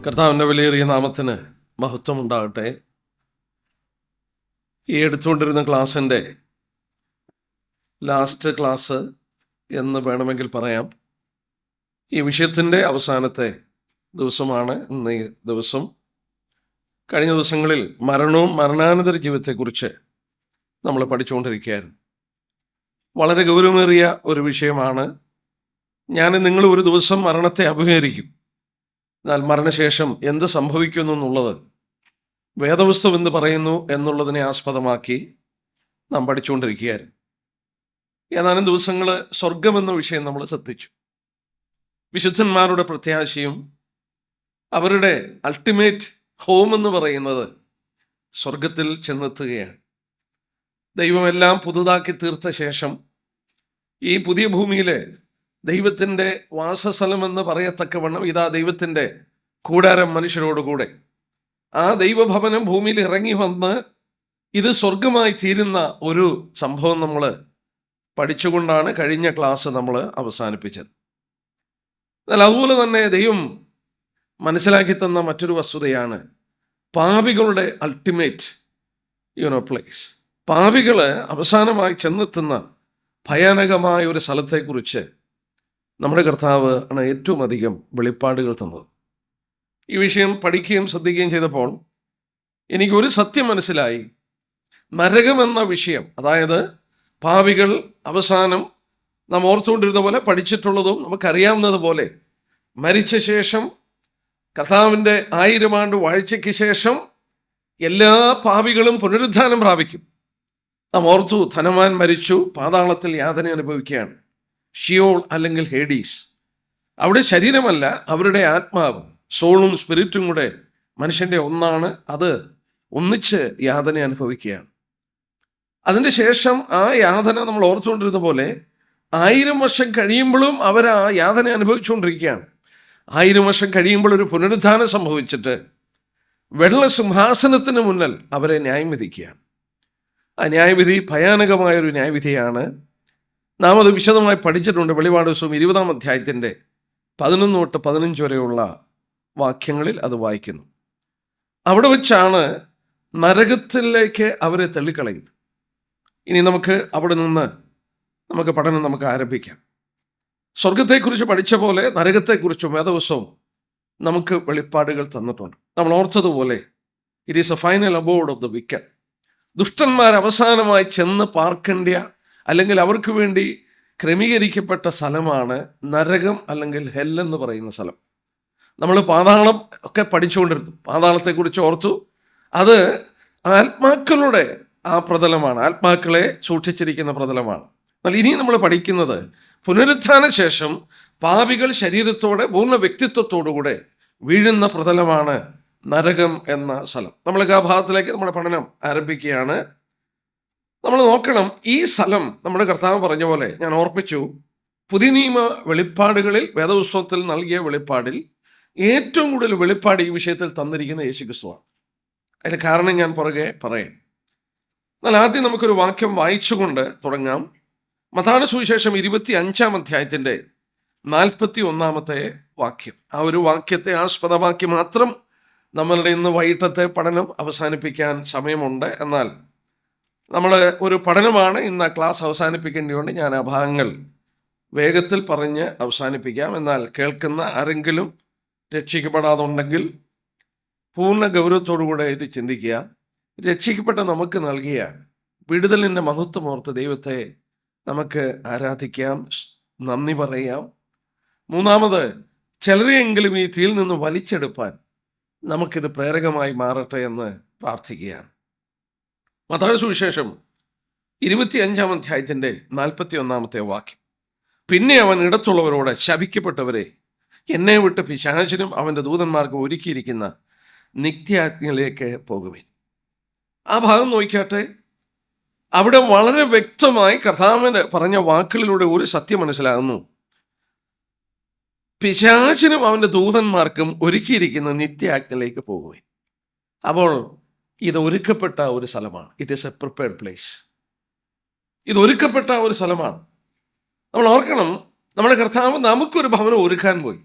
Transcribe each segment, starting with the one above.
കർത്താവിൻ്റെ വിലയേറിയ നാമത്തിന് മഹത്വമുണ്ടാകട്ടെ. ഈ എടുത്തുകൊണ്ടിരുന്ന ക്ലാസ്സിൻ്റെ ലാസ്റ്റ് ക്ലാസ് എന്ന് വേണമെങ്കിൽ പറയാം. ഈ വിഷയത്തിൻ്റെ അവസാനത്തെ ദിവസമാണ് ഇന്ന്. ഈ ദിവസം കഴിഞ്ഞ ദിവസങ്ങളിൽ മരണവും മരണാനന്തര ജീവിതത്തെക്കുറിച്ച് നമ്മൾ പഠിച്ചുകൊണ്ടിരിക്കുകയായിരുന്നു. വളരെ ഗൗരവമേറിയ ഒരു വിഷയമാണ്. ഞാൻ നിങ്ങൾ ഒരു ദിവസം മരണത്തെ അഭിമുഖീകരിക്കും, എന്നാൽ മരണശേഷം എന്ത് സംഭവിക്കുന്നു എന്നുള്ളത് വേദപുസ്തകം എന്ത് പറയുന്നു എന്നുള്ളതിനെ ആസ്പദമാക്കി നാം പഠിച്ചുകൊണ്ടിരിക്കുകയായിരുന്നു. ഏതാനും ദിവസങ്ങൾ സ്വർഗമെന്ന വിഷയം നമ്മൾ ശ്രദ്ധിച്ചു. വിശുദ്ധന്മാരുടെ പ്രത്യാശയും അവരുടെ അൾട്ടിമേറ്റ് ഹോം എന്ന് പറയുന്നത് സ്വർഗത്തിൽ ചെന്നെത്തുകയാണ്. ദൈവമെല്ലാം പുതുതാക്കി തീർത്ത ശേഷം ഈ പുതിയ ഭൂമിയിലെ ദൈവത്തിൻ്റെ വാസസ്ഥലമെന്ന് പറയത്തക്കവണ്ണം ഇതാ ദൈവത്തിൻ്റെ കൂടാരം മനുഷ്യരോടുകൂടെ, ആ ദൈവഭവനം ഭൂമിയിൽ ഇറങ്ങി വന്ന് ഇത് സ്വർഗമായി തീരുന്ന ഒരു സംഭവം നമ്മൾ പഠിച്ചുകൊണ്ടാണ് കഴിഞ്ഞ ക്ലാസ് നമ്മൾ അവസാനിപ്പിച്ചത്. എന്നാൽ അതുപോലെ തന്നെ ദൈവം മനസ്സിലാക്കി തന്ന മറ്റൊരു വസ്തുതയാണ് പാപികളുടെ അൾട്ടിമേറ്റ് പ്ലേസ്. പാപികൾ അവസാനമായി ചെന്നെത്തുന്ന ഭയാനകമായ ഒരു സ്ഥലത്തെക്കുറിച്ച് നമ്മുടെ കർത്താവ് ആണ് ഏറ്റവും അധികം വെളിപ്പാടുകൾ തന്നത്. ഈ വിഷയം പഠിക്കുകയും ശ്രദ്ധിക്കുകയും ചെയ്തപ്പോൾ എനിക്കൊരു സത്യം മനസ്സിലായി. നരകമെന്ന വിഷയം, അതായത് പാപികൾ അവസാനം നാം ഓർത്തുകൊണ്ടിരുന്ന പോലെ, പഠിച്ചിട്ടുള്ളതും നമുക്കറിയാവുന്നതുപോലെ മരിച്ച ശേഷം കർത്താവിൻ്റെ 1000 ആണ്ട് വാഴ്ചയ്ക്ക് ശേഷം എല്ലാ പാപികളും പുനരുദ്ധാനം പ്രാപിക്കും. നാം ഓർത്തു, ധനവാൻ മരിച്ചു, പാതാളത്തിൽ യാതന അനുഭവിക്കുകയാണ്, ഷിയോൾ അല്ലെങ്കിൽ ഹേഡീസ്. അവിടെ ശരീരമല്ല, അവരുടെ ആത്മാവ്, സോളും സ്പിരിറ്റും കൂടെ മനുഷ്യൻ്റെ ഒന്നാണ്. അത് ഒന്നിച്ച് യാതന അനുഭവിക്കുകയാണ്. അതിൻ്റെ ശേഷം ആ യാതന നമ്മൾ ഓർത്തുകൊണ്ടിരുന്ന പോലെ 1000 വർഷം കഴിയുമ്പോഴും അവർ ആ യാതന അനുഭവിച്ചുകൊണ്ടിരിക്കുകയാണ്. 1000 വർഷം കഴിയുമ്പോൾ ഒരു പുനരുദ്ധാനം സംഭവിച്ചിട്ട് വെള്ള സിംഹാസനത്തിന് മുന്നിൽ അവരെ ന്യായം വിധിക്കുകയാണ്. ആ ന്യായവിധി ഭയാനകമായൊരു ന്യായവിധിയാണ്. നാം അത് വിശദമായി പഠിച്ചിട്ടുണ്ട്. വെളിപാട് പുസ്തകം 20-ാം അധ്യായത്തിൻ്റെ 11 തൊട്ട് 15 വരെയുള്ള വാക്യങ്ങളിൽ അത് വായിക്കുന്നു. അവിടെ വെച്ചാണ് നരകത്തിലേക്ക് അവരെ തള്ളിക്കളയുന്നത്. ഇനി നമുക്ക് അവിടെ നിന്ന് പഠനം ആരംഭിക്കാം. സ്വർഗത്തെക്കുറിച്ച് പഠിച്ച പോലെ നരകത്തെക്കുറിച്ചും വേദപുസ്തകം നമുക്ക് വെളിപ്പാടുകൾ തന്നിട്ടുണ്ട്. നമ്മൾ ഓർത്തതുപോലെ it is a final abode of the wicked. ദുഷ്ടന്മാർ അവസാനമായി ചെന്ന് പാർക്കേണ്ട അല്ലെങ്കിൽ അവർക്ക് വേണ്ടി ക്രമീകരിക്കപ്പെട്ട സ്ഥലമാണ് നരകം അല്ലെങ്കിൽ ഹെല്ലെന്ന് പറയുന്ന സ്ഥലം. നമ്മൾ പാതാളം ഒക്കെ പഠിച്ചുകൊണ്ടിരുന്നു. പാതാളത്തെക്കുറിച്ച് ഓർത്തു. അത് ആത്മാക്കളുടെ ആ പ്രതലമാണ്, ആത്മാക്കളെ സൂക്ഷിച്ചിരിക്കുന്ന പ്രതലമാണ്. എന്നാൽ ഇനി നമ്മൾ പഠിക്കുന്നത് പുനരുത്ഥാന ശേഷം പാപികൾ ശരീരത്തോടെ പൂർണ്ണ വ്യക്തിത്വത്തോടുകൂടെ വീഴുന്ന പ്രതലമാണ് നരകം എന്ന സ്ഥലം. നമ്മൾക്ക് ആ ഭാഗത്തിലേക്ക് നമ്മുടെ പഠനം ആരംഭിക്കുകയാണ്. നമ്മൾ നോക്കണം, ഈ സ്ഥലം നമ്മുടെ കർത്താവ് പറഞ്ഞ പോലെ ഞാൻ ഓർപ്പിച്ചു, പുതിയ നിയമ വെളിപ്പാടുകളിൽ, വേദപുസ്തകത്തിൽ നൽകിയ വെളിപ്പാടിൽ ഏറ്റവും കൂടുതൽ വെളിപ്പാട് ഈ വിഷയത്തിൽ തന്നിരിക്കുന്ന യേശുക്രിസ്തുവാണ്. അതിന് കാരണം ഞാൻ പുറകെ പറയാം. എന്നാൽ ആദ്യം നമുക്കൊരു വാക്യം വായിച്ചുകൊണ്ട് തുടങ്ങാം. മത്തായിയുടെ സുവിശേഷം 25-ാം അധ്യായത്തിൻ്റെ 41-ാമത്തെ വാക്യം. ആ ഒരു വാക്യത്തെ ആസ്പദമാക്കി മാത്രം നമ്മളുടെ ഇന്ന് വൈകിട്ടത്തെ പഠനം അവസാനിപ്പിക്കാൻ സമയമുണ്ട്. എന്നാൽ നമ്മൾ ഒരു പഠനമാണ് ഇന്ന് ആ ക്ലാസ് അവസാനിപ്പിക്കേണ്ടതുകൊണ്ട് ഞാൻ ആ ഭാഗങ്ങൾ വേഗത്തിൽ പറഞ്ഞ് അവസാനിപ്പിക്കാം. എന്നാൽ കേൾക്കുന്ന ആരെങ്കിലും രക്ഷിക്കപ്പെടാതുണ്ടെങ്കിൽ പൂർണ്ണ ഗൗരവത്തോടുകൂടെ ഇത് ചിന്തിക്കുക. രക്ഷിക്കപ്പെട്ട നമുക്ക് നൽകിയ വിടുതലിൻ്റെ മഹത്വമോർത്ത് ദൈവത്തെ നമുക്ക് ആരാധിക്കാം, നന്ദി പറയാം. മൂന്നാമത്, ചിലരെയെങ്കിലും ഈ തീയിൽ നിന്ന് വലിച്ചെടുപ്പാൻ നമുക്കിത് പ്രേരകമായി മാറട്ടെ എന്ന് പ്രാർത്ഥിക്കുകയാണ്. മത്തായിയുടെ സുവിശേഷം 25-ാം അധ്യായത്തിൻ്റെ 41-ാമത്തെ വാക്യം. പിന്നെ അവൻ ഇടത്തുള്ളവരോട്, ശപിക്കപ്പെട്ടവരെ, എന്നെ വിട്ട് പിശാചിനും അവൻ്റെ ദൂതന്മാർക്കും ഒരുക്കിയിരിക്കുന്ന നിത്യാഗ്നിയിലേക്ക് പോകുവിൻ. ആ ഭാഗം നോക്കിയാട്ടെ. അവിടെ വളരെ വ്യക്തമായി കർത്താവിന് പറഞ്ഞ വാക്കുകളിലൂടെ ഒരു സത്യം മനസ്സിലാകുന്നു. പിശാചിനും അവൻ്റെ ദൂതന്മാർക്കും ഒരുക്കിയിരിക്കുന്ന നിത്യാഗ്നിയിലേക്ക് പോകുവിൻ. അപ്പോൾ ഇത് ഒരുക്കപ്പെട്ട ഒരു സ്ഥലമാണ്. It is a prepared place. ഇത് ഒരുക്കപ്പെട്ട ഒരു സ്ഥലമാണ്. നമ്മൾ ഓർക്കണം, നമ്മുടെ കർത്താവ് നമുക്കൊരു ഭവനം ഒരുക്കാൻ പോയി.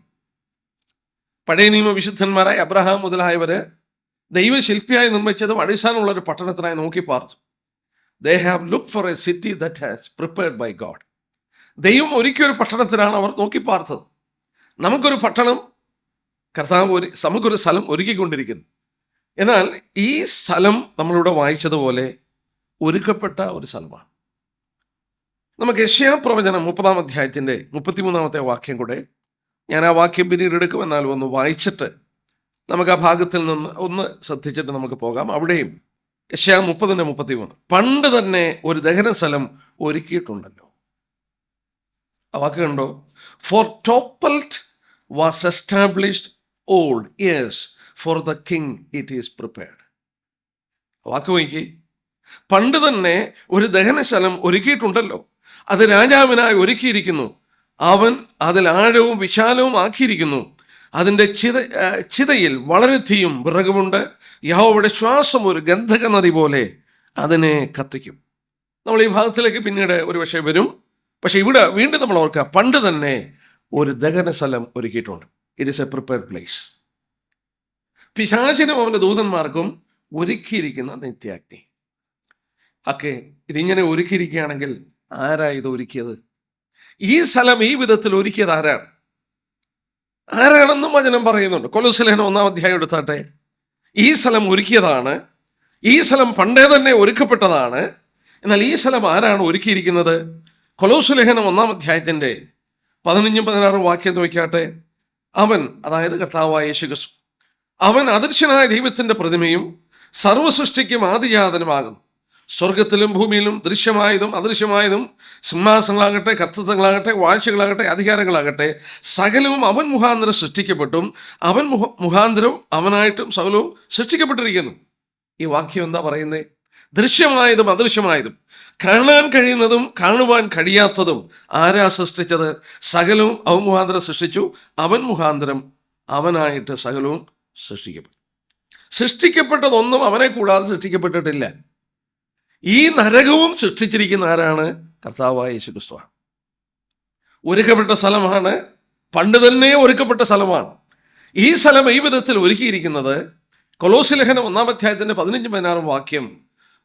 പഴയ നിയമ വിശുദ്ധന്മാരായ അബ്രഹാം മുതലായവര് ദൈവശില്പിയായി നിർമ്മിച്ചതും അടിസ്ഥാനമുള്ള ഒരു പട്ടണത്തിനായി നോക്കി പാർത്തു. They have looked for a city that has prepared by God. ദൈവം ഒരുക്കിയൊരു പട്ടണത്തിനാണ് അവർ നോക്കി പാർത്തത്. നമുക്കൊരു പട്ടണം നമുക്കൊരു സ്ഥലം ഒരുക്കിക്കൊണ്ടിരിക്കുന്നു. എന്നാൽ ഈ സ്ഥലം നമ്മളിവിടെ വായിച്ചതുപോലെ ഒരുക്കപ്പെട്ട ഒരു സ്ഥലമാണ്. നമുക്ക് യെശയ്യാ പ്രവചനം 30-ാം അധ്യായത്തിൻ്റെ 33-ാമത്തെ വാക്യം കൂടെ, ഞാൻ ആ വാക്യം പിന്നീട് എടുക്കും, എന്നാൽ ഒന്ന് വായിച്ചിട്ട് നമുക്ക് ആ ഭാഗത്തിൽ നിന്ന് ഒന്ന് ശ്രദ്ധിച്ചിട്ട് നമുക്ക് പോകാം. അവിടെയും യെശയ്യാ 30:33, പണ്ട് തന്നെ ഒരു ദഹന സ്ഥലം ഒരുക്കിയിട്ടുണ്ടല്ലോ. ആ വാക്ക് കണ്ടോ? For Tophet was established old, yes for the king it is prepared. വാക്ക് നോക്കി, പണ്ട് തന്നെ ഒരു ദഹനസ്ഥലം ഒരുക്കിയിട്ടുണ്ടല്ലോ, അത് രാജാവിനായി ഒരുക്കിയിരിക്കുന്നു, അവൻ അതിൽ ആഴവും വിശാലവും ആക്കിയിരിക്കുന്നു, അതിൻ്റെ ചിതയിൽ വളരെ തീയും വിറകുമുണ്ട്, യഹോവയുടെ ശ്വാസം ഒരു ഗന്ധക നദി പോലെ അതിനെ കത്തിക്കും. നമ്മൾ ഈ ഭാഗത്തിലേക്ക് പിന്നീട് ഒരു പക്ഷേ വരും. പക്ഷെ ഇവിടെ വീണ്ടും നമ്മൾ ഓർക്കുക, പണ്ട് തന്നെ ഒരു ദഹന സ്ഥലം ഒരുക്കിയിട്ടുണ്ട്. It is a prepared place. പിശാചിനും അവൻ്റെ ദൂതന്മാർക്കും ഒരുക്കിയിരിക്കുന്ന നിത്യാഗ്നി. ഒക്കെ ഇതിങ്ങനെ ഒരുക്കിയിരിക്കുകയാണെങ്കിൽ ആരാ ഇത് ഒരുക്കിയത്? ഈ സ്ഥലം ഈ വിധത്തിൽ ഒരുക്കിയത് ആരാണെന്നും വചനം പറയുന്നുണ്ട്. കൊലോസ്യ ലേഖനം 1-ാം അധ്യായം എടുത്താട്ടെ. ഈ സ്ഥലം ഒരുക്കിയതാണ്, ഈ സ്ഥലം പണ്ടേ തന്നെ ഒരുക്കപ്പെട്ടതാണ്. എന്നാൽ ഈ സ്ഥലം ആരാണ് ഒരുക്കിയിരിക്കുന്നത്? കൊലോസ്യ ലേഖനം 1-ാം അധ്യായത്തിൻ്റെ 15-16 വാക്യം നോക്കിയാട്ടെ. അവൻ, അതായത് കർത്താവായ യേശുക്രിസ്തു, അവൻ അദൃശ്യനായ ദൈവത്തിൻ്റെ പ്രതിമയും സർവസൃഷ്ടിക്കും ആദിജാതനുമാകുന്നു. സ്വർഗത്തിലും ഭൂമിയിലും ദൃശ്യമായതും അദൃശ്യമായതും, സിംഹാസനങ്ങളാകട്ടെ, കർത്തൃത്വങ്ങളാകട്ടെ, വാഴ്ചകളാകട്ടെ, അധികാരങ്ങളാകട്ടെ, സകലവും അവൻ മുഖാന്തരം സൃഷ്ടിക്കപ്പെട്ടും അവൻ മുഖാന്തരം അവനായിട്ടും സകലവും സൃഷ്ടിക്കപ്പെട്ടിരിക്കുന്നു. ഈ വാക്യം എന്താ പറയുന്നത്? ദൃശ്യമായതും അദൃശ്യമായതും, കാണാൻ കഴിയുന്നതും കാണുവാൻ കഴിയാത്തതും ആരാ സൃഷ്ടിച്ചത്? സകലവും അവൻ മുഖാന്തരം സൃഷ്ടിച്ചു, അവൻ മുഖാന്തരം അവനായിട്ട് സകലവും സൃഷ്ടിക്കപ്പെട്ടു. സൃഷ്ടിക്കപ്പെട്ടതൊന്നും അവനെ കൂടാതെ സൃഷ്ടിക്കപ്പെട്ടിട്ടില്ല. ഈ നരകവും സൃഷ്ടിച്ചിരിക്കുന്ന ആരാണ്? കർത്താവായ യേശുക്രിസ്തുവാണ്. ഒരുക്കപ്പെട്ട സ്ഥലമാണ്, പണ്ട് തന്നെ ഒരുക്കപ്പെട്ട സ്ഥലമാണ്. ഈ സ്ഥലം ഈ വിധത്തിൽ ഒരുക്കിയിരിക്കുന്നത് കൊലോസ്യ ലേഖനം 1-ാം അധ്യായത്തിൻ്റെ 15-16 വാക്യം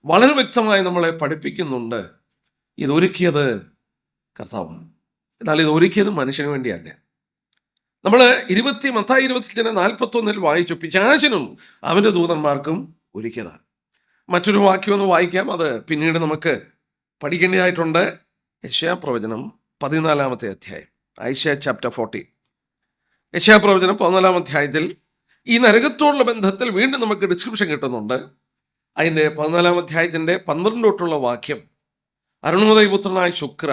വളരെ വ്യക്തമായി നമ്മളെ പഠിപ്പിക്കുന്നുണ്ട്. ഇതൊരുക്കിയത് കർത്താവാണ്. എന്നാൽ ഇത് ഒരുക്കിയത് മനുഷ്യന് വേണ്ടിയല്ല. നമ്മൾ മത്തായി 25:41 വായിച്ചു, പിശാചിനും അവൻ്റെ ദൂതന്മാർക്കും ഒരുക്കിയതാണ്. മറ്റൊരു വാക്യം ഒന്ന് വായിക്കാം, അത് പിന്നീട് നമുക്ക് പഠിക്കേണ്ടതായിട്ടുണ്ട്. യെശയ്യാ പ്രവചനം 14-ാമത്തെ അധ്യായം, ഐശയ്യാ ചാപ്റ്റർ 40. യെശയ്യാ പ്രവചനം 14-ാം അധ്യായത്തിൽ ഈ നരകത്തോടുള്ള ബന്ധത്തിൽ വീണ്ടും നമുക്ക് ഡിസ്ക്രിപ്ഷൻ കിട്ടുന്നുണ്ട്. അതിൻ്റെ 14-ാം അധ്യായത്തിൻ്റെ 12 തൊട്ടുള്ള വാക്യം, അരുണോദയപുത്രനായ ശുക്ര,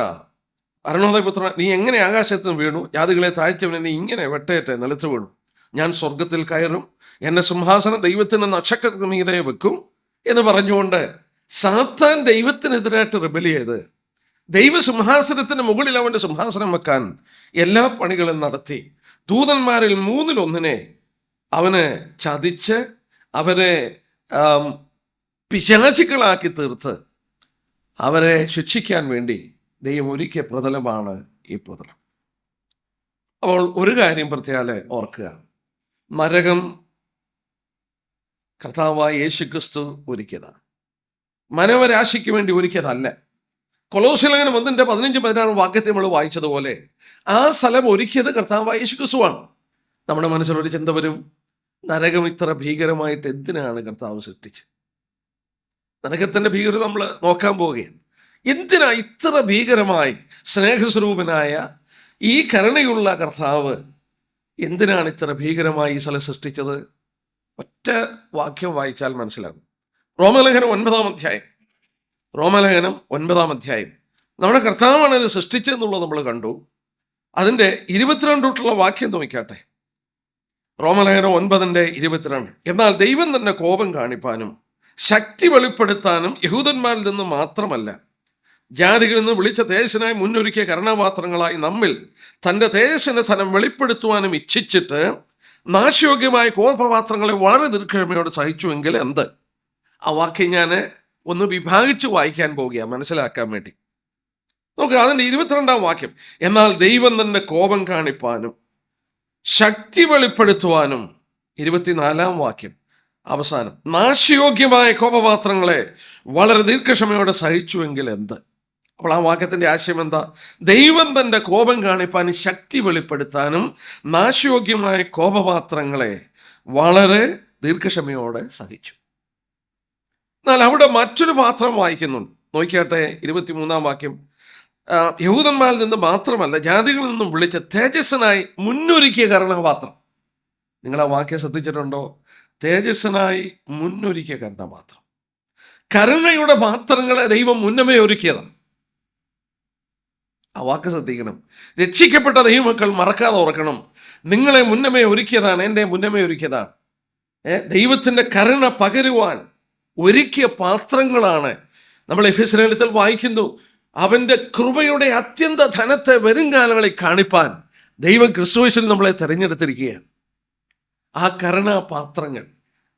അരുണോദയപുത്രൻ, നീ എങ്ങനെ ആകാശത്ത് നിന്ന് വീണു? ജാതികളെ താഴ്ത്തിയവനെ നീ ഇങ്ങനെ വെട്ടേറ്റ് നിലത്ത് വീണു. ഞാൻ സ്വർഗത്തിൽ കയറും, എൻ്റെ സിംഹാസനം ദൈവത്തിൻ്റെ നക്ഷത്രത്തിന് മീതെ വെക്കും എന്ന് പറഞ്ഞുകൊണ്ട് സാത്താൻ ദൈവത്തിനെതിരായിട്ട് റിബൽ ചെയ്ത് ദൈവസിംഹാസനത്തിന് മുകളിൽ അവൻ്റെ സിംഹാസനം വെക്കാൻ എല്ലാ പണികളും നടത്തി ദൂതന്മാരിൽ 1/3 അവനെ ചതിച്ച് അവരെ പിശാചുക്കളാക്കി തീർത്ത് അവരെ ശിക്ഷിക്കാൻ വേണ്ടി ദൈവം ഒരുക്കിയ പ്രതലമാണ് ഈ പ്രതലം. അപ്പോൾ ഒരു കാര്യം പ്രത്യേകം ഓർക്കുക, നരകം കർത്താവായ യേശുക്രിസ്തു ഒരുക്കിയതാണ്, മാനവരാശിക്ക് വേണ്ടി ഒരുക്കിയതല്ല. കൊലോസ്യ ലേഖനം 1-ന്റെ 15-16 വാക്യത്തെ നമ്മൾ വായിച്ചതുപോലെ ആ സ്ഥലം ഒരുക്കിയത് കർത്താവായ യേശുക്രിസ്തുവാണ്. നമ്മുടെ മനസ്സിലൊരു ചിന്ത വരും, നരകം ഇത്ര ഭീകരമായിട്ട് എന്തിനാണ് കർത്താവ് സൃഷ്ടിച്ചത്? നരകത്തിൻ്റെ ഭീകരത നമ്മൾ നോക്കാൻ പോവുകയാണ്. എന്തിനാ ഇത്ര ഭീകരമായി സ്നേഹസ്വരൂപനായ ഈ കരുണയുള്ള കർത്താവ് എന്തിനാണ് ഇത്ര ഭീകരമായി ഈ സ്ഥലം സൃഷ്ടിച്ചത്? ഒറ്റ വാക്യം വായിച്ചാൽ മനസ്സിലാകും. റോമാലേഖനം 9-ാം അധ്യായം, റോമാലേഖനം 9-ാം അധ്യായം, നമ്മുടെ കർത്താവാണ് ഇത് സൃഷ്ടിച്ചതെന്നുള്ളത് നമ്മൾ കണ്ടു. അതിൻ്റെ 22 തൊട്ടുള്ള വാക്യം നോക്കിക്കാട്ടെ. റോമാലേഖനം 9:22, എന്നാൽ ദൈവം തന്നെ കോപം കാണിപ്പാനും ശക്തി വെളിപ്പെടുത്താനും യഹൂദന്മാരിൽ നിന്ന് മാത്രമല്ല ജാതികളിൽ നിന്ന് വിളിച്ച തേജസ്സിനായി മുന്നൊരുക്കിയ കരുണാപാത്രങ്ങളായി നമ്മിൽ തൻ്റെ തേജസ്സിൻ്റെ ധനം വെളിപ്പെടുത്തുവാനും ഇച്ഛിച്ചിട്ട് നാശയോഗ്യമായ കോപപാത്രങ്ങളെ വളരെ ദീർഘക്ഷമയോടെ സഹിച്ചുവെങ്കിൽ എന്ത്? ആ വാക്യം ഞാൻ ഒന്ന് വിഭാഗിച്ച് വായിക്കാൻ പോകുക മനസ്സിലാക്കാൻ വേണ്ടി. നോക്കുക, അതിൻ്റെ 22-ാം വാക്യം, എന്നാൽ ദൈവം തന്നെ കോപം കാണിപ്പാനും ശക്തി വെളിപ്പെടുത്തുവാനും. 24 വാക്യം അവസാനം, നാശയോഗ്യമായ കോപപാത്രങ്ങളെ വളരെ ദീർഘക്ഷമയോടെ സഹിച്ചുവെങ്കിൽ എന്ത്? അപ്പോൾ ആ വാക്യത്തിന്റെ ആശയം എന്താ? ദൈവം തന്റെ കോപം കാണിപ്പാനും ശക്തി വെളിപ്പെടുത്താനും നാശയോഗ്യമായ കോപപാത്രങ്ങളെ വളരെ ദീർഘക്ഷമയോടെ സഹിച്ചു. എന്നാൽ അവിടെ മറ്റൊരു പാത്രം വായിക്കുന്നുണ്ട്. നോക്കിയാട്ടെ 23 വാക്യം. യഹൂദന്മാരിൽ നിന്ന് മാത്രമല്ല ജാതികളിൽ നിന്നും വിളിച്ച തേജസ്സനായി മുന്നൊരുക്കിയ കരുണാപാത്രം. നിങ്ങൾ ആ വാക്യം ശ്രദ്ധിച്ചിട്ടുണ്ടോ? തേജസ്സനായി മുന്നൊരുക്കിയ കരുണാപാത്രം. കരുണയുടെ പാത്രങ്ങളെ ദൈവം മുന്നമേ ഒരുക്കിയതാണ്. ആ വാക്ക് ശ്രദ്ധിക്കണം. രക്ഷിക്കപ്പെട്ട ദൈവമക്കൾ മറക്കാതെ ഓർക്കണം, നിങ്ങളെ മുന്നമേ ഒരുക്കിയതാണ്, എൻ്റെ മുന്നമേ ഒരുക്കിയതാണ്. ദൈവത്തിൻ്റെ കരുണ പകരുവാൻ ഒരുക്കിയ പാത്രങ്ങളാണ്. നമ്മൾ എഫെസ്യർ വായിക്കുന്നു, അവൻ്റെ കൃപയുടെ അത്യന്ത ധനത്തെ വരും കാലങ്ങളിൽ കാണിപ്പാൻ ദൈവം ക്രിസ്തുയേശുവിൽ നമ്മളെ തിരഞ്ഞെടുത്തിരിക്കുകയാണ്. ആ കരുണാപാത്രങ്ങൾ.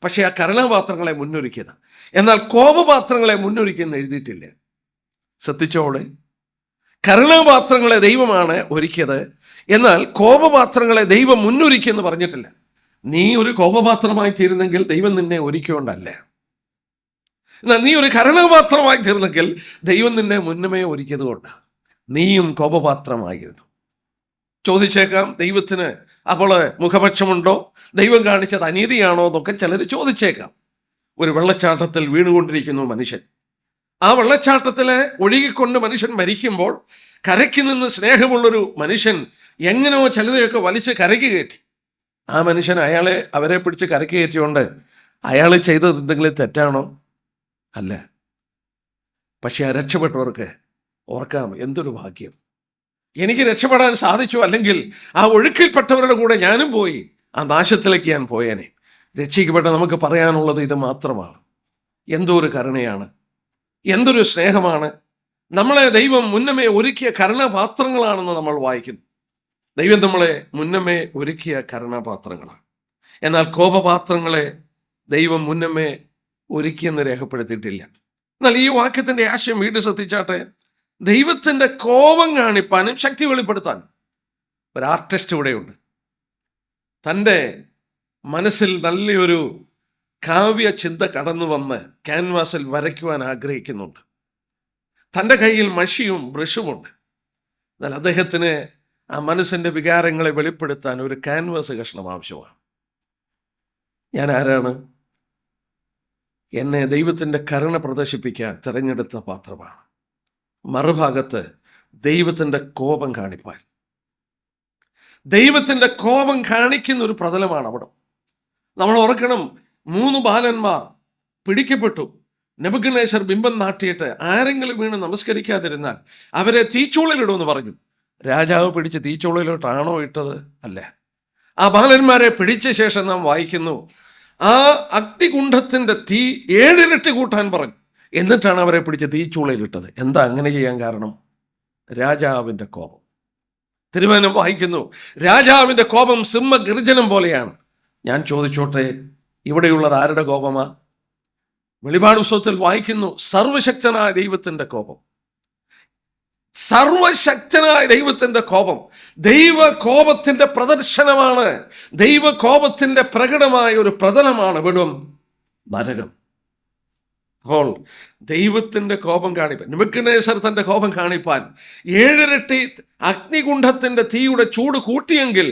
പക്ഷെ ആ കരുണാപാത്രങ്ങളെ മുന്നൊരുക്കിയതാണ്. എന്നാൽ കോപപാത്രങ്ങളെ മുന്നൊരുക്കിയെന്ന് എഴുതിയിട്ടില്ല. ശ്രദ്ധിച്ചോളെ, കരുണാപാത്രങ്ങളെ ദൈവമാണ് ഒരുക്കിയത്, എന്നാൽ കോപപാത്രങ്ങളെ ദൈവം മുന്നൊരുക്കിയെന്ന് പറഞ്ഞിട്ടില്ല. നീ ഒരു കോപപാത്രമായി തീരുന്നെങ്കിൽ ദൈവം നിന്നെ ഒരുക്കിക്കൊണ്ടല്ല. എന്നാൽ നീ ഒരു കരുണാപാത്രമായി തീർന്നെങ്കിൽ ദൈവം നിന്നെ മുന്നമേ ഒരുക്കിയത് കൊണ്ടാണ്. നീയും കോപപാത്രമായിരുന്നു. ചോദിച്ചേക്കാം, ദൈവത്തിന് അപ്പോൾ മുഖപക്ഷമുണ്ടോ? ദൈവം കാണിച്ചത് അനീതിയാണോ എന്നൊക്കെ ചിലർ ചോദിച്ചേക്കാം. ഒരു വെള്ളച്ചാട്ടത്തിൽ വീണുകൊണ്ടിരിക്കുന്നു മനുഷ്യൻ. ആ വെള്ളച്ചാട്ടത്തിലെ ഒഴുകിക്കൊണ്ട് മനുഷ്യൻ മരിക്കുമ്പോൾ കരയ്ക്ക് നിന്ന് സ്നേഹമുള്ളൊരു മനുഷ്യൻ എങ്ങനെയോ ചിലരെയൊക്കെ വലിച്ച് കരയ്ക്ക് കയറ്റി. ആ മനുഷ്യൻ അവരെ പിടിച്ച് കരയ്ക്ക് കയറ്റിയോണ്ട് അയാൾ ചെയ്തത് എന്തെങ്കിലും തെറ്റാണോ? അല്ല. പക്ഷെ ആ രക്ഷപ്പെട്ടവർക്ക് ഓർക്കാം, എന്തൊരു ഭാഗ്യം, എനിക്ക് രക്ഷപ്പെടാൻ സാധിച്ചു. അല്ലെങ്കിൽ ആ ഒഴുക്കിൽപ്പെട്ടവരുടെ കൂടെ ഞാനും പോയി, ആ നാശത്തിലേക്ക് ഞാൻ പോയേനെ. രക്ഷിക്കപ്പെട്ട നമുക്ക് പറയാനുള്ളത് ഇത് മാത്രമാണ്. എന്തൊരു കരുണയാണ്, എന്തൊരു സ്നേഹമാണ്. നമ്മളെ ദൈവം മുന്നമേ ഒരുക്കിയ കരുണാപാത്രങ്ങളാണെന്ന് നമ്മൾ വായിക്കുന്നു. ദൈവം നമ്മളെ മുന്നമേ ഒരുക്കിയ കരുണാപാത്രങ്ങളാണ്. എന്നാൽ കോപപാത്രങ്ങളെ ദൈവം മുന്നമേ ഒരുക്കിയെന്ന് രേഖപ്പെടുത്തിയിട്ടില്ല. എന്നാൽ ഈ വാക്യത്തിന്റെ ആശയം വീണ്ടും ശ്രദ്ധിച്ചാട്ടെ. ദൈവത്തിന്റെ കോപം കാണിപ്പാനും ശക്തി വെളിപ്പെടുത്താനും. ഒരു ആർട്ടിസ്റ്റ് ഇവിടെയുണ്ട്. തൻ്റെ മനസ്സിൽ നല്ലൊരു കാവ്യ ചിന്ത കടന്നു വന്ന് ക്യാൻവാസിൽ വരയ്ക്കുവാൻ ആഗ്രഹിക്കുന്നുണ്ട്. തൻ്റെ കയ്യിൽ മഷിയും ബ്രഷുമുണ്ട്. എന്നാൽ അദ്ദേഹത്തിന് ആ മനസ്സിൻ്റെ വികാരങ്ങളെ വെളിപ്പെടുത്താൻ ഒരു ക്യാൻവാസ് കഷ്ണം ആവശ്യമാണ്. ഞാൻ ആരാണ്? എന്നെ ദൈവത്തിൻ്റെ കരുണ പ്രദർശിപ്പിക്കാൻ തിരഞ്ഞെടുത്ത പാത്രമാണ്. മറുഭാഗത്ത് ദൈവത്തിൻ്റെ കോപം കാണിപ്പാൻ. ദൈവത്തിൻ്റെ കോപം കാണിക്കുന്ന ഒരു പ്രതലമാണ് അവിടെ. നമ്മൾ ഓർക്കണം, 3 ബാലന്മാർ പിടിക്കപ്പെട്ടു. നെബൂഖദ്നേസർ ബിംബം നാട്ടിയിട്ട് ആരെങ്കിലും വീണ് നമസ്കരിക്കാതിരുന്നാൽ അവരെ തീച്ചൂളയിലിടുമെന്ന് പറഞ്ഞു. രാജാവ് പിടിച്ച് തീച്ചൂളയിലോട്ടാണോ ഇട്ടത്? അല്ല. ആ ബാലന്മാരെ പിടിച്ച ശേഷം നാം വായിക്കുന്നു, ആ അഗ്നികുണ്ഡത്തിൻ്റെ തീ 7 ഇരട്ടി കൂട്ടാൻ പറഞ്ഞു. എന്നിട്ടാണ് അവരെ പിടിച്ച് തീച്ചൂളയിലിട്ടത്. എന്താ അങ്ങനെ ചെയ്യാൻ കാരണം? രാജാവിൻ്റെ കോപം. തിരുവചനം വായിക്കുന്നു, രാജാവിൻ്റെ കോപം സിംഹഗർജനം പോലെയാണ്. ഞാൻ ചോദിച്ചോട്ടെ, ഇവിടെയുള്ളത് ആരുടെ കോപമാ? വെളിപാട് പുസ്തകത്തിൽ വായിക്കുന്നു, സർവശക്തനായ ദൈവത്തിൻ്റെ കോപം. സർവശക്തനായ ദൈവത്തിൻ്റെ കോപം ദൈവകോപത്തിൻ്റെ പ്രദർശനമാണ്. ദൈവകോപത്തിൻ്റെ പ്രകടമായ ഒരു പ്രതലമാണ് വിടും നരകം. അപ്പോൾ ദൈവത്തിൻ്റെ കോപം കാണിപ്പാൻ, നെബൂഖദ്നേസർ തൻ്റെ കോപം കാണിപ്പാൻ 7 ഇരട്ടി അഗ്നികുണ്ഡത്തിൻ്റെ തീയുടെ ചൂട് കൂട്ടിയെങ്കിൽ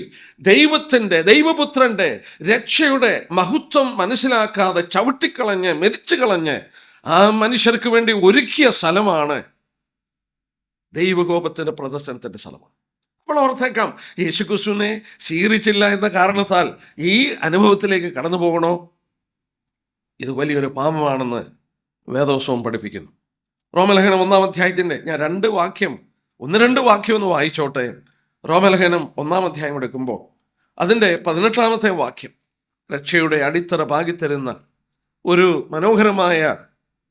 ദൈവപുത്രൻ്റെ രക്ഷയുടെ മഹത്വം മനസ്സിലാക്കാതെ ചവിട്ടിക്കളഞ്ഞ് മെതിച്ചു കളഞ്ഞ് ആ മനുഷ്യർക്ക് വേണ്ടി ഒരുക്കിയ സ്ഥലമാണ് ദൈവകോപത്തിൻ്റെ പ്രദർശനത്തിൻ്റെ സ്ഥലമാണ്. അപ്പോൾ ഓർത്തേക്കാം, യേശുക്രിസ്തുവിനെ സ്വീകരിച്ചില്ല എന്ന കാരണത്താൽ ഈ അനുഭവത്തിലേക്ക് കടന്നു പോകണോ? ഇത് വലിയൊരു പാപമാണെന്ന് വേദപുസ്തകം പഠിപ്പിക്കുന്നു. റോമലേഖനം 1-ാം അധ്യായത്തിൻ്റെ ഞാൻ 2 വാക്യം ഒന്ന് വായിച്ചോട്ടെ. റോമലേഖനം 1-ാം അധ്യായം എടുക്കുമ്പോൾ അതിൻ്റെ 18-ാമത്തെ വാക്യം രക്ഷയുടെ അടിത്തറ പാകിത്തരുന്ന ഒരു മനോഹരമായ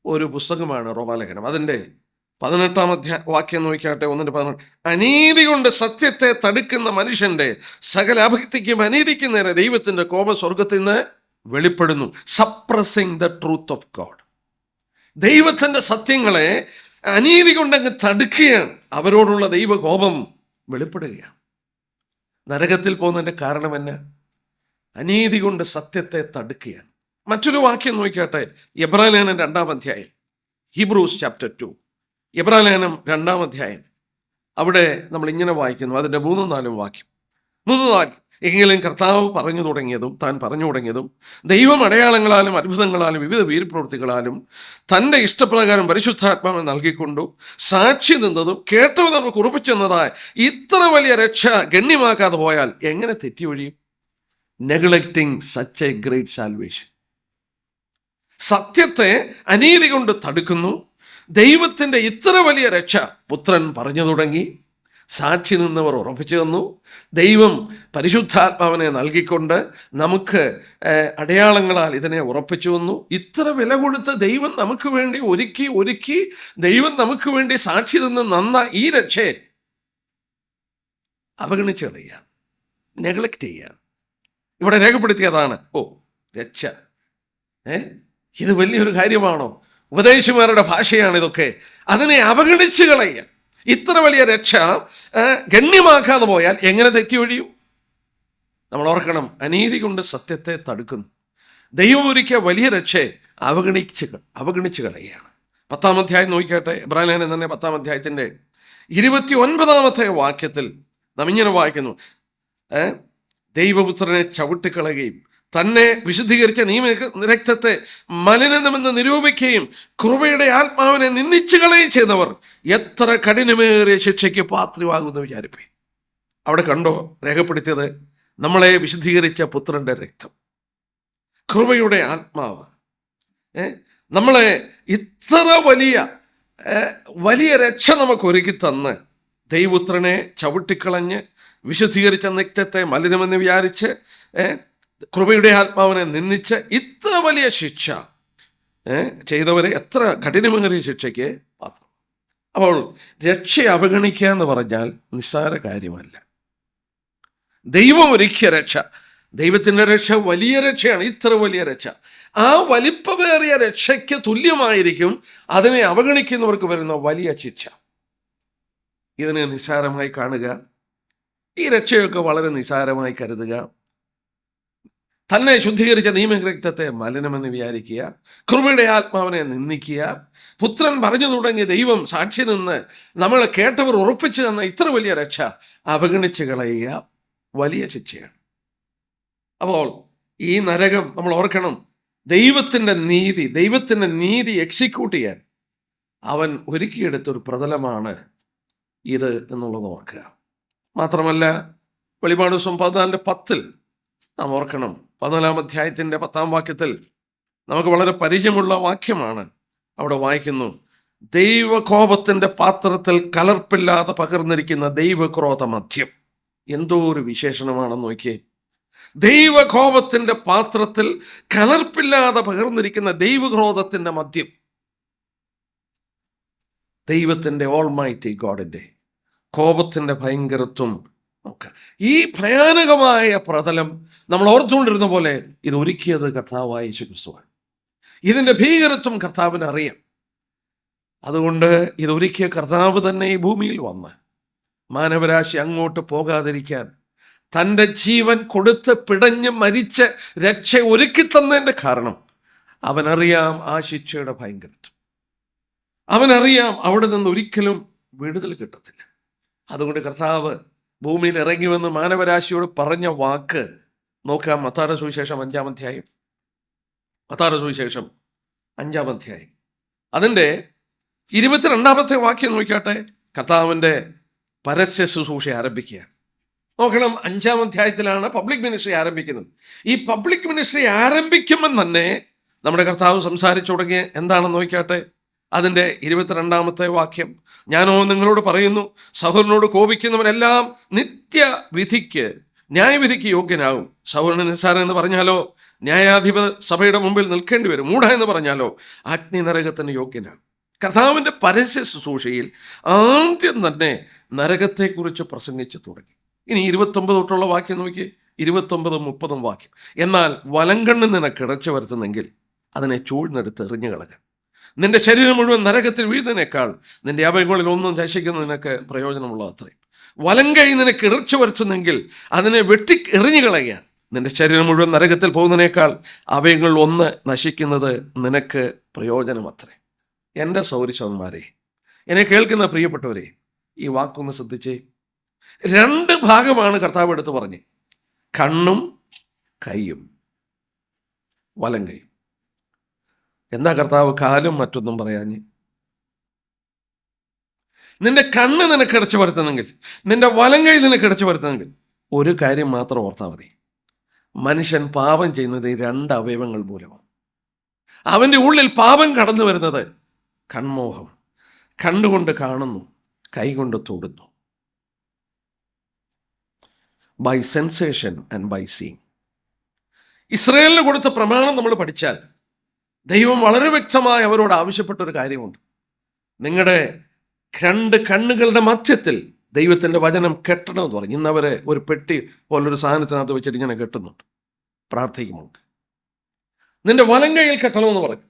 ഒരു പുസ്തകമാണ് റോമലേഖനം. അതിൻ്റെ 18-ാം വാക്യം നോക്കിയാട്ടെ. 1:18. അനീതി കൊണ്ട് സത്യത്തെ തടുക്കുന്ന മനുഷ്യന്റെ സകല അഭക്തിക്കും അനീതിക്കും നേരെ ദൈവത്തിൻ്റെ കോപം സ്വർഗത്തിൽ നിന്ന് വെളിപ്പെടുന്നു. Suppressing the truth of God. ദൈവത്തിൻ്റെ സത്യങ്ങളെ അനീതി കൊണ്ടങ്ങ് തടുക്കുകയാണ്. അവരോടുള്ള ദൈവകോപം വെളിപ്പെടുകയാണ്. നരകത്തിൽ പോകുന്നതിൻ്റെ കാരണം എന്നാ? അനീതി കൊണ്ട് സത്യത്തെ തടുക്കുകയാണ്. മറ്റൊരു വാക്യം നോക്കിയാട്ടെ, എബ്രായലേഖനം 2-ാം അധ്യായം, ഹീബ്രൂസ് ചാപ്റ്റർ 2, എബ്രായലേഖനം 2-ാം അധ്യായം. അവിടെ നമ്മൾ ഇങ്ങനെ വായിക്കുന്നു, അതിൻ്റെ 3-4 വാക്യം. 3 വാക്യം: എങ്കിലും കർത്താവ് പറഞ്ഞു തുടങ്ങിയതും താൻ പറഞ്ഞു തുടങ്ങിയതും ദൈവം അടയാളങ്ങളാലും അത്ഭുതങ്ങളാലും വിവിധ വീരപ്രവൃത്തികളാലും തൻ്റെ ഇഷ്ടപ്രകാരം പരിശുദ്ധാത്മാവിനെ നൽകിക്കൊണ്ടു സാക്ഷി നിന്നതും കേട്ടവ നമുക്ക് ഉറപ്പിച്ചെന്നതായ ഇത്ര വലിയ രക്ഷ ഗണ്യമാക്കാതെ പോയാൽ എങ്ങനെ തെറ്റിയൊഴിയും? Neglecting such a great salvation. സത്യത്തെ അനീതി കൊണ്ട് തടുക്കുന്നു. ദൈവത്തിൻ്റെ ഇത്ര വലിയ രക്ഷ പുത്രൻ പറഞ്ഞു തുടങ്ങി, സാക്ഷി നിന്നവർ ഉറപ്പിച്ചു തന്നു, ദൈവം പരിശുദ്ധാത്മാവിനെ നൽകിക്കൊണ്ട് നമുക്ക് അടയാളങ്ങളാൽ ഇതിനെ ഉറപ്പിച്ചു തന്നു. ഇത്ര വില കൊടുത്ത് ദൈവം നമുക്ക് വേണ്ടി ഒരുക്കി ദൈവം നമുക്ക് വേണ്ടി സാക്ഷി നിന്ന് നന്ന ഈ രക്ഷയെ അവഗണിച്ച് കളയുക, നെഗ്ലക്റ്റ് ചെയ്യുക. ഇവിടെ രേഖപ്പെടുത്തിയതാണ്, രക്ഷ, ഇത് വലിയൊരു കാര്യമാണോ? ഉപദേശിമാരുടെ ഭാഷയാണ് ഇതൊക്കെ. അതിനെ അവഗണിച്ച് കളയുക. ഇത്ര വലിയ രക്ഷ ഗണ്യമാക്കാതെ പോയാൽ എങ്ങനെ തെറ്റിയൊഴിയും? നമ്മൾ ഓർക്കണം, അനീതി കൊണ്ട് സത്യത്തെ തടുക്കുന്നു. ദൈവം ഒരുക്കിയ വലിയ രക്ഷയെ അവഗണിച്ച് കളയുകയാണ്. 10-ാം അധ്യായം നോക്കിയാട്ടെ, എബ്രായലേഖനം തന്നെ 10-ാം അധ്യായത്തിൻ്റെ 29-ാമത്തെ വാക്യത്തിൽ നാം ഇങ്ങനെ വായിക്കുന്നു: ദൈവപുത്രനെ ചവിട്ടിക്കളയുകയും തന്നെ വിശുദ്ധീകരിച്ച നിയമരക്തത്തെ മലിനമെന്ന് നിരൂപിക്കുകയും കൃപയുടെ ആത്മാവിനെ നിന്ദിച്ചു കളയുകയും ചെയ്യുന്നവർ എത്ര കഠിനമേറിയ ശിക്ഷയ്ക്ക് പാത്രമാകുമെന്ന് വിചാരിപ്പേ. അവിടെ കണ്ടോ രേഖപ്പെടുത്തിയത്? നമ്മളെ വിശുദ്ധീകരിച്ച പുത്രന്റെ രക്തം, കൃപയുടെ ആത്മാവ്. നമ്മളെ ഇത്ര വലിയ രക്ഷ നമുക്ക് ഒരുക്കി തന്ന് ദൈവപുത്രനെ ചവിട്ടിക്കളഞ്ഞ് വിശുദ്ധീകരിച്ച രക്തത്തെ മലിനമെന്ന് വിചാരിച്ച് കൃപയുടെ ആത്മാവിനെ നിന്ദിച്ച് ഇത്ര വലിയ ശിക്ഷ ചെയ്തവരെ എത്ര കഠിനമേറിയ ശിക്ഷയ്ക്ക് പാത്രം. അപ്പോൾ രക്ഷ അവഗണിക്കുക എന്ന് പറഞ്ഞാൽ നിസ്സാര കാര്യമല്ല. ദൈവം ഒരുക്കിയ രക്ഷ, ദൈവത്തിൻ്റെ രക്ഷ വലിയ രക്ഷയാണ്. ഇത്ര വലിയ രക്ഷ, ആ വലിപ്പമേറിയ രക്ഷയ്ക്ക് തുല്യമായിരിക്കും അതിനെ അവഗണിക്കുന്നവർക്ക് വരുന്ന വലിയ ശിക്ഷ. ഇതിനെ നിസ്സാരമായി കാണുക, ഈ രക്ഷയൊക്കെ വളരെ നിസ്സാരമായി കരുതുക, തന്നെ ശുദ്ധീകരിച്ച നിയമരക്തത്തെ മലിനമെന്ന് വിചാരിക്കുക, കൃപയുടെ ആത്മാവിനെ നിന്ദിക്കുക, പുത്രൻ പറഞ്ഞു തുടങ്ങിയ ദൈവം സാക്ഷി നിന്ന് നമ്മൾ കേട്ടവർ ഉറപ്പിച്ചു തന്ന ഇത്ര വലിയ രക്ഷ അവഗണിച്ച് കളയുക, വലിയ ശിക്ഷയാണ്. അപ്പോൾ ഈ നരകം നമ്മൾ ഓർക്കണം, ദൈവത്തിൻ്റെ നീതി എക്സിക്യൂട്ട് ചെയ്യാൻ അവൻ ഒരുക്കിയെടുത്തൊരു പ്രതലമാണ് ഇത് എന്നുള്ളത് ഓർക്കുക. മാത്രമല്ല, വെളിപാട് ദിവസം 14:10 നാം ഓർക്കണം, 14-ാം അധ്യായത്തിൻ്റെ 10-ാം വാക്യത്തിൽ നമുക്ക് വളരെ പരിചയമുള്ള വാക്യമാണ്. അവിടെ വായിക്കുന്നു: ദൈവകോപത്തിൻ്റെ പാത്രത്തിൽ കലർപ്പില്ലാതെ പകർന്നിരിക്കുന്ന ദൈവക്രോധ മദ്യം. എന്തോ ഒരു വിശേഷണമാണെന്ന് നോക്കിയേ. ദൈവകോപത്തിൻ്റെ പാത്രത്തിൽ കലർപ്പില്ലാതെ പകർന്നിരിക്കുന്ന ദൈവക്രോധത്തിൻ്റെ മദ്യം. ദൈവത്തിൻ്റെ ഓൾമൈറ്റി ഗോഡിൻ്റെ കോപത്തിൻ്റെ ഭയങ്കരത്വം നോക്കുക. ഈ ഭയാനകമായ പ്രതലം നമ്മൾ ഓർത്തുകൊണ്ടിരുന്ന പോലെ ഇത് ഒരുക്കിയത് കർത്താവായ യേശുക്രിസ്തുവാണ്. ഇതിൻ്റെ ഭീകരത്വം കർത്താവിന് അറിയാം. അതുകൊണ്ട് ഇതൊരുക്കിയ കർത്താവ് തന്നെ ഈ ഭൂമിയിൽ വന്ന് മാനവരാശി അങ്ങോട്ട് പോകാതിരിക്കാൻ തൻ്റെ ജീവൻ കൊടുത്ത് പിടഞ്ഞ് മരിച്ച് രക്ഷ ഒരുക്കി തന്നതിൻ്റെ കാരണം അവനറിയാം ആ ശിക്ഷയുടെ ഭയങ്കരത്വം. അവനറിയാം അവിടെ നിന്ന് ഒരിക്കലും വിടുതൽ കിട്ടത്തില്ല. അതുകൊണ്ട് കർത്താവ് ഭൂമിയിൽ ഇറങ്ങി വന്ന് മാനവരാശിയോട് പറഞ്ഞ വാക്ക് നോക്കാം. മത്തായിയുടെ സുവിശേഷം 5-ാം അധ്യായം, മത്തായിയുടെ സുവിശേഷം 5-ാം അധ്യായം അതിൻ്റെ 22-ാമത്തെ വാക്യം നോക്കിയാട്ടെ. കർത്താവിൻ്റെ പരസ്യ ശുശ്രൂഷ ആരംഭിക്കുകയാണ്. നോക്കണം, 5-ാം അധ്യായത്തിലാണ് പബ്ലിക് മിനിസ്ട്രി ആരംഭിക്കുന്നത്. ഈ പബ്ലിക് മിനിസ്ട്രി ആരംഭിക്കുമ്പോൾ തന്നെ നമ്മുടെ കർത്താവ് സംസാരിച്ചു തുടങ്ങിയ എന്താണെന്ന് നോക്കിയാട്ടെ. അതിൻ്റെ 22-ാമത്തെ വാക്യം: ഞാനോ നിങ്ങളോട് പറയുന്നു, സഹോദരനോട് കോപിക്കുന്നവരെല്ലാം നിത്യവിധിക്ക് ന്യായവിധിക്ക് യോഗ്യനാകും. സഹോദരൻ നിസ്സാരൻ എന്ന് പറഞ്ഞാലോ ന്യായാധിപ സഭയുടെ മുമ്പിൽ നിൽക്കേണ്ടി വരും. മൂഢ എന്ന് പറഞ്ഞാലോ അഗ്നി നരകത്തിന് യോഗ്യനാകും. കർത്താവിൻ്റെ പരസ്യ ശുശ്രൂഷയിൽ ആദ്യം തന്നെ നരകത്തെക്കുറിച്ച് പ്രസംഗിച്ചു തുടങ്ങി. ഇനി 29 തൊട്ടുള്ള വാക്യം നോക്കി, 29-30 വാക്യം: എന്നാൽ വലങ്കണ്ണ് നിനക്ക് ഇടച്ചു വരുത്തുന്നെങ്കിൽ അതിനെ ചൂഴ്ന്നെടുത്ത് എറിഞ്ഞു കളക. നിന്റെ ശരീരം മുഴുവൻ നരകത്തിൽ വീഴുന്നതിനേക്കാൾ നിന്റെ അവയവങ്ങളിൽ ഒന്നും നശിക്കുന്നത് നിനക്ക് പ്രയോജനമുള്ള അത്രയും. വലങ്കൈ നിനക്ക് ഇടർച്ച വരുത്തുന്നെങ്കിൽ അതിനെ വെട്ടി എറിഞ്ഞു കളയുക. നിന്റെ ശരീരം മുഴുവൻ നരകത്തിൽ പോകുന്നതിനേക്കാൾ അവയങ്ങൾ ഒന്ന് നശിക്കുന്നത് നിനക്ക് പ്രയോജനമത്രേ. എൻ്റെ സൗരശവന്മാരെ, എന്നെ കേൾക്കുന്ന പ്രിയപ്പെട്ടവരെ, ഈ വാക്കൊന്ന് ശ്രദ്ധിച്ചേ. 2 ഭാഗമാണ് കർത്താവ് എടുത്ത് പറഞ്ഞ്: കണ്ണും കൈയും, വലങ്കൈയും. എന്താ കർത്താവ് കാലും മറ്റൊന്നും പറയാഞ്ഞ്? നിന്റെ കണ്ണ് നിനക്ക് ഇടച്ചു വരുത്തുന്നെങ്കിൽ, നിന്റെ വലങ്കൈ നിനക്ക് ഇടച്ചു വരുത്തുന്നെങ്കിൽ ഒരു കാര്യം മാത്രം ഓർത്താൽ മതി: മനുഷ്യൻ പാപം ചെയ്യുന്നത് ഈ 2 അവയവങ്ങൾ മൂലമാണ്. അവൻ്റെ ഉള്ളിൽ പാപം കടന്നു വരുന്നത് കൺമോഹം. കണ്ണുകൊണ്ട് കാണുന്നു, കൈകൊണ്ട് തൊടുന്നു. By sensation and by seeing. ഇസ്രായേലിന് കൊടുത്ത പ്രമാണം നമ്മൾ പഠിച്ചാൽ ദൈവം വളരെ വ്യക്തമായി അവരോട് ആവശ്യപ്പെട്ട ഒരു കാര്യമുണ്ട്: നിങ്ങളുടെ 2 കണ്ണുകളുടെ മധ്യത്തിൽ ദൈവത്തിൻ്റെ വചനം കെട്ടണമെന്ന് പറഞ്ഞു. ഇന്ന് അവരെ ഒരു പെട്ടി പോലൊരു സാധനത്തിനകത്ത് വെച്ചിട്ട് ഇങ്ങനെ കെട്ടുന്നുണ്ട്, പ്രാർത്ഥിക്കുമ്പോൾ. നിന്റെ വലങ്കയിൽ കെട്ടണമെന്ന് പറഞ്ഞു.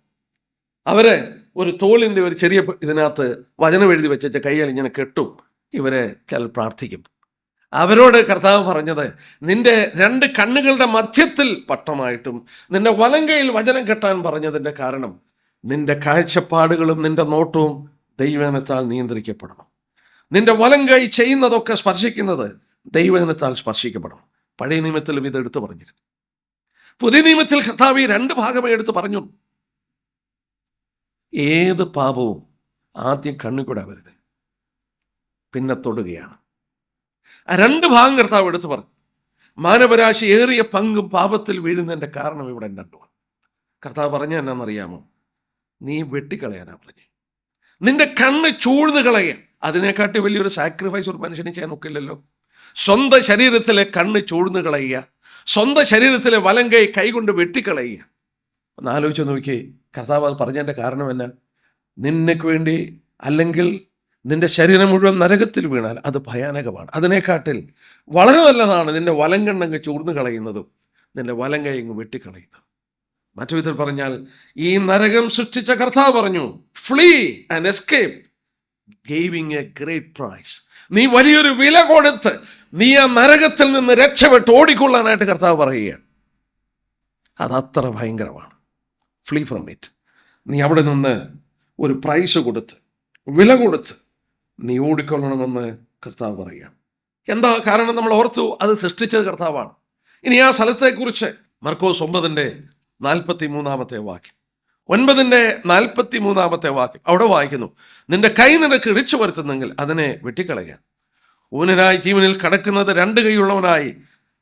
അവരെ ഒരു തോളിൻ്റെ ഒരു ചെറിയ ഇതിനകത്ത് വചനം എഴുതി വെച്ച കൈകൾ ഇങ്ങനെ കെട്ടും. ഇവരെ ചില പ്രാർത്ഥിക്കും. അവരോട് കർത്താവ് പറഞ്ഞത്, നിന്റെ 2 കണ്ണുകളുടെ മധ്യത്തിൽ പട്ടമായിട്ടും നിന്റെ വലങ്കയിൽ വചനം കെട്ടാൻ പറഞ്ഞതിൻ്റെ കാരണം നിന്റെ കാഴ്ചപ്പാടുകളും നിന്റെ നോട്ടവും ദൈവജനത്താൽ നിയന്ത്രിക്കപ്പെടണം. നിന്റെ വലങ്കൈ ചെയ്യുന്നതൊക്കെ സ്പർശിക്കുന്നത് ദൈവജനത്താൽ സ്പർശിക്കപ്പെടണം. പഴയ നിയമത്തിലും ഇത് എടുത്തു പറഞ്ഞിരുന്നു. പുതിയ നിയമത്തിൽ കർത്താവ് ഈ 2 ഭാഗമേ എടുത്ത് പറഞ്ഞു. ഏത് പാപവും ആദ്യം കണ്ണുകൂടെ വരുത്, പിന്നെ തൊടുകയാണ്. ആ 2 ഭാഗം കർത്താവ് എടുത്ത് പറഞ്ഞു. മാനവരാശി ഏറിയ പങ്കും പാപത്തിൽ വീഴുന്നതിൻ്റെ കാരണം ഇവിടെ രണ്ടുമാണ്. കർത്താവ് പറഞ്ഞ എന്നാണെന്നറിയാമോ? നീ വെട്ടിക്കളയാനാ പറഞ്ഞേ. നിന്റെ കണ്ണ് ചൂഴ്ന്നു കളയുക. അതിനെക്കാട്ടി വലിയൊരു സാക്രിഫൈസ് ഒരു മനുഷ്യന് ചെയ്യാൻ ഒക്കില്ലല്ലോ. സ്വന്തം ശരീരത്തിലെ കണ്ണ് ചൂഴ്ന്നു കളയുക, സ്വന്തം ശരീരത്തിലെ വലങ്കൈ കൈകൊണ്ട് വെട്ടിക്കളയുക. ഒന്ന് ആലോചിച്ച് നോക്കിയേ. കർത്താവ് അത് പറഞ്ഞതിൻ്റെ കാരണം എന്നാ? നിനക്ക് വേണ്ടി, അല്ലെങ്കിൽ നിന്റെ ശരീരം മുഴുവൻ നരകത്തിൽ വീണാൽ അത് ഭയാനകമാണ്. അതിനെക്കാട്ടിൽ വളരെ നല്ലതാണ് നിന്റെ വലങ്കണ്ണങ്ങ് ചൂർന്നു കളയുന്നതും നിന്റെ വലങ്കൈ അങ്ങ് വെട്ടിക്കളയുന്നതും. മറ്റു വിധത്തിൽ പറഞ്ഞാൽ, ഈ നരകം സൃഷ്ടിച്ച കർത്താവ് പറഞ്ഞു, flee and escape giving a great price. നീ വലിയൊരു വില കൊടുത്ത് നീ ആ നരകത്തിൽ നിന്ന് രക്ഷപ്പെട്ട് ഓടിക്കൊള്ളാനായിട്ട് കർത്താവ് പറയുകയാണ്. അതത്ര ഭയങ്കരമാണ്. Flea from it. നീ അവിടെ നിന്ന് ഒരു പ്രൈസ് കൊടുത്ത്, വില കൊടുത്ത് നീ ഓടിക്കൊള്ളണമെന്ന് കർത്താവ് പറയുകയാണ്. എന്താ കാരണം? നമ്മൾ ഓർത്തു, അത് സൃഷ്ടിച്ചത് കർത്താവാണ്. ഇനി ആ സ്ഥലത്തെക്കുറിച്ച് മർക്കോസ് 9:43 വാക്യം, 9:43 വാക്യം അവിടെ വായിക്കുന്നു: നിന്റെ കൈ നിനക്ക് ഇടിച്ചു വരുത്തുന്നെങ്കിൽ അതിനെ വെട്ടിക്കളയുക. ഊനനായി ജീവനിൽ കടക്കുന്നത് 2 കൈയുള്ളവനായി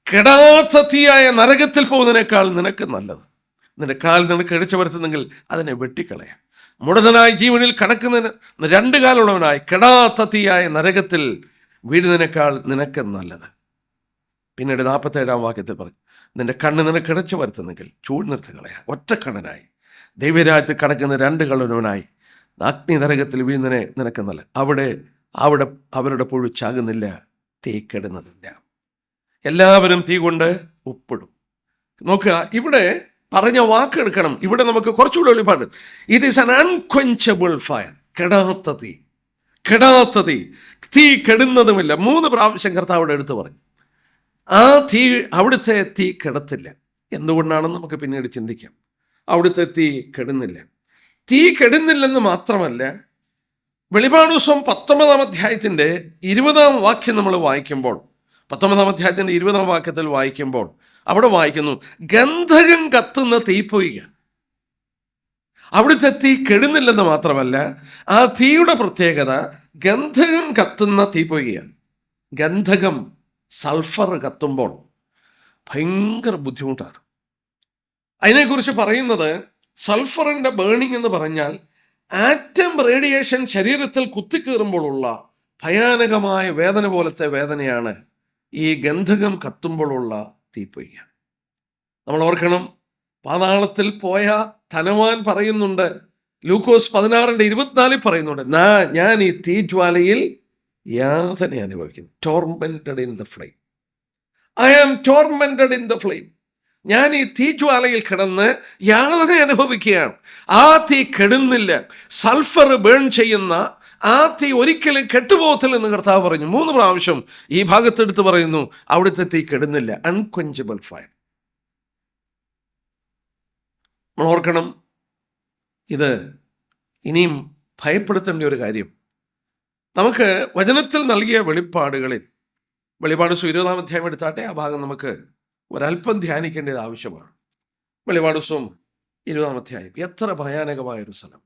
കെടാത്ത തീയായ നരകത്തിൽ പോകുന്നതിനേക്കാൾ നിനക്ക് നല്ലത്. നിന്റെ കാൽ നിനക്ക് ഇടിച്ചു വരുത്തുന്നെങ്കിൽ അതിനെ വെട്ടിക്കളയുക. മുടന്തനായി ജീവനിൽ കടക്കുന്നതിന് 2 കാലുള്ളവനായി കെടാത്ത തീയായ നരകത്തിൽ വീഴുന്നതിനേക്കാൾ നിനക്ക് നല്ലത്. പിന്നീട് 47 വാക്യത്തിൽ പറഞ്ഞു: നിന്റെ കണ്ണ് നിനക്ക് ഇടച്ചു വരുത്തുന്നെങ്കിൽ ചൂഴ്ന്നിർത്ത് കളയുക. ഒറ്റക്കണ്ണനായി ദൈവരാജ്യത്തിൽ കടക്കുന്ന 2 കള്ളവനായി അഗ്നി നരകത്തിൽ വീഴുന്നതിനെ നിനക്ക് നല്ലത്. അവിടെ അവരുടെ പുഴു ചാകുന്നില്ല, തീ കെടുന്നതില്ല. എല്ലാവരും തീ കൊണ്ട് ഉപ്പിടും. നോക്കുക, ഇവിടെ പറഞ്ഞ വാക്കെടുക്കണം. ഇവിടെ നമുക്ക് കുറച്ചുകൂടെ വെളിപ്പാട്. It is an unquenchable fire. കെടാത്ത തീ, കെടാത്ത തീ, തീ കെടുന്നതുമില്ല. 3 പ്രാവശ്യം കർത്താവിടെ എടുത്തു പറഞ്ഞു. ആ തീ, അവിടുത്തെ തീ കെടത്തില്ല. എന്തുകൊണ്ടാണെന്ന് നമുക്ക് പിന്നീട് ചിന്തിക്കാം. അവിടുത്തെ തീ കെടുന്നില്ല. തീ കെടുന്നില്ലെന്ന് മാത്രമല്ല, വെളിപാട് ദിവസം 19-ാം അധ്യായത്തിൻ്റെ 20-ാം വാക്യം നമ്മൾ വായിക്കുമ്പോൾ, 19-ാം അധ്യായത്തിൻ്റെ 20-ാം വാക്യത്തിൽ വായിക്കുമ്പോൾ അവിടെ വായിക്കുന്നു, ഗന്ധകം കത്തുന്ന തീപ്പൊയ്ക. അവിടുത്തെ തീ കെടുന്നില്ലെന്ന് മാത്രമല്ല, ആ തീയുടെ പ്രത്യേകത ഗന്ധകം കത്തുന്ന തീപ്പൊയ്കയാണ്. ഗന്ധകം, സൾഫർ കത്തുമ്പോൾ ഭയങ്കര ബുദ്ധിമുട്ടാണ്. അതിനെക്കുറിച്ച് പറയുന്നത്, സൾഫറിൻ്റെ ബേണിംഗ് എന്ന് പറഞ്ഞാൽ ആറ്റം റേഡിയേഷൻ ശരീരത്തിൽ കുത്തിക്കയറുമ്പോഴുള്ള ഭയാനകമായ വേദന പോലത്തെ വേദനയാണ് ഈ ഗന്ധകം കത്തുമ്പോഴുള്ള തീപ്പൊയ്ക. നമ്മൾ ഓർക്കണം, പാതാളത്തിൽ പോയ ധനവാൻ പറയുന്നുണ്ട്, ലൂക്കോസ് 16:24 പറയുന്നുണ്ട്, ഞാൻ ഈ തീജ്വാലയിൽ യാതന അനുഭവിക്കുന്നു. Tormented in the flame. I am tormented in the flame. ഞാൻ ഈ തീജ്വാലയിൽ കിടന്ന് യാതന അനുഭവിക്കുകയാണ്. ആ തീ കെടുന്നില്ല. സൾഫർ ബേൺ ചെയ്യുന്ന ആ തീ ഒരിക്കലും കെട്ടുപോകത്തില്ലെന്ന് കർത്താവ് പറഞ്ഞു. 3 പ്രാവശ്യം ഈ ഭാഗത്തെടുത്ത് പറയുന്നു, അവിടുത്തെ തീ കെടുന്നില്ല. അൺക്വഞ്ചബിൾ ഫയർ. നമ്മൾ ഓർക്കണം, ഇത് ഇനിയും ഭയപ്പെടുത്തേണ്ട ഒരു കാര്യം. നമുക്ക് വചനത്തിൽ നൽകിയ വെളിപ്പാടുകളിൽ, വെളിപ്പാട് 20-ാം അധ്യായം എടുത്താട്ടെ, ആ ഭാഗം നമുക്ക് ഒരല്പം ധ്യാനിക്കേണ്ടത് ആവശ്യമാണ്. വെളിപ്പാട് 20-ാം അധ്യായം എത്ര ഭയാനകമായൊരു സ്ഥലം.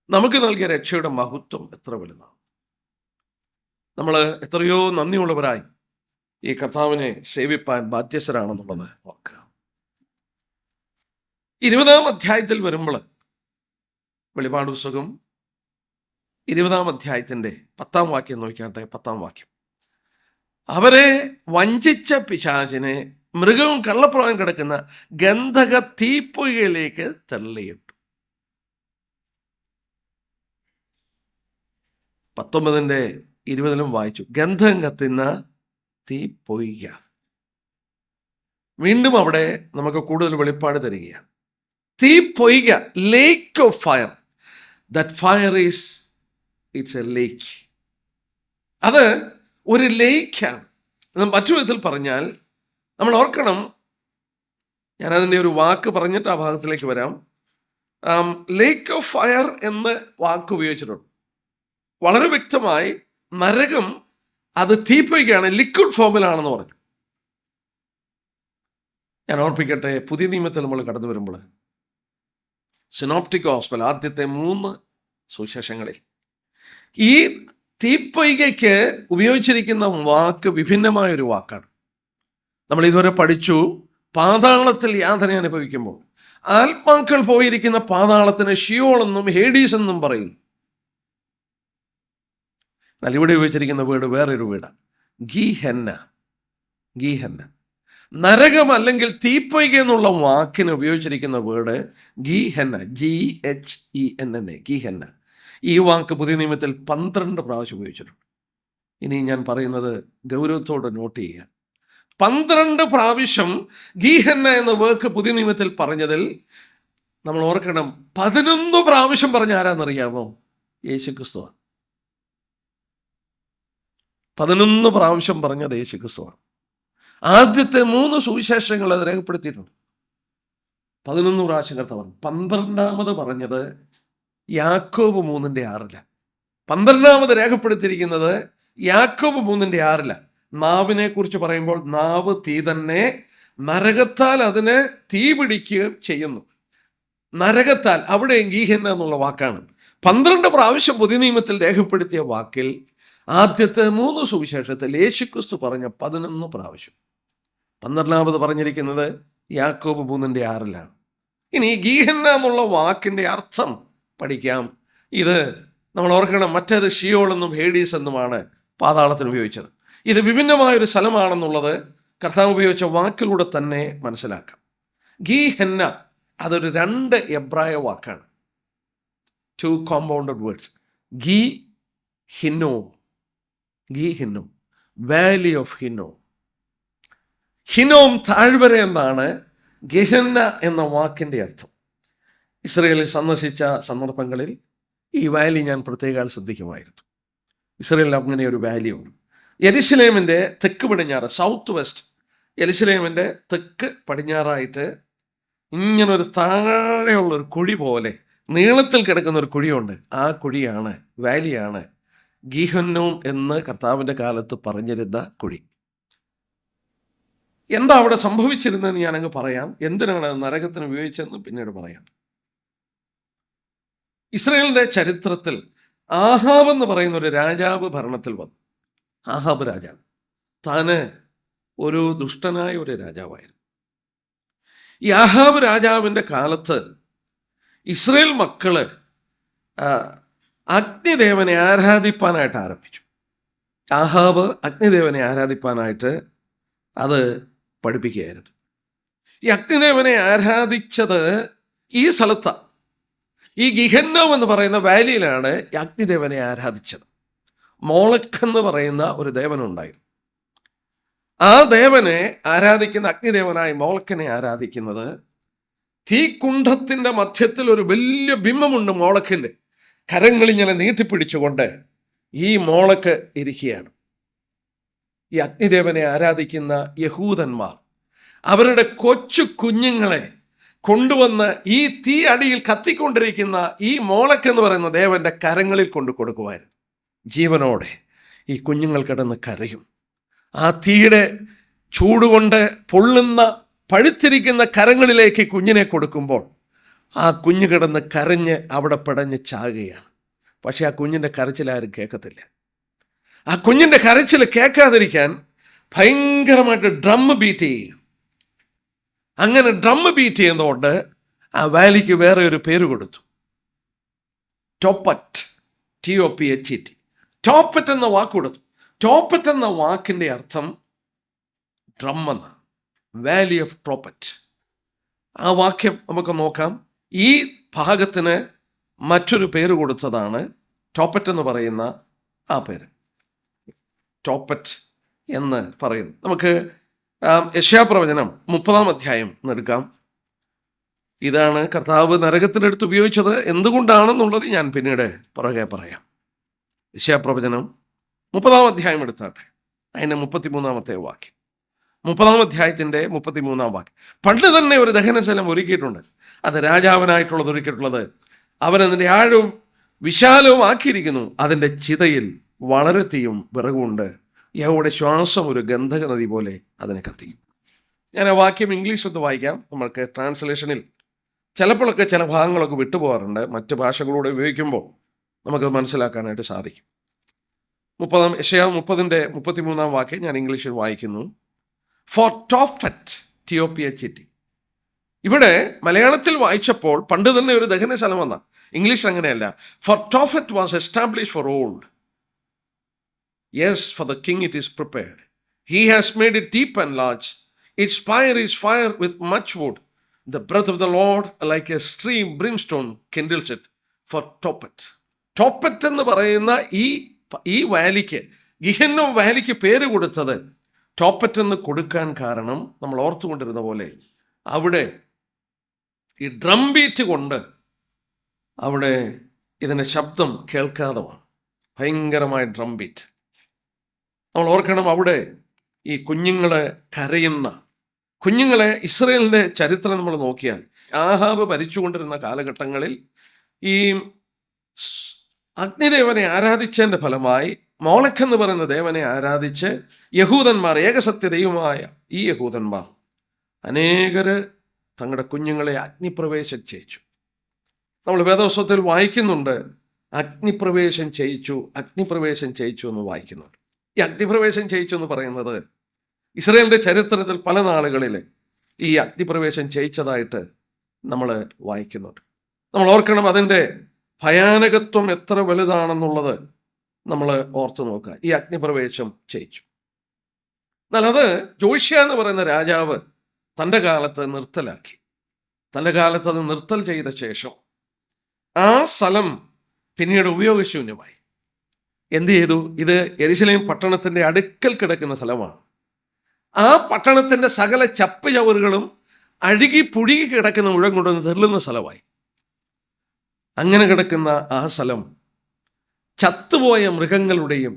നമുക്ക് നൽകിയ രക്ഷയുടെ മഹത്വം എത്ര വലുതാണ്. നമ്മൾ എത്രയോ നന്ദിയുള്ളവരായി ഈ കർത്താവിനെ സേവിപ്പാൻ ബാധ്യസ്ഥരാണെന്നുള്ളത് ഓർക്കുക. 20-ാം അധ്യായത്തിൽ വരുമ്പോൾ, വെളിപ്പാട് പുസ്തകം 20-ാം അധ്യായത്തിൻ്റെ 10-ാം വാക്യം നോക്കിയാട്ടെ. 10-ാം വാക്യം, അവരെ വഞ്ചിച്ച പിശാചിനെ മൃഗവും കള്ളപ്രവാൻ കിടക്കുന്ന ഗന്ധക തീപ്പൊയ്കയിലേക്ക് തള്ളിയിട്ടു. 19-ന്റെ 20-ലും വായിച്ചു, ഗന്ധം കത്തുന്ന തീപ്പൊയ്ക. വീണ്ടും അവിടെ നമുക്ക് കൂടുതൽ വെളിപ്പാട് തരികയാണ്. തീപ്പൊയ്ക, lake of fire. That fire is, it's a lake. അത് ഒരു ലേക്കാണ്. മറ്റു വിധത്തിൽ പറഞ്ഞാൽ, നമ്മൾ ഓർക്കണം, ഞാനതിൻ്റെ ഒരു വാക്ക് പറഞ്ഞിട്ട് ആ ഭാഗത്തിലേക്ക് വരാം. ലേക്ക് ഓഫ് ഫയർ എന്ന് വാക്ക് ഉപയോഗിച്ചിട്ടുണ്ട്. വളരെ വ്യക്തമായി നരകം അത് തീപ്പൊയ്കയാണ്, ലിക്വിഡ് ഫോമിലാണെന്ന് പറഞ്ഞു. ഞാൻ ഓർപ്പിക്കട്ടെ, പുതിയ നിയമത്തിൽ നമ്മൾ കടന്നു വരുമ്പോൾ സിനോപ്റ്റിക് ഗോസ്പൽ, ആദ്യത്തെ 3 സുവിശേഷങ്ങളിൽ ഈ തീപ്പൊയ്കയ്ക്ക് ഉപയോഗിച്ചിരിക്കുന്ന വാക്ക് വിഭിന്നമായൊരു വാക്കാണ്. നമ്മൾ ഇതുവരെ പഠിച്ചു, പാതാളത്തിൽ യാതന അനുഭവിക്കുമ്പോൾ ആത്മാക്കൾ പോയിരിക്കുന്ന പാതാളത്തിന് ഷിയോൾ എന്നും ഹേഡീസ് എന്നും പറയുന്നു. എന്നാൽ ഇവിടെ ഉപയോഗിച്ചിരിക്കുന്ന വീട് വേറൊരു വീടാണ്, ഗീഹെന്ന. ഗീഹെന്ന, നരകം അല്ലെങ്കിൽ തീപ്പൊയ്ക എന്നുള്ള വാക്കിന് ഉപയോഗിച്ചിരിക്കുന്ന വേർഡ് ഗീഹെന്ന, GHENNA, ഗീഹെന്ന. ഈ വാക്ക് പുതിയ നിയമത്തിൽ 12 പ്രാവശ്യം ഉപയോഗിച്ചിട്ടുണ്ട്. ഇനി ഞാൻ പറയുന്നത് ഗൗരവത്തോടെ നോട്ട് ചെയ്യുക. 12 പ്രാവശ്യം ഗീഹെന്ന എന്ന വാക്ക് പുതിയ നിയമത്തിൽ പറഞ്ഞതിൽ നമ്മൾ ഓർക്കണം, 11 പ്രാവശ്യം പറഞ്ഞ ആരാന്നറിയാമോ? യേശുക്രിസ്തുവാണ്. 11 പ്രാവശ്യം പറഞ്ഞത് യേശുക്രിസ്തുവാണ്. ആദ്യത്തെ 3 സുവിശേഷങ്ങൾ അത് രേഖപ്പെടുത്തിയിട്ടുണ്ട്. 11 പ്രാവശ്യം കർത്താവ്. 12ാമത് പറഞ്ഞത് യാക്കോബ് 3:6. 12ാമത് രേഖപ്പെടുത്തിയിരിക്കുന്നത് യാക്കോബ് 3:6. നാവിനെ കുറിച്ച് പറയുമ്പോൾ, നാവ് തീ തന്നെ, നരകത്താൽ അതിന് തീ പിടിക്കുകയും ചെയ്യുന്നു. നരകത്താൽ, അവിടെ ഗീഹെന്ന എന്നുള്ള വാക്കാണ്. 12 പ്രാവശ്യം പുതിയ നിയമത്തിൽ രേഖപ്പെടുത്തിയ വാക്കിൽ ആദ്യത്തെ 3 സുവിശേഷത്തിൽ യേശുക്രിസ്തു പറഞ്ഞ 11 പ്രാവശ്യം. 12ാമത് പറഞ്ഞിരിക്കുന്നത് യാക്കോബ് 3:6. ഇനി ഗീഹെന്ന എന്നുള്ള വാക്കിൻ്റെ അർത്ഥം പഠിക്കാം. ഇത് നമ്മൾ ഓർക്കണം, മറ്റേത് ഷിയോൾ എന്നും ഹേഡീസ് എന്നുമാണ് പാതാളത്തിന് ഉപയോഗിച്ചത്. ഇത് വിഭിന്നമായൊരു സ്ഥലമാണെന്നുള്ളത് കർത്താവ് ഉപയോഗിച്ച വാക്കിലൂടെ തന്നെ മനസ്സിലാക്കാം. ഗീഹെന്ന അതൊരു 2 എബ്രായ വാക്കാണ്, 2 compounded words. Ge Hinnom, Ge Hinnom, valley of Hinnom. Hinnom താഴ്വര എന്നാണ് ഗെഹന്ന എന്ന വാക്കിൻ്റെ അർത്ഥം. ഇസ്രയേലിൽ സന്ദർശിച്ച സന്ദർഭങ്ങളിൽ ഈ വാലി ഞാൻ പ്രത്യേകം ശ്രദ്ധിക്കുമായിരുന്നു. ഇസ്രയേലിൽ അങ്ങനെ ഒരു വാലിയുണ്ട്. യെരുശലേമിൻ്റെ തെക്ക് പടിഞ്ഞാറ്, സൗത്ത് വെസ്റ്റ്, യെരുശലേമിൻ്റെ തെക്ക് പടിഞ്ഞാറായിട്ട് ഇങ്ങനൊരു താഴെയുള്ളൊരു കുഴി പോലെ നീളത്തിൽ കിടക്കുന്ന ഒരു കുഴിയുണ്ട്. ആ കുഴിയാണ്, വാലിയാണ് ഗീഹന്നോം എന്ന് കർത്താവിൻ്റെ കാലത്ത് പറഞ്ഞിരുന്ന കുഴി. എന്താ അവിടെ സംഭവിച്ചിരുന്നതെന്ന് ഞാനങ്ങ് പറയാം. എന്തിനാണ് നരകത്തിന് ഉപയോഗിച്ചതെന്ന് പിന്നീട് പറയാം. ഇസ്രായേലിൻ്റെ ചരിത്രത്തിൽ ആഹാബ് എന്ന് പറയുന്ന ഒരു രാജാവ് ഭരണത്തിൽ വന്നു. ആഹാബ് രാജാവ് താന് ഒരു ദുഷ്ടനായ ഒരു രാജാവായിരുന്നു. ഈ ആഹാബ് രാജാവിൻ്റെ കാലത്ത് ഇസ്രായേൽ മക്കള് അഗ്നിദേവനെ ആരാധിപ്പാനായിട്ട് ആരംഭിച്ചു. ആഹാബ് അഗ്നിദേവനെ ആരാധിപ്പാനായിട്ട് അത് പഠിപ്പിക്കുകയായിരുന്നു. ഈ അഗ്നിദേവനെ ആരാധിച്ചത് ഈ സ്ഥലത്താണ്. ഈ ഗിഹന്നോം എന്ന് പറയുന്ന വാലിയിലാണ് ഈ അഗ്നിദേവനെ ആരാധിച്ചത്. മോളക്ക് എന്ന് പറയുന്ന ഒരു ദേവനുണ്ടായിരുന്നു. ആ ദേവനെ ആരാധിക്കുന്ന, അഗ്നിദേവനായ മോളക്കിനെ ആരാധിക്കുന്നത്, തീക്കുണ്ഠത്തിൻ്റെ മധ്യത്തിൽ ഒരു വലിയ ബിംബമുണ്ട് മോളക്കിൻ്റെ. കരങ്ങളിങ്ങനെ നീട്ടിപ്പിടിച്ചുകൊണ്ട് ഈ മോളക്ക് ഇരിക്കുകയാണ്. ഈ അഗ്നിദേവനെ ആരാധിക്കുന്ന യഹൂദന്മാർ അവരുടെ കൊച്ചു കുഞ്ഞുങ്ങളെ കൊണ്ടുവന്ന് ഈ തീ അടിയിൽ കത്തിക്കൊണ്ടിരിക്കുന്ന ഈ മോളക്ക് എന്ന് പറയുന്ന ദേവന്റെ കരങ്ങളിൽ കൊണ്ടു കൊടുക്കുമായിരുന്നു. ജീവനോടെ ഈ കുഞ്ഞുങ്ങൾ കിടന്ന് കരയും. ആ തീയുടെ ചൂടുകൊണ്ട് പൊള്ളുന്ന പഴുത്തിരിക്കുന്ന കരങ്ങളിലേക്ക് കുഞ്ഞിനെ കൊടുക്കുമ്പോൾ ആ കുഞ്ഞ് കിടന്ന് കരഞ്ഞ് അവിടെ പിടഞ്ഞ് ചാകുകയാണ്. പക്ഷെ ആ കുഞ്ഞിൻ്റെ കരച്ചിലാരും കേൾക്കത്തില്ല. ആ കുഞ്ഞിൻ്റെ കരച്ചിൽ കേൾക്കാതിരിക്കാൻ ഭയങ്കരമായിട്ട് ഡ്രം ബീറ്റ് ചെയ്യും. അങ്ങനെ ഡ്രം ബീറ്റ് ചെയ്യുന്നതുകൊണ്ട് ആ വാലിക്ക് വേറെ ഒരു പേര് കൊടുത്തു, ടോപ്പറ്റ്. TOPHET. ടോപ്പറ്റ് എന്ന വാക്ക് കൊടുത്തു. ടോപ്പറ്റ് എന്ന വാക്കിൻ്റെ അർത്ഥം ഡ്രം എന്നാണ്, വാലി ഓഫ് ടോപ്പറ്റ്. ആ വാക്യം നമുക്ക് നോക്കാം. ഈ ഭാഗത്തിന് മറ്റൊരു പേര് കൊടുത്തതാണ് ടോപ്പറ്റ് എന്ന് പറയുന്ന ആ പേര്, ടോപ്പറ്റ് എന്ന് പറയുന്നു. നമുക്ക് യെശയ്യാപ്രവചനം 30-ാം അധ്യായം എടുക്കാം. ഇതാണ് കർത്താവ് നരകത്തിനടുത്ത് ഉപയോഗിച്ചത്. എന്തുകൊണ്ടാണെന്നുള്ളത് ഞാൻ പിന്നീട് പുറകെ പറയാം. യെശയ്യാപ്രവചനം 30-ാം അധ്യായം എടുത്താട്ടെ, അതിൻ്റെ 33-ാമത്തെ വാക്യം. 30-ാം അധ്യായത്തിൻ്റെ 33-ാം വാക്യം. പണ്ട് തന്നെ ഒരു ദഹനസ്ഥലം ഒരുക്കിയിട്ടുണ്ട്, അത് രാജാവിനായിട്ടുള്ളത് ഒരുക്കിയിട്ടുള്ളത്. അവനതിൻ്റെ ആഴവും വിശാലവും ആക്കിയിരിക്കുന്നു. അതിൻ്റെ ചിതയിൽ വളരെ തീയും വിറകുണ്ട്. യഹോവയുടെ ശ്വാസം ഒരു ഗന്ധക നദി പോലെ അതിനെ കത്തിക്കും. ഞാൻ ആ വാക്യം ഇംഗ്ലീഷ് ഒന്ന് വായിക്കാം. നമ്മൾക്ക് ട്രാൻസ്ലേഷനിൽ ചിലപ്പോഴൊക്കെ ചില ഭാഗങ്ങളൊക്കെ വിട്ടുപോകാറുണ്ട്. മറ്റ് ഭാഷകളൂടെ ഉപയോഗിക്കുമ്പോൾ നമുക്കത് മനസ്സിലാക്കാനായിട്ട് സാധിക്കും. യെശയ്യാ 30-ന്റെ 33-ാം വാക്യം ഞാൻ ഇംഗ്ലീഷിൽ വായിക്കുന്നു. For Tophet, TOPHET. ഇവിടെ മലയാളത്തിൽ വായിച്ചപ്പോൾ പണ്ട് തന്നെ ഒരു ദഹന സ്ഥലം വന്ന, ഇംഗ്ലീഷ് അങ്ങനെയല്ല. For Tophet was establish for old. Yes, for the king it is prepared. He has made it deep and large. Its spire is fire with much wood. The breath of the Lord like a stream brimstone kindles it. For Tophet. Tophet എന്ന് പറയുന്ന ഈ വാലിക്ക്, ഗിഹന്നോം വാലിക്ക് പേര് കൊടുത്തത് ടോപ്പറ്റ് എന്ന് കൊടുക്കാൻ കാരണം നമ്മൾ ഓർത്തുകൊണ്ടിരുന്ന പോലെ അവിടെ ഈ ഡ്രം ബീറ്റ് കൊണ്ട് അവിടെ ഇതിൻ്റെ ശബ്ദം കേൾക്കാതെ വന്നു. ഭയങ്കരമായ ഡ്രം ബീറ്റ്. നമ്മൾ ഓർക്കണം, അവിടെ ഈ കുഞ്ഞുങ്ങളെ കരയുന്ന കുഞ്ഞുങ്ങളെ, ഇസ്രയേലിൻ്റെ ചരിത്രം നമ്മൾ നോക്കിയാൽ ആഹാബ് ഭരിച്ചുകൊണ്ടിരുന്ന കാലഘട്ടങ്ങളിൽ ഈ അഗ്നിദേവനെ ആരാധിച്ചതിൻ്റെ ഫലമായി മോളക്ക് എന്ന് പറയുന്ന ദേവനെ ആരാധിച്ച് യഹൂദന്മാർ, ഏകസത്യ ദൈവമായ ഈ യഹൂദന്മാർ അനേകര് തങ്ങളുടെ കുഞ്ഞുങ്ങളെ അഗ്നിപ്രവേശം ചെയ്യിച്ചു. നമ്മൾ വേദപുസ്തകത്തിൽ വായിക്കുന്നുണ്ട്, അഗ്നിപ്രവേശം ചെയ്യിച്ചു എന്ന് വായിക്കുന്നുണ്ട്. ഈ അഗ്നിപ്രവേശം ചെയ്യിച്ചു എന്ന് പറയുന്നത് ഇസ്രായേലിൻ്റെ ചരിത്രത്തിൽ പല നാളുകളിൽ ഈ അഗ്നിപ്രവേശം ചെയ്യിച്ചതായിട്ട് നമ്മൾ വായിക്കുന്നുണ്ട്. നമ്മൾ ഓർക്കണം, അതിൻ്റെ ഭയാനകത്വം എത്ര വലുതാണെന്നുള്ളത് നമ്മൾ ഓർത്ത് നോക്കുക. ഈ അഗ്നിപ്രവേശം ചെയ്യിച്ചു. എന്നാൽ അത് ജോഷ്യ എന്ന് പറയുന്ന രാജാവ് തൻ്റെ കാലത്ത് നിർത്തലാക്കി. തൻ്റെ കാലത്ത് അത് നിർത്തൽ ചെയ്ത ശേഷം ആ സ്ഥലം പിന്നീട് ഉപയോഗശൂന്യമായി. എന്ത് ചെയ്തു? ഇത് യെരുശലേം പട്ടണത്തിൻ്റെ അടുക്കൽ കിടക്കുന്ന സ്ഥലമാണ്. ആ പട്ടണത്തിൻ്റെ സകല ചപ്പ് ചവറുകളും അഴുകി പുഴുകി കിടക്കുന്ന മുഴുവൻ കൊണ്ടുവന്ന് തെള്ളുന്ന സ്ഥലമായി. അങ്ങനെ കിടക്കുന്ന ആ സ്ഥലം ചത്തുപോയ മൃഗങ്ങളുടെയും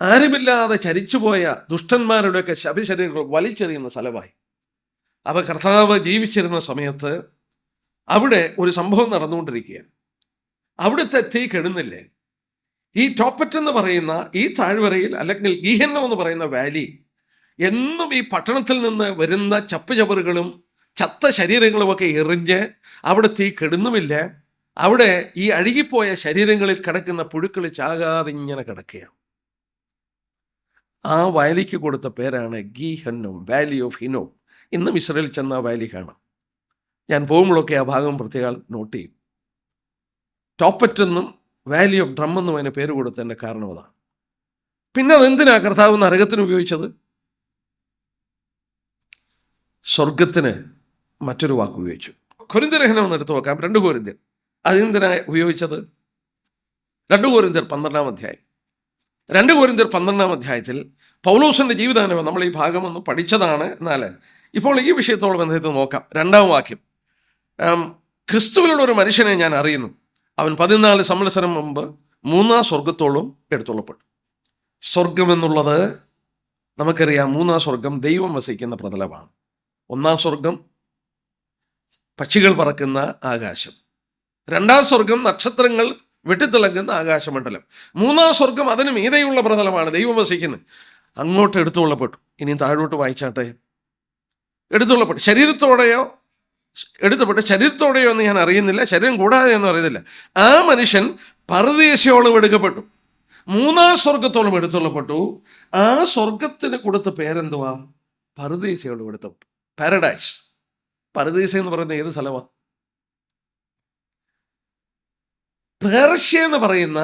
ആരുമില്ലാതെ ചരിച്ചുപോയ ദുഷ്ടന്മാരുടെയൊക്കെ ശവശരീരങ്ങൾ വലിച്ചെറിയുന്ന സ്ഥലമായി. അപ്പോൾ കർത്താവ് ജീവിച്ചിരുന്ന സമയത്ത് അവിടെ ഒരു സംഭവം നടന്നുകൊണ്ടിരിക്കുകയാണ്. അവിടുത്തെ തീ കെടുന്നില്ലേ? ഈ ടോപ്പറ്റ് എന്ന് പറയുന്ന ഈ താഴ്വരയിൽ, അല്ലെങ്കിൽ ഗിഹന്നോം എന്ന് പറയുന്ന വാലി, എന്നും ഈ പട്ടണത്തിൽ നിന്ന് വരുന്ന ചപ്പുചവറുകളും ചത്ത ശരീരങ്ങളുമൊക്കെ എറിഞ്ഞ് അവിടെ തീ കെടുന്നുമില്ല. അവിടെ ഈ അഴുകിപ്പോയ ശരീരങ്ങളിൽ കിടക്കുന്ന പുഴുക്കൾ ചാകാതെ ഇങ്ങനെ കിടക്കുകയാണ്. ആ വാലിക്ക് കൊടുത്ത പേരാണ് ഗിഹന്നോം, വാലി ഓഫ് ഹിന്നോം. ഇന്നും ഇസ്രായേലിൽ ചെന്ന ആ വാലി കാണാം. ഞാൻ പോകുമ്പോഴൊക്കെ ആ ഭാഗം പ്രത്യേകം നോട്ട് ചെയ്യും. ടോപ്പറ്റ് എന്നും വാലി ഓഫ് ഡ്രം എന്നും അതിന് പേര് കൊടുത്തതിൻ്റെ കാരണം അതാണ്. പിന്നെ അതെന്തിനാ കർത്താവ് നരകത്തിന് ഉപയോഗിച്ചത്? സ്വർഗത്തിന് മറ്റൊരു വാക്ക് ഉപയോഗിച്ചു. കൊരിന്ത്യർ ലേഖനം ഒന്ന് എടുത്ത് നോക്കാം. 2 കൊരിന്ത്യർ. അതെന്തിനാ ഉപയോഗിച്ചത്? 2 കൊരിന്ത്യർ 12-ാം അധ്യായം. 2 കൊരിന്ത്യർ 12-ാം അധ്യായത്തിൽ പൗലോസിൻ്റെ ജീവിതാനുഭവം നമ്മൾ ഈ ഭാഗം ഒന്ന് പഠിച്ചതാണ്. എന്നാൽ ഇപ്പോൾ ഈ വിഷയത്തോട് ബന്ധത്തിൽ നോക്കാം. 2-ാം വാക്യം. ക്രിസ്തുവിലുള്ള ഒരു മനുഷ്യനെ ഞാൻ അറിയുന്നു, അവൻ 14 സംവത്സരം മുമ്പ് 3 സ്വർഗത്തോളം എടുത്തുള്ളപ്പെട്ടു. സ്വർഗമെന്നുള്ളത് നമുക്കറിയാം, 3 സ്വർഗം ദൈവം വസിക്കുന്ന പ്രതലമാണ്. 1 സ്വർഗം പക്ഷികൾ പറക്കുന്ന ആകാശം, 2 സ്വർഗം നക്ഷത്രങ്ങൾ വെട്ടിത്തിളങ്ങുന്ന ആകാശമണ്ഡലം, 3 സ്വർഗം അതിന് മീതെയുള്ള പ്രതലമാണ് ദൈവം വസിക്കുന്നത്. അങ്ങോട്ട് എടുത്തുകൊള്ളപ്പെട്ടു. ഇനി താഴോട്ട് വായിച്ചാട്ടെ. എടുത്തുകൊള്ളപ്പെട്ടു. ശരീരത്തോടെയോ എന്ന് ഞാൻ അറിയുന്നില്ല, ശരീരം കൂടാതെ ഒന്നും അറിയുന്നില്ല. ആ മനുഷ്യൻ പരദേശിയോളം എടുക്കപ്പെട്ടു, 3 സ്വർഗത്തോളം എടുത്തുകൊള്ളപ്പെട്ടു. ആ സ്വർഗത്തിന് കൊടുത്ത പേരെന്തുവാ? പരദേശിയോളം എടുത്തപ്പെട്ടു. പാരഡൈസ്. പരദേശി എന്ന് പറയുന്നത് ഏത് സ്ഥലമാണ്? പേർഷ്യ എന്ന് പറയുന്ന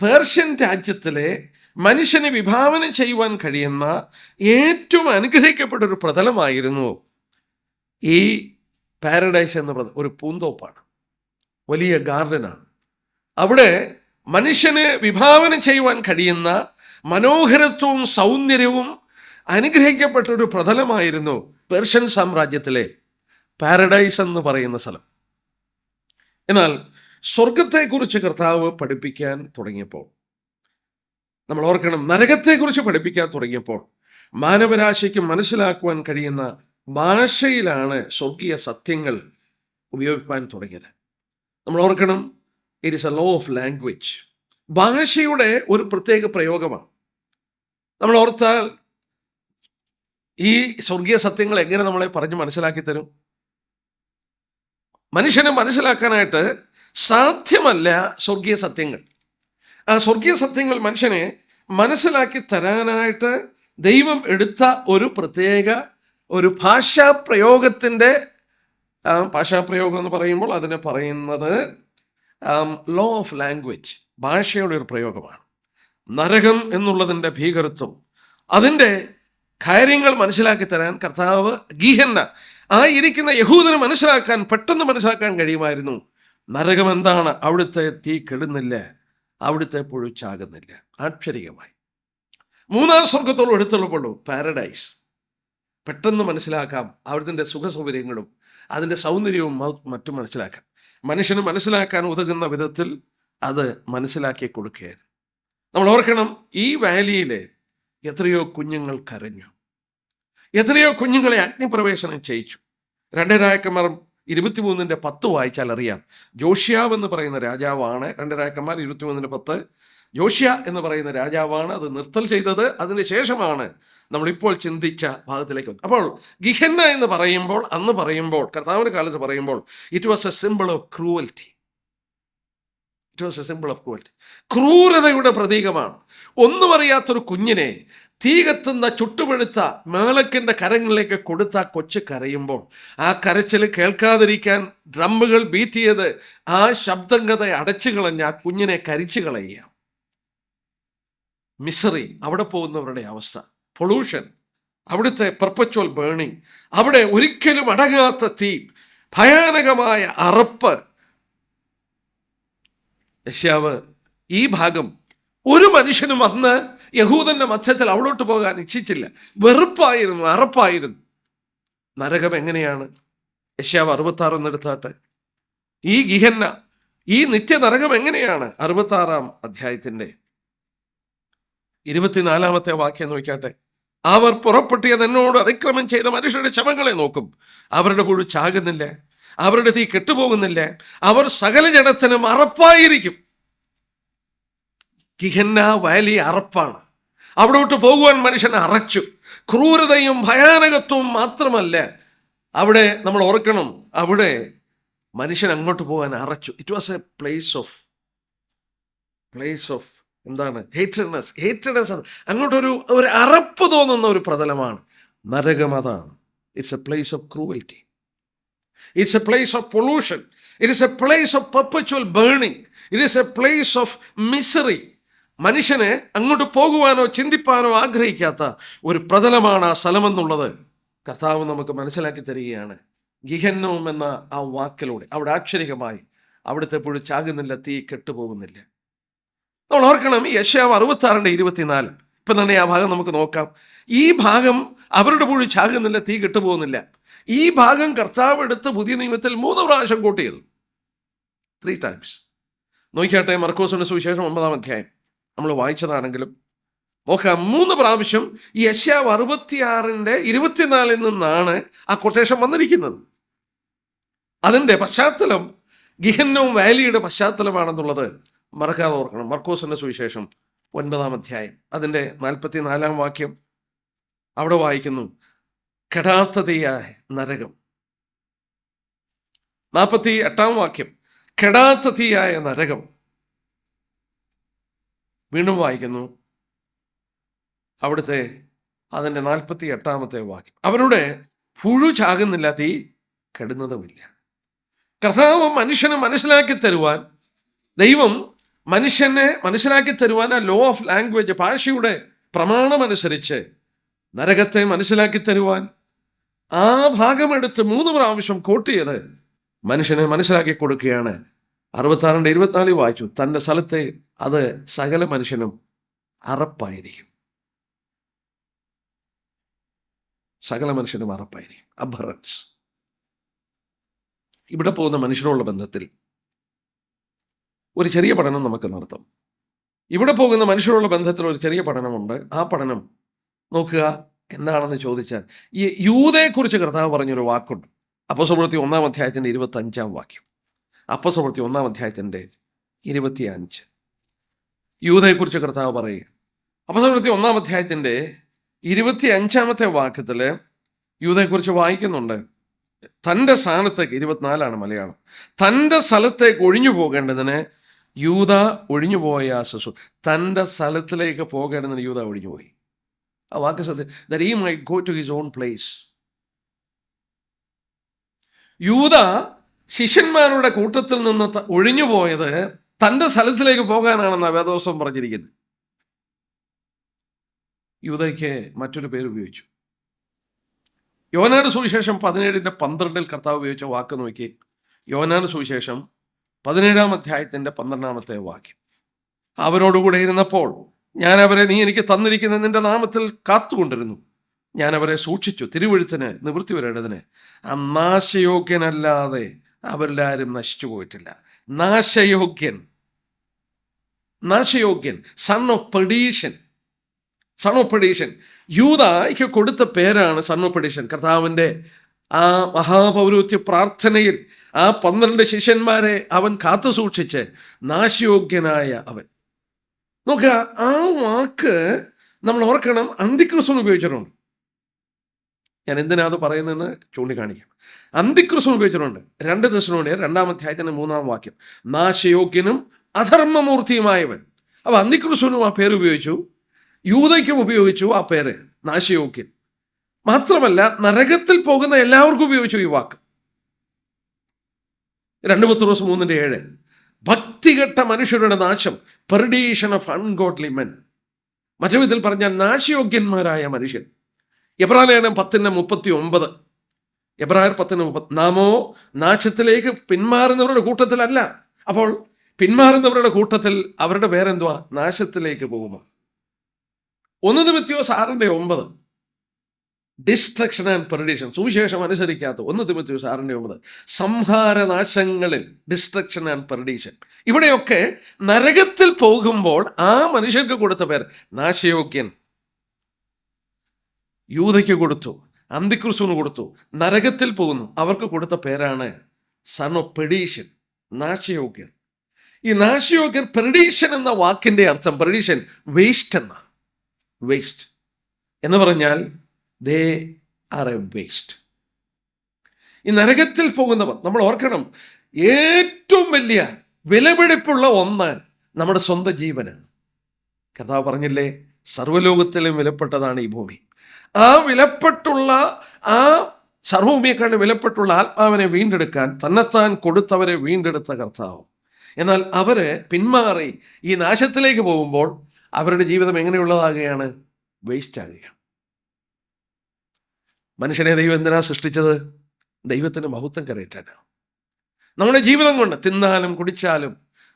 പേർഷ്യൻ രാജ്യത്തിലെ മനുഷ്യനെ വിഭാവനം ചെയ്യുവാൻ കഴിയുന്ന ഏറ്റവും അനുഗ്രഹിക്കപ്പെട്ട ഒരു പ്രതലമായിരുന്നു ഈ പാരഡൈസ് എന്ന ഒരു പൂന്തോപ്പാണ്, വലിയ ഗാർഡനാണ്. അവിടെ മനുഷ്യന് വിഭാവനം ചെയ്യുവാൻ കഴിയുന്ന മനോഹരത്വവും സൗന്ദര്യവും അനുഗ്രഹിക്കപ്പെട്ട ഒരു പ്രതലമായിരുന്നു പേർഷ്യൻ സാമ്രാജ്യത്തിലെ പാരഡൈസ് എന്ന് പറയുന്ന സ്ഥലം. എന്നാൽ സ്വർഗത്തെക്കുറിച്ച് കർത്താവ് പഠിപ്പിക്കാൻ തുടങ്ങിയപ്പോൾ, നമ്മൾ ഓർക്കണം, നരകത്തെക്കുറിച്ച് പഠിപ്പിക്കാൻ തുടങ്ങിയപ്പോൾ മാനവരാശിക്ക് മനസ്സിലാക്കുവാൻ കഴിയുന്ന ഭാഷയിലാണ് സ്വർഗീയ സത്യങ്ങൾ ഉപയോഗിക്കാൻ തുടങ്ങിയത്. നമ്മൾ ഓർക്കണം, it is A law of language. ഭാഷയുടെ ഒരു പ്രത്യേക പ്രയോഗമാണ്. നമ്മൾ ഓർത്താൽ ഈ സ്വർഗീയ സത്യങ്ങൾ എങ്ങനെ നമ്മളെ പറഞ്ഞ് മനസ്സിലാക്കി തരും? മനുഷ്യനെ മനസ്സിലാക്കാനായിട്ട് സാധ്യമല്ല സ്വർഗീയ സത്യങ്ങൾ. ആ സ്വർഗീയ സത്യങ്ങൾ മനുഷ്യനെ മനസ്സിലാക്കി തരാനായിട്ട് ദൈവം എടുത്ത ഒരു പ്രത്യേക ഒരു ഭാഷാപ്രയോഗത്തിൻ്റെ, ഭാഷാപ്രയോഗം എന്ന് പറയുമ്പോൾ അതിനെ പറയുന്നത് ലോ ഓഫ് ലാംഗ്വേജ്, ഭാഷയുടെ ഒരു പ്രയോഗമാണ്. നരകം എന്നുള്ളതിൻ്റെ ഭീകരത്വം, അതിൻ്റെ കാര്യങ്ങൾ മനസ്സിലാക്കി തരാൻ കർത്താവ് ഗീഹന്ന ആ ഇരിക്കുന്ന യഹൂദന് പെട്ടെന്ന് മനസ്സിലാക്കാൻ കഴിയുമായിരുന്നു. നരകം എന്താണ്? അവിടുത്തെ തീ കെടുന്നില്ല, അവിടുത്തെ പുഴുച്ചാകുന്നില്ല. ആക്ഷരികമായി 3 സ്വർഗത്തോളം എടുത്തുള്ളൂ പാരഡൈസ്. പെട്ടെന്ന് മനസ്സിലാക്കാം അവിടുത്തെ സുഖസൗകര്യങ്ങളും അതിൻ്റെ സൗന്ദര്യവും മറ്റും മനസ്സിലാക്കാം. മനുഷ്യന് മനസ്സിലാക്കാൻ ഉതകുന്ന വിധത്തിൽ അത് മനസ്സിലാക്കി കൊടുക്കുകയായിരുന്നു. നമ്മൾ ഓർക്കണം, ഈ വാലിയിലെ എത്രയോ കുഞ്ഞുങ്ങൾ കരഞ്ഞു, എത്രയോ കുഞ്ഞുങ്ങളെ അഗ്നിപ്രവേശനം ചെയ്യിച്ചു. 2 രാജാക്കന്മാർ 23:10 വായിച്ചാൽ അറിയാം. ജോഷ്യാവ് എന്ന് പറയുന്ന രാജാവാണ്. 2 രാജാക്കന്മാർ 23:10. ജോഷ്യ എന്ന് പറയുന്ന രാജാവാണ് അത് നിർത്തൽ ചെയ്തത്. അതിന് ശേഷമാണ് നമ്മളിപ്പോൾ ചിന്തിച്ച ഭാഗത്തിലേക്ക്. അപ്പോൾ ഗിഹന്ന എന്ന് പറയുമ്പോൾ, അന്ന് പറയുമ്പോൾ, കർത്താവിൻ്റെ കാലത്ത് പറയുമ്പോൾ, it was a symbol of cruelty. ക്രൂരതയുടെ പ്രതീകമാണ്. ഒന്നും അറിയാത്തൊരു കുഞ്ഞിനെ തീ കത്തുന്ന ചുട്ടുപഴുത്ത മേളക്കിൻ്റെ കരങ്ങളിലേക്ക് കൊടുത്ത കൊച്ചു കരയുമ്പോൾ ആ കരച്ചിൽ കേൾക്കാതിരിക്കാൻ ഡ്രമ്മുകൾ ബീറ്റ് ചെയ്ത് ആ ശബ്ദഗത അടച്ചു കളഞ്ഞ് ആ കുഞ്ഞിനെ കരിച്ചു കളയുക. മിസറി, അവിടെ പോകുന്നവരുടെ അവസ്ഥ, പൊള്യൂഷൻ, അവിടുത്തെ പെർപ്പച്വൽ ബേണിംഗ്, അവിടെ ഒരിക്കലും അടങ്ങാത്ത തീ, ഭയാനകമായ അറപ്പ്. യെശയ്യാവ് ഈ ഭാഗം ഒരു മനുഷ്യനും അന്ന് യഹൂദന്റെ മധ്യത്തിൽ അവിടോട്ട് പോകാൻ ഇച്ഛിച്ചില്ല. വെറുപ്പായിരുന്നു, അറപ്പായിരുന്നു. നരകം എങ്ങനെയാണ്? യെശയ്യാവ് 66 എടുത്താട്ടെ. ഈ ഗിഹന്ന, ഈ നിത്യനരകം എങ്ങനെയാണ്? 66 അധ്യായത്തിന്റെ 24 വാക്യം നോക്കാട്ടെ. അവർ പുറപ്പെട്ടിയത് എന്നോട് അതിക്രമം ചെയ്ത മനുഷ്യരുടെ ശവങ്ങളെ നോക്കും, അവരുടെ പുഴു ചാകുന്നില്ല, അവരുടെ തീ കെട്ടുപോകുന്നില്ല, അവർ സകല ജനത്തിനും അറപ്പായിരിക്കും. ഗിഹന്ന വാലി അറപ്പാണ്. അവിടോട്ട് പോകുവാൻ മനുഷ്യൻ അറച്ചു. ക്രൂരതയും ഭയാനകത്വവും മാത്രമല്ല, അവിടെ നമ്മൾ ഓർക്കണം, അവിടെ മനുഷ്യൻ അങ്ങോട്ട് പോകാൻ അറച്ചു. It was a place of എന്താണ്? ഹേറ്റഡ്നെസ്. അങ്ങോട്ടൊരു അറപ്പ് തോന്നുന്ന ഒരു പ്രതലമാണ് നരകം. അതാണ്. It's a place of cruelty. It's a place of pollution. It is a place of perpetual burning. It is a place of misery. മനുഷ്യനെ അങ്ങോട്ട് പോകുവാനോ ചിന്തിപ്പാനോ ആഗ്രഹിക്കാത്ത ഒരു പ്രതലമാണ് ആ സ്ഥലമെന്നുള്ളത് കർത്താവ് നമുക്ക് മനസ്സിലാക്കി തരികയാണ്. ഗിഹന്നോം എന്ന ആ വാക്കിലൂടെ അവിടെ ആക്ഷരികമായി അവിടുത്തെ പുഴു ചാകുന്നില്ല, തീ കെട്ടുപോകുന്നില്ല. നമ്മൾ ഓർക്കണം, യെശയ്യാവ് 66:24. ഇപ്പം തന്നെ ആ ഭാഗം നമുക്ക് നോക്കാം. ഈ ഭാഗം അവരുടെ പുഴു ചാകുന്നില്ല, തീ കെട്ടുപോകുന്നില്ല, ഈ ഭാഗം കർത്താവ് എടുത്ത് പുതിയ നിയമത്തിൽ 3 പ്രാവശ്യം കോട്ട് ചെയ്തു. 3 times. നോക്കിയാട്ടെ, മർക്കോസിന്റെ സുവിശേഷം 9-ാം അധ്യായം നമ്മൾ വായിച്ചതാണെങ്കിലും നോക്കാം, 3 പ്രാവശ്യം ഈ യെശയ്യാവ് 66:24 നിന്നാണ് ആ കൊട്ടേഷൻ വന്നിരിക്കുന്നത്. അതിൻ്റെ പശ്ചാത്തലം ഗിഹന്നോം വാലിയുടെ പശ്ചാത്തലമാണെന്നുള്ളത് മറക്കാതെ ഓർക്കണം. മർക്കോസിന്റെ സുവിശേഷം 9-ാം അധ്യായം അതിൻ്റെ 44-ാം വാക്യം അവിടെ വായിക്കുന്നു, കെടാത്ത തീയായ നരകം. 48-ാം വാക്യം, കെടാത്ത തീയായ നരകം. വീണ്ടും വായിക്കുന്നു അവിടുത്തെ അതിൻ്റെ 48-ാമത്തെ വാക്യം, അവരുടെ പുഴു ചാകുന്നില്ല, തീ കെടുന്നതുമില്ല. കർത്താവ് മനുഷ്യനെ മനസ്സിലാക്കി തരുവാൻ, ദൈവം മനുഷ്യനെ മനസ്സിലാക്കി തരുവാൻ ആ ലോ ഓഫ് ലാംഗ്വേജ്, ഭാഷയുടെ പ്രമാണമനുസരിച്ച് നരകത്തെ മനസ്സിലാക്കി തരുവാൻ ആ ഭാഗമെടുത്ത് 3 പ്രാവശ്യം കോട്ട് ചെയ്ത് മനുഷ്യനെ മനസ്സിലാക്കി കൊടുക്കുകയാണ്. 66:24 വായിച്ചു, തൻ്റെ സ്ഥലത്തെ അത് സകല മനുഷ്യനും അറപ്പായിരിക്കും. സകല മനുഷ്യനും അറപ്പായിരിക്കും. അബറൻസ്. ഇവിടെ പോകുന്ന മനുഷ്യരോടുള്ള ബന്ധത്തിൽ ഒരു ചെറിയ പഠനം നമുക്ക് നടത്താം. ഇവിടെ പോകുന്ന മനുഷ്യരോടുള്ള ബന്ധത്തിൽ ഒരു ചെറിയ പഠനമുണ്ട്. ആ പഠനം നോക്കുക, എന്താണെന്ന് ചോദിച്ചാൽ, ഈ യൂതയെക്കുറിച്ച് കർത്താവ് പറഞ്ഞൊരു വാക്കുണ്ട്. അപ്പോസ്തലപ്രവൃത്തി 1-ാം അധ്യായത്തിൻ്റെ 25-ാം വാക്യം. അപ്പോസ്തലപ്രവൃത്തി 1-ാം അധ്യായത്തിൻ്റെ 25. യൂതയെക്കുറിച്ച് കർത്താവ് പറയുക. അപ്പോസ്തലപ്രവൃത്തി 1-ാം അധ്യായത്തിൻ്റെ 25-ാമത്തെ വാക്യത്തിൽ യൂതയെക്കുറിച്ച് വായിക്കുന്നുണ്ട്. തൻ്റെ സ്ഥാനത്തേക്ക്, 24-ആണ് മലയാളം, തൻ്റെ സ്ഥലത്തേക്ക് ഒഴിഞ്ഞു പോകേണ്ടതിന് യൂത ഒഴിഞ്ഞുപോയ തൻ്റെ സ്ഥലത്തിലേക്ക് പോകേണ്ടതിന് യൂത ഒഴിഞ്ഞുപോയി. ആ വാക്ക് സത്യം. that he might go to his own place. യൂത ശിഷ്യന്മാരുടെ കൂട്ടത്തിൽ നിന്ന് ഒഴിഞ്ഞു പോയത് തൻ്റെ സ്ഥലത്തിലേക്ക് പോകാനാണെന്നാണ് വേദപുസ്തകം പറഞ്ഞിരിക്കുന്നത്. യൂതയ്ക്ക് മറ്റൊരു പേര് ഉപയോഗിച്ചു. യോഹന്നാന്റെ സുവിശേഷം 17:12 കർത്താവ് ഉപയോഗിച്ച വാക്ക് നോക്കി. യോഹന്നാന്റെ സുവിശേഷം 17-ാം അധ്യായത്തിൻ്റെ 12-ാമത്തെ വാക്യം, അവരോടുകൂടെ ഇരുന്നപ്പോൾ ഞാൻ അവരെ നീ എനിക്ക് തന്നിരിക്കുന്ന നിന്റെ നാമത്തിൽ കാത്തുകൊണ്ടിരുന്നു, ഞാൻ അവരെ സൂക്ഷിച്ചു, തിരുവെഴുത്തിന് നിവൃത്തി വരേണ്ടതിന്. ആ നാശയോഗ്യനല്ലാതെ അവരിലാരും നശിച്ചു പോയിട്ടില്ല. നാശയോഗ്യൻ, നാശയോഗ്യൻ, son of perdition. Son of perdition. യൂദായ്ക്ക് കൊടുത്ത പേരാണ് സൺ ഓഫ് പെർഡീഷൻ. കർത്താവിൻ്റെ ആ മഹാപൗരോഹിത്യ പ്രാർത്ഥനയിൽ ആ 12 ശിഷ്യന്മാരെ അവൻ കാത്തു സൂക്ഷിച്ച് നാശയോഗ്യനായ അവൻ. നോക്കുക, ആ വാക്ക് നമ്മൾ ഓർക്കണം, അന്തിക്രിസ്തുവിന് ഉപയോഗിച്ചിട്ടുണ്ട്. ഞാൻ എന്തിനാ അത് പറയുന്നതെന്ന് ചൂണ്ടിക്കാണിക്കാം. അന്തിക്രിസ്തുവിന് ഉപയോഗിച്ചിട്ടുണ്ട്. 2 തെസ്സലോനിക്കർ 2-ാം അധ്യായത്തിൻ്റെ 3-ാം വാക്യം, നാശയോഗ്യനും അധർമ്മമൂർത്തിയുമായവൻ. അപ്പോൾ അന്തിക്രിസ്തുവിനും ആ പേര് ഉപയോഗിച്ചു, യൂദയ്ക്കും ഉപയോഗിച്ചു ആ പേര് നാശയോഗ്യൻ. മാത്രമല്ല, നരകത്തിൽ പോകുന്ന എല്ലാവർക്കും ഉപയോഗിച്ചു ഈ വാക്ക്. 2 പത്രോസ് 3:7, ഭക്തികെട്ട മനുഷ്യരുടെ നാശം, പെർഡീഷൻ ഓഫ് അൺഗോഡ്ലി മെൻ. മറ്റു വിധത്തിൽ പറഞ്ഞാൽ നാശയോഗ്യന്മാരായ മനുഷ്യൻ. എബ്രായർ 10:39, എബ്രായർ 10:30, നാമോ നാശത്തിലേക്ക് പിന്മാറുന്നവരുടെ കൂട്ടത്തിലല്ല. അപ്പോൾ പിന്മാറുന്നവരുടെ കൂട്ടത്തിൽ അവരുടെ പേരെന്തുവാ? നാശത്തിലേക്ക് പോകുമോ. 1 തിമോഥെയോസ് 6:9, ഡിസ്ട്രക്ഷൻ ആൻഡ് പെർഡിഷൻ. സുവിശേഷം അനുസരിക്കാത്ത 1 തിമോഥെയോസ് 6:9, സംഹാരനാശങ്ങളിൽ, ഡിസ്ട്രക്ഷൻ ആൻഡ് പെർഡിഷൻ. ഇവിടെയൊക്കെ നരകത്തിൽ പോകുമ്പോൾ ആ മനുഷ്യർക്ക് കൊടുത്ത പേര് നാശയോഗ്യൻ. യൂദയ്ക്ക് കൊടുത്തു, അന്തിക്രിസ്തുവിന് കൊടുത്തു, നരകത്തിൽ പോകുന്നു അവർക്ക് കൊടുത്ത പേരാണ് സൺ ഓഫ് പെർഡീഷൻ, നാശയോഗ്യൻ. ഈ നാശയോഗ്യൻ, പെർഡീഷൻ എന്ന വാക്കിൻ്റെ അർത്ഥം, പെർഡീഷൻ വേസ്റ്റ് എന്നാണ്. വേസ്റ്റ് എന്ന് പറഞ്ഞാൽ they are a waste. ഈ നരകത്തിൽ പോകുന്നവർ, നമ്മൾ ഓർക്കണം, ഏറ്റവും വലിയ വിലപിടിപ്പുള്ള ഒന്ന് നമ്മുടെ സ്വന്തം ജീവനാണ്. കർത്താവ് പറഞ്ഞില്ലേ, സർവ്വലോകത്തിലും വിലപ്പെട്ടതാണ് ഈ ഭൂമി. ആ വിലപ്പെട്ടുള്ള, ആ സർവ്വഭൂമിയെക്കാളും വിലപ്പെട്ടുള്ള ആത്മാവിനെ വീണ്ടെടുക്കാൻ തന്നെത്താൻ കൊടുത്തവരെ വീണ്ടെടുത്ത കർത്താവ്. എന്നാൽ അവര് പിന്മാറി ഈ നാശത്തിലേക്ക് പോകുമ്പോൾ അവരുടെ ജീവിതം എങ്ങനെയുള്ളതാകുകയാണ്? വേസ്റ്റ് ആകുകയാണ്. മനുഷ്യനെ ദൈവം എന്തിനാ സൃഷ്ടിച്ചത്? ദൈവത്തിന് മഹത്വം കരയറ്റാനാണ്. നമ്മുടെ ജീവിതം കൊണ്ട്, തിന്നാലും കുടിച്ചാലും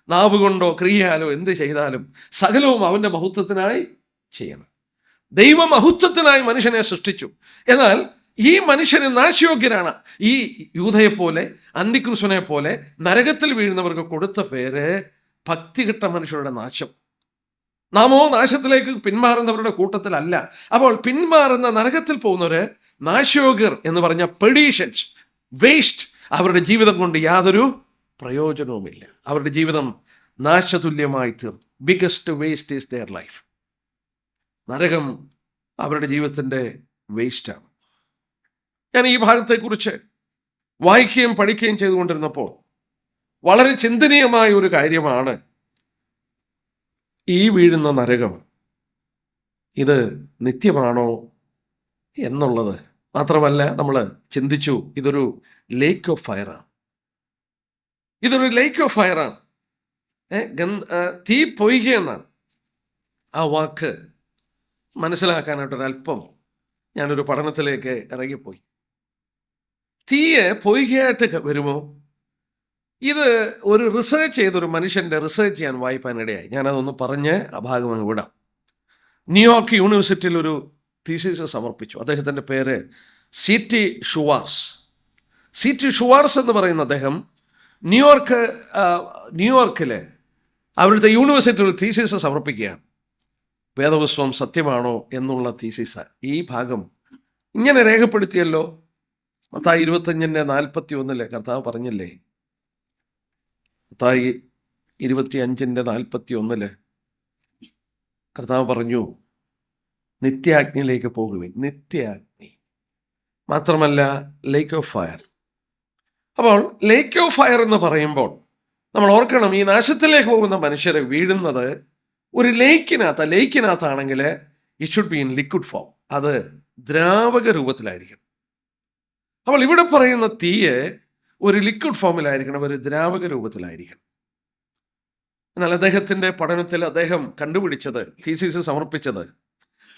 നാവ് കൊണ്ടോ ക്രിയയാലോ എന്ത് ചെയ്താലും സകലവും അവൻ്റെ മഹത്വത്തിനായി ചെയ്യണം. ദൈവ മഹത്വത്തിനായി മനുഷ്യനെ സൃഷ്ടിച്ചു. എന്നാൽ ഈ മനുഷ്യന് നാശയോഗ്യനാണ്. ഈ യൂദയെ പോലെ, അന്തിക്രിസ്തുവിനെ പോലെ നരകത്തിൽ വീഴുന്നവർക്ക് കൊടുത്ത പേര് ഭക്തികെട്ട മനുഷ്യരുടെ നാശം. നാമോ നാശത്തിലേക്ക് പിന്മാറുന്നവരുടെ കൂട്ടത്തിലല്ല. അപ്പോൾ പിന്മാറുന്ന നരകത്തിൽ പോകുന്നവര് നാശോഗ്യർ എന്ന് പറഞ്ഞ പെഡീഷൻസ്, വേസ്റ്റ്. അവരുടെ ജീവിതം കൊണ്ട് യാതൊരു പ്രയോജനവുമില്ല. അവരുടെ ജീവിതം നാശതുല്യമായി തീർന്നു. Biggest waste is their life. നരകം അവരുടെ ജീവിതത്തിൻ്റെ വേസ്റ്റാണ്. ഞാൻ ഈ ഭാഗത്തെക്കുറിച്ച് വായിക്കുകയും പഠിക്കുകയും ചെയ്തുകൊണ്ടിരുന്നപ്പോൾ വളരെ ചിന്തനീയമായ ഒരു കാര്യമാണ് ഈ വീഴുന്ന നരകം ഇത് നിത്യമാണോ എന്നുള്ളത്. മാത്രമല്ല, നമ്മൾ ചിന്തിച്ചു, ഇതൊരു ലേക്ക് ഓഫ് ഫയറാണ്. ഇതൊരു ലേക്ക് ഓഫ് ഫയറാണ്. തീ പൊയ്ക എന്നാണ് ആ വാക്ക് മനസ്സിലാക്കാനായിട്ടൊരല്പം ഞാനൊരു പഠനത്തിലേക്ക് ഇറങ്ങിപ്പോയി. തീയെ പൊയ്കയായിട്ട് വരുമോ? ഇത് ഒരു റിസർച്ച് ചെയ്തൊരു മനുഷ്യൻ്റെ റിസർച്ച് ഞാൻ വായിപ്പാനിടയായി. ഞാനതൊന്ന് പറഞ്ഞ് ആ ഭാഗം അങ്ങ് വിടാം. ന്യൂയോർക്ക് യൂണിവേഴ്സിറ്റിയിൽ ഒരു തീസിസ് സമർപ്പിച്ചു. അദ്ദേഹത്തിൻ്റെ പേര് C.T. ഷുവാർസ്. C.T. ഷുവാർസ് എന്ന് പറയുന്ന അദ്ദേഹം ന്യൂയോർക്കിലെ അവിടുത്തെ യൂണിവേഴ്സിറ്റിയിൽ ഒരു തീസിസ് സമർപ്പിക്കുകയാണ്. വേദപുസ്തകം സത്യമാണോ എന്നുള്ള തീസിസ്. ഈ ഭാഗം ഇങ്ങനെ രേഖപ്പെടുത്തിയല്ലോ. മത്തായി 25:41 കർത്താവ് പറഞ്ഞില്ലേ? മത്തായി 25:41 കർത്താവ് പറഞ്ഞു, നിത്യാഗ്നിയിലേക്ക് പോകുവിൻ. നിത്യാഗ്നി മാത്രമല്ല, ലേക്ക് ഓഫ് ഫയർ. അപ്പോൾ ലേക്ക് ഓഫ് ഫയർ എന്ന് പറയുമ്പോൾ നമ്മൾ ഓർക്കണം, ഈ നാശത്തിലേക്ക് പോകുന്ന മനുഷ്യരെ വീഴുന്നത് ഒരു ലേക്കിനകത്താണെങ്കിൽ it should be in liquid form. അത് ദ്രാവക രൂപത്തിലായിരിക്കണം. അപ്പോൾ ഇവിടെ പറയുന്ന തീയെ ഒരു ലിക്വിഡ് ഫോമിലായിരിക്കണം, ഒരു ദ്രാവക രൂപത്തിലായിരിക്കണം. എന്നാൽ അദ്ദേഹത്തിൻ്റെ പഠനത്തിൽ അദ്ദേഹം കണ്ടുപിടിച്ചത്, തീസിസ് സമർപ്പിച്ചത്,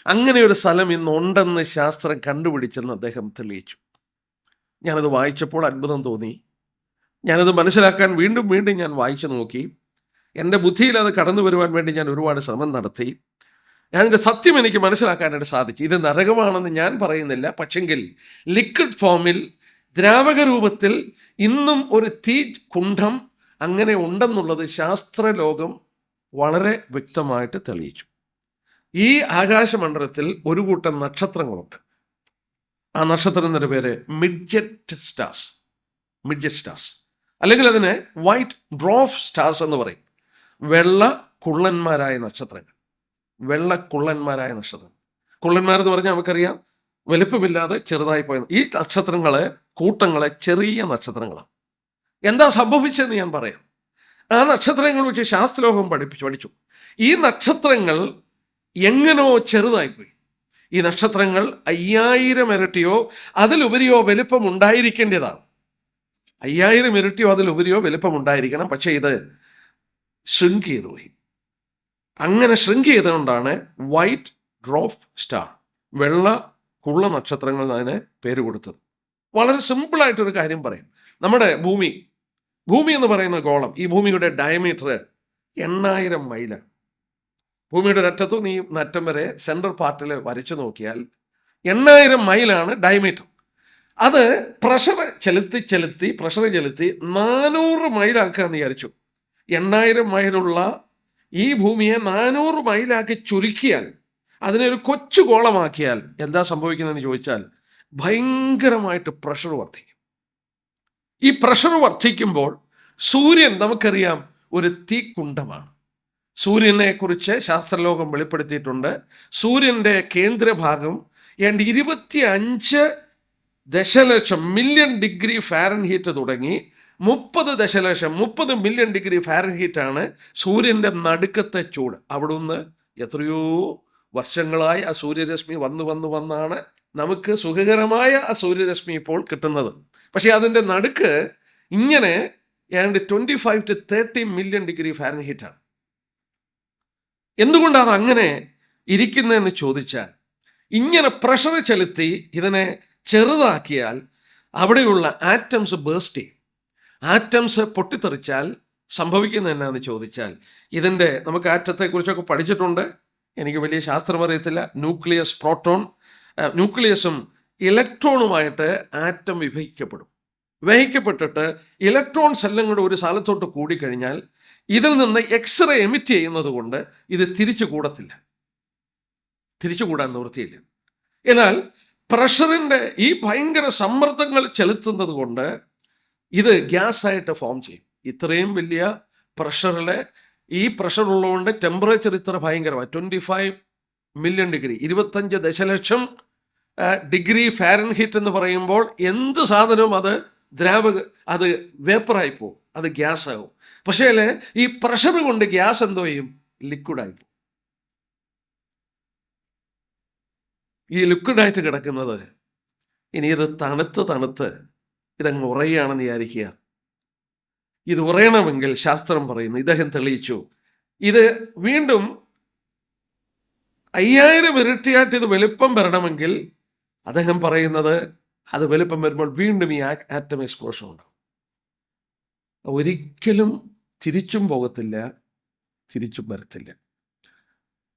അങ്ങനെ ഒരു സ്ഥലം ഇന്നുണ്ടെന്ന് ശാസ്ത്രം കണ്ടുപിടിച്ചെന്ന് അദ്ദേഹം തെളിയിച്ചു. ഞാനത് വായിച്ചപ്പോൾ അത്ഭുതം തോന്നി. ഞാനത് മനസ്സിലാക്കാൻ വീണ്ടും വീണ്ടും ഞാൻ വായിച്ചു നോക്കി. എൻ്റെ ബുദ്ധിയിൽ അത് കടന്നു വരുവാൻ വേണ്ടി ഞാൻ ഒരുപാട് ശ്രമം നടത്തി. അതിൻ്റെ സത്യം എനിക്ക് മനസ്സിലാക്കാനായിട്ട് സാധിച്ചു. ഇത് നരകമാണെന്ന് ഞാൻ പറയുന്നില്ല, പക്ഷെങ്കിൽ ലിക്വിഡ് ഫോമിൽ, ദ്രാവക രൂപത്തിൽ ഇന്നും ഒരു തീ കുണ്ഠം അങ്ങനെ ഉണ്ടെന്നുള്ളത് ശാസ്ത്രലോകം വളരെ വ്യക്തമായിട്ട് തെളിയിച്ചു. ഈ ആകാശമണ്ഡലത്തിൽ ഒരു കൂട്ടം നക്ഷത്രങ്ങളുണ്ട്. ആ നക്ഷത്രത്തിൻ്റെ പേര് മിഡ്ജറ്റ് സ്റ്റാർസ്. അല്ലെങ്കിൽ അതിനെ വൈറ്റ് ഡ്വാർഫ് സ്റ്റാർസ് എന്ന് പറയും. വെള്ള കുള്ളന്മാരായ നക്ഷത്രങ്ങൾ. കുള്ളന്മാരെന്ന് പറഞ്ഞാൽ നമുക്കറിയാം, വലുപ്പമില്ലാതെ ചെറുതായി പോയത്. ഈ കൂട്ടങ്ങളെ ചെറിയ നക്ഷത്രങ്ങളാണ്. എന്താ സംഭവിച്ചതെന്ന് ഞാൻ പറയാം. ആ നക്ഷത്രങ്ങൾ വെച്ച് ശാസ്ത്രലോകം പഠിച്ചു. ഈ നക്ഷത്രങ്ങൾ എങ്ങനോ ചെറുതായിപ്പോയി. ഈ നക്ഷത്രങ്ങൾ 5000 ഇരട്ടിയോ അതിലുപരിയോ വലുപ്പം ഉണ്ടായിരിക്കേണ്ടതാണ്. 5000 ഇരട്ടിയോ അതിലുപരിയോ വലുപ്പം ഉണ്ടായിരിക്കണം. പക്ഷേ ഇത് ഷ്രിങ്ക് ചെയ്തു പോയി. അങ്ങനെ ഷ്രിങ്ക് ചെയ്തുകൊണ്ടാണ് വൈറ്റ് ഡ്വാർഫ് സ്റ്റാർ, വെള്ള കുള്ള നക്ഷത്രങ്ങൾ അതിന് പേര് കൊടുത്തത്. വളരെ സിമ്പിളായിട്ടൊരു കാര്യം പറയാം. നമ്മുടെ ഭൂമി എന്ന് പറയുന്ന ഗോളം, ഈ ഭൂമിയുടെ ഡയമീറ്റർ 8000 മൈലാണ്. ഭൂമിയുടെ ഒരറ്റത്തു നീ നറ്റം വരെ സെൻട്രൽ പാർട്ടിൽ വരച്ചു നോക്കിയാൽ 8000 മൈലാണ് ഡയമീറ്റർ. അത് പ്രഷർ ചെലുത്തി 400 മൈലാക്കാന്ന് വിചാരിച്ചു. 8000 മൈലുള്ള ഈ ഭൂമിയെ 400 മൈലാക്കി ചുരുക്കിയാൽ, അതിനെ ഒരു കൊച്ചു ഗോളമാക്കിയാൽ എന്താ സംഭവിക്കുന്നതെന്ന് ചോദിച്ചാൽ ഭയങ്കരമായിട്ട് പ്രഷർ വർദ്ധിക്കും. ഈ പ്രഷർ വർദ്ധിക്കുമ്പോൾ സൂര്യൻ നമുക്കറിയാം ഒരു തീക്കുണ്ഡമാണ്. സൂര്യനെ കുറിച്ച് ശാസ്ത്രലോകം വെളിപ്പെടുത്തിയിട്ടുണ്ട്. സൂര്യൻ്റെ കേന്ദ്രഭാഗം 25 ദശലക്ഷം മില്യൺ ഡിഗ്രി ഫാരൻഹീറ്റ് തുടങ്ങി 30 മില്യൺ ഡിഗ്രി ഫാരൻഹീറ്റാണ് സൂര്യൻ്റെ നടുക്കത്തെ ചൂട്. അവിടുന്ന് എത്രയോ വർഷങ്ങളായി ആ സൂര്യരശ്മി വന്നാണ് നമുക്ക് സുഖകരമായ ആ സൂര്യരശ്മി ഇപ്പോൾ കിട്ടുന്നത്. പക്ഷേ അതിൻ്റെ നടുക്ക് ഇങ്ങനെ 25 to 30 മില്യൺ ഡിഗ്രി ഫാരൻഹീറ്റാണ്. എന്തുകൊണ്ടാണ് അങ്ങനെ ഇരിക്കുന്നതെന്ന് ചോദിച്ചാൽ, ഇങ്ങനെ പ്രഷർ ചെലുത്തി ഇതിനെ ചെറുതാക്കിയാൽ അവിടെയുള്ള ആറ്റംസ് ബേസ്റ്റ് ചെയ്യും. ആറ്റംസ് പൊട്ടിത്തെറിച്ചാൽ സംഭവിക്കുന്നത് എന്നാന്ന് ചോദിച്ചാൽ, ഇതിൻ്റെ നമുക്ക് ആറ്റത്തെക്കുറിച്ചൊക്കെ പഠിച്ചിട്ടുണ്ട്. എനിക്ക് വലിയ ശാസ്ത്രം അറിയത്തില്ല. ന്യൂക്ലിയസും ഇലക്ട്രോണുമായിട്ട് ആറ്റം വിഭജിക്കപ്പെടും. വഹിക്കപ്പെട്ടിട്ട് ഇലക്ട്രോൺസ് എല്ലാം കൂടെ ഒരു സ്ഥലത്തോട്ട് കൂടിക്കഴിഞ്ഞാൽ ഇതിൽ നിന്ന് എക്സ്റേ എമിറ്റ് ചെയ്യുന്നത് കൊണ്ട് ഇത് തിരിച്ചുകൂടാൻ നിവൃത്തിയില്ല. എന്നാൽ പ്രഷറിൻ്റെ ഈ ഭയങ്കര സമ്മർദ്ദങ്ങൾ ചെലുത്തുന്നത് കൊണ്ട് ഇത് ഗ്യാസായിട്ട് ഫോം ചെയ്യും. ഇത്രയും വലിയ പ്രഷറിൽ ഈ പ്രഷർ ഉള്ളതുകൊണ്ട് ടെമ്പറേച്ചർ ഇത്ര ഭയങ്കരമായി 25 മില്യൺ ഡിഗ്രി 25 ദശലക്ഷം ഡിഗ്രി ഫാരൻഹീറ്റ് എന്ന് പറയുമ്പോൾ എന്ത് സാധനവും അത് വേപ്പറായി പോകും, അത് ഗ്യാസ് ആകും. പക്ഷേ ഈ പ്രഷർ കൊണ്ട് ഗ്യാസ് എന്തോ ചെയ്യും? ലിക്വിഡായി പോകും. ഈ ലിക്വിഡായിട്ട് കിടക്കുന്നത് ഇനി ഇത് തണുത്ത് ഇതങ്ങ് ഉറയുകയാണെന്ന് വിചാരിക്കുക. ഇത് ഉറയണമെങ്കിൽ ശാസ്ത്രം പറയുന്നു, ഇദ്ദേഹം തെളിയിച്ചു, ഇത് വീണ്ടും 5000 ഇരട്ടിയായിട്ട് ഇത് വലുപ്പം വരണമെങ്കിൽ അദ്ദേഹം പറയുന്നത് അത് വലുപ്പം വരുമ്പോൾ വീണ്ടും ഈ ആറ്റം എക്സ്പ്ലോഷൻ ഉണ്ടാവും. ഒരിക്കലും തിരിച്ചും പോകത്തില്ല, തിരിച്ചും വരത്തില്ല.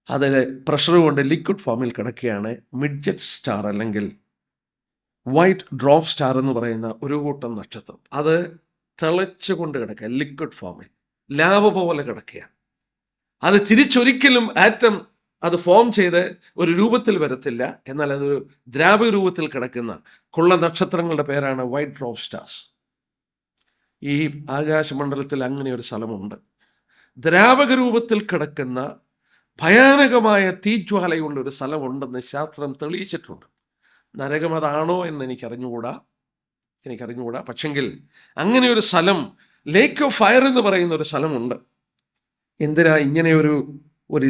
അതിൽ പ്രഷർ കൊണ്ട് ലിക്വിഡ് ഫോമിൽ കിടക്കുകയാണ് മിഡ്ജറ്റ് സ്റ്റാർ അല്ലെങ്കിൽ വൈറ്റ് ഡ്രോപ്പ് സ്റ്റാർ എന്ന് പറയുന്ന ഒരു കൂട്ടം നക്ഷത്രം. അത് തിളച്ചുകൊണ്ട് കിടക്കുക, ലിക്വിഡ് ഫോമിൽ ലാവ പോലെ കിടക്കുക. അത് തിരിച്ചൊരിക്കലും ആറ്റം അത് ഫോം ചെയ്ത് ഒരു രൂപത്തിൽ വരത്തില്ല. എന്നാൽ അതൊരു ദ്രാവക രൂപത്തിൽ കിടക്കുന്ന കൊള്ള നക്ഷത്രങ്ങളുടെ പേരാണ് വൈറ്റ് ഡ്രോപ്പ് സ്റ്റാർസ്. ഈ ആകാശമണ്ഡലത്തിൽ അങ്ങനെ ഒരു സ്ഥലമുണ്ട്. ദ്രാവക രൂപത്തിൽ കിടക്കുന്ന ഭയാനകമായ തീജ്വാലയുള്ള ഒരു സ്ഥലമുണ്ടെന്ന് ശാസ്ത്രം തെളിയിച്ചിട്ടുണ്ട്. നരകം അതാണോ എന്ന് എനിക്കറിഞ്ഞുകൂടാ. പക്ഷെങ്കിൽ അങ്ങനെ ഒരു സ്ഥലം, ലേക്ക് ഓഫ് ഫയർ എന്ന് പറയുന്ന ഒരു സ്ഥലമുണ്ട്. എന്തിനാ ഇങ്ങനെ ഒരു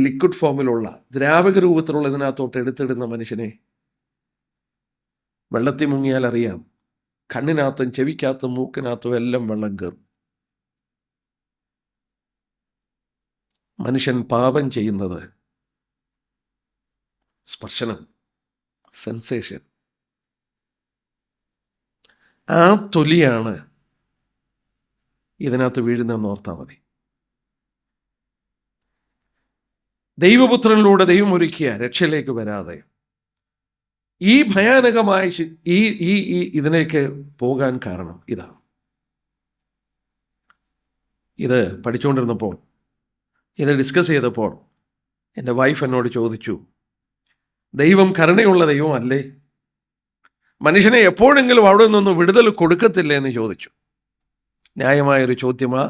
ലിക്വിഡ് ഫോമിലുള്ള ദ്രാവക രൂപത്തിലുള്ള ഇതിനകത്തോട്ട് എടുത്തിടുന്ന മനുഷ്യനെ? വെള്ളത്തിൽ മുങ്ങിയാൽ അറിയാം, കണ്ണിനകത്തും ചെവിക്കകത്തും മൂക്കിനകത്തും എല്ലാം വെള്ളം കയറും. മനുഷ്യൻ പാപം ചെയ്യുന്നത് സ്പർശനം, സെൻസേഷൻ, ആ തൊലിയാണ് ഇതിനകത്ത് വീഴുന്നതെന്ന് ഓർത്താൽ മതി. ദൈവപുത്രനിലൂടെ ദൈവം ഒരുക്കിയ രക്ഷയിലേക്ക് വരാതെ ഈ ഭയാനകമായ ഈ ഇതിലേക്ക് പോകാൻ കാരണം ഇതാണ്. ഇത് പഠിച്ചുകൊണ്ടിരുന്നപ്പോൾ, ഇത് ഡിസ്കസ് ചെയ്തപ്പോൾ എൻ്റെ വൈഫ് എന്നോട് ചോദിച്ചു, ദൈവം കരുണയുള്ള ദൈവമല്ലേ? മനുഷ്യനെ എപ്പോഴെങ്കിലും അവിടെ നിന്നൊന്നും വിടുതൽ കൊടുക്കത്തില്ലേ എന്ന് ചോദിച്ചു. ന്യായമായൊരു ചോദ്യമാ.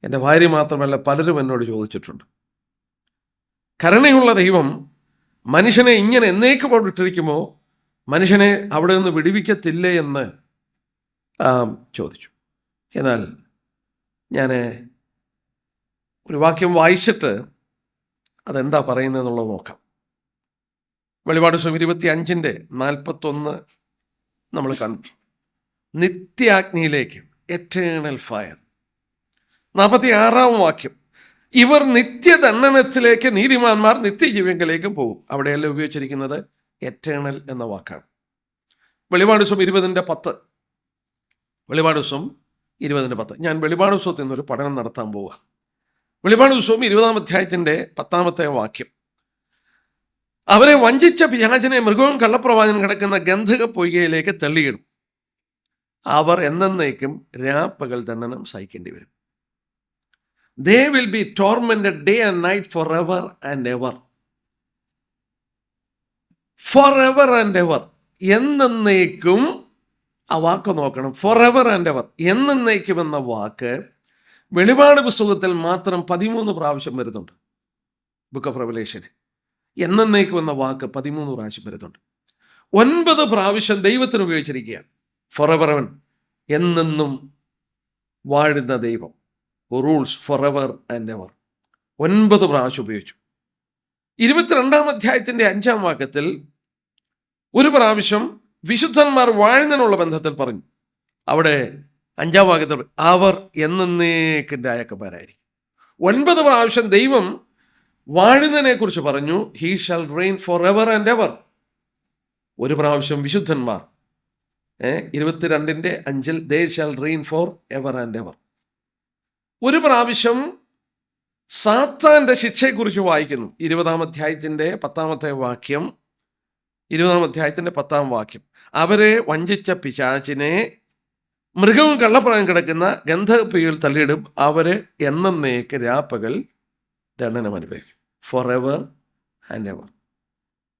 എൻ്റെ ഭാര്യ മാത്രമല്ല, പലരും എന്നോട് ചോദിച്ചിട്ടുണ്ട്. കരുണയുള്ള ദൈവം മനുഷ്യനെ ഇങ്ങനെ എന്നേക്ക് പോയിട്ടിരിക്കുമോ മനുഷ്യനെ അവിടെ നിന്ന് വിടുവിക്കത്തില്ലേ എന്ന് ചോദിച്ചു. എന്നാൽ ഞാൻ ഒരു വാക്യം വായിച്ചിട്ട് അതെന്താ പറയുന്നതെന്നുള്ളത് നോക്കാം. വെളിപാട് 25:41 നമ്മൾ കണ്ടു. നിത്യാഗ്നിയിലേക്ക്, എറ്റേണൽ ഫയർ. 46-ാം വാക്യം, ഇവർ നിത്യദണ്ഡനത്തിലേക്ക്, നീതിമാന്മാർ നിത്യജീവങ്കിലേക്ക് പോകും. അവിടെയെല്ലാം ഉപയോഗിച്ചിരിക്കുന്നത് എറ്റേണൽ എന്ന വാക്കാണ്. വെളിപാട് 20:10. വെളിപാട് 20:10. ഞാൻ വെളിപാട് പുസ്തകത്തിൽ നിന്നൊരു പഠനം നടത്താൻ പോവുക. വെളിപാട് പുസ്തകം 20-ാം അധ്യായത്തിൻ്റെ 10-ാമത്തെ വാക്യം, അവരെ വഞ്ചിച്ച പിശാചിനെ മൃഗവും കള്ളപ്രവാചകനും കിടക്കുന്ന ഗന്ധക പൊയ്കയിലേക്ക് തള്ളിയിടും. അവർ എന്നേക്കും രാപ്പകൽ ദണ്ഡനം സഹിക്കേണ്ടി വരും. They will be tormented day and night forever and ever. Forever and ever. എന്നേക്കും. ആ വാക്ക് നോക്കണം, forever and ever. എന്നേക്കും എന്ന വാക്ക് വെളിപാട് പുസ്തകത്തിൽ മാത്രം 13 പ്രാവശ്യം വരുന്നുണ്ട്. ബുക്ക് ഓഫ് റെവലേഷന് എന്നേക്കും എന്ന വാക്ക് 13 പ്രാവശ്യം വരുന്നുണ്ട്. 9 പ്രാവശ്യം ദൈവത്തിന് ഉപയോഗിച്ചിരിക്കുകയാണ്. forever, എന്നെന്നും വാഴുന്ന ദൈവം, റൂൾസ് forever and ever. 9 പ്രാവശ്യം ഉപയോഗിച്ചു. 22-ാം അധ്യായത്തിൻ്റെ 5-ാം വാക്യത്തിൽ ഒരു പ്രാവശ്യം വിശുദ്ധന്മാർ വാഴുന്നതിനുള്ള ബന്ധത്തിൽ പറഞ്ഞു. അവിടെ 5-ാം വാക്യത്തിൽ അവർ എന്നേക്കിൻ്റെ അയക്കന്മാരായിരിക്കും. 9 പ്രാവശ്യം ദൈവം വാഴുന്നതിനെ കുറിച്ച് പറഞ്ഞു. He shall rain forever and ever. ഒരു പ്രാവശ്യം വിശുദ്ധന്മാർ 22:5 they shall reign forever and ever. ഒരു പ്രാവശ്യം സാത്താൻ്റെ ശിക്ഷയെക്കുറിച്ച് വായിക്കുന്നു. 20-ാം അധ്യായത്തിൻ്റെ 10-ാമത്തെ വാക്യം. 20-ാം അധ്യായത്തിൻ്റെ 10-ാം വാക്യം, അവരെ വഞ്ചിച്ച പിശാചിനെ മൃഗവും കള്ളപ്രായം കിടക്കുന്ന ഗന്ധകപ്പുകയിൽ തള്ളിയിടും. അവര് എന്നേക്ക് രാപ്പകൽ ദണ്ഡനം അനുഭവിക്കും. For ever and ever.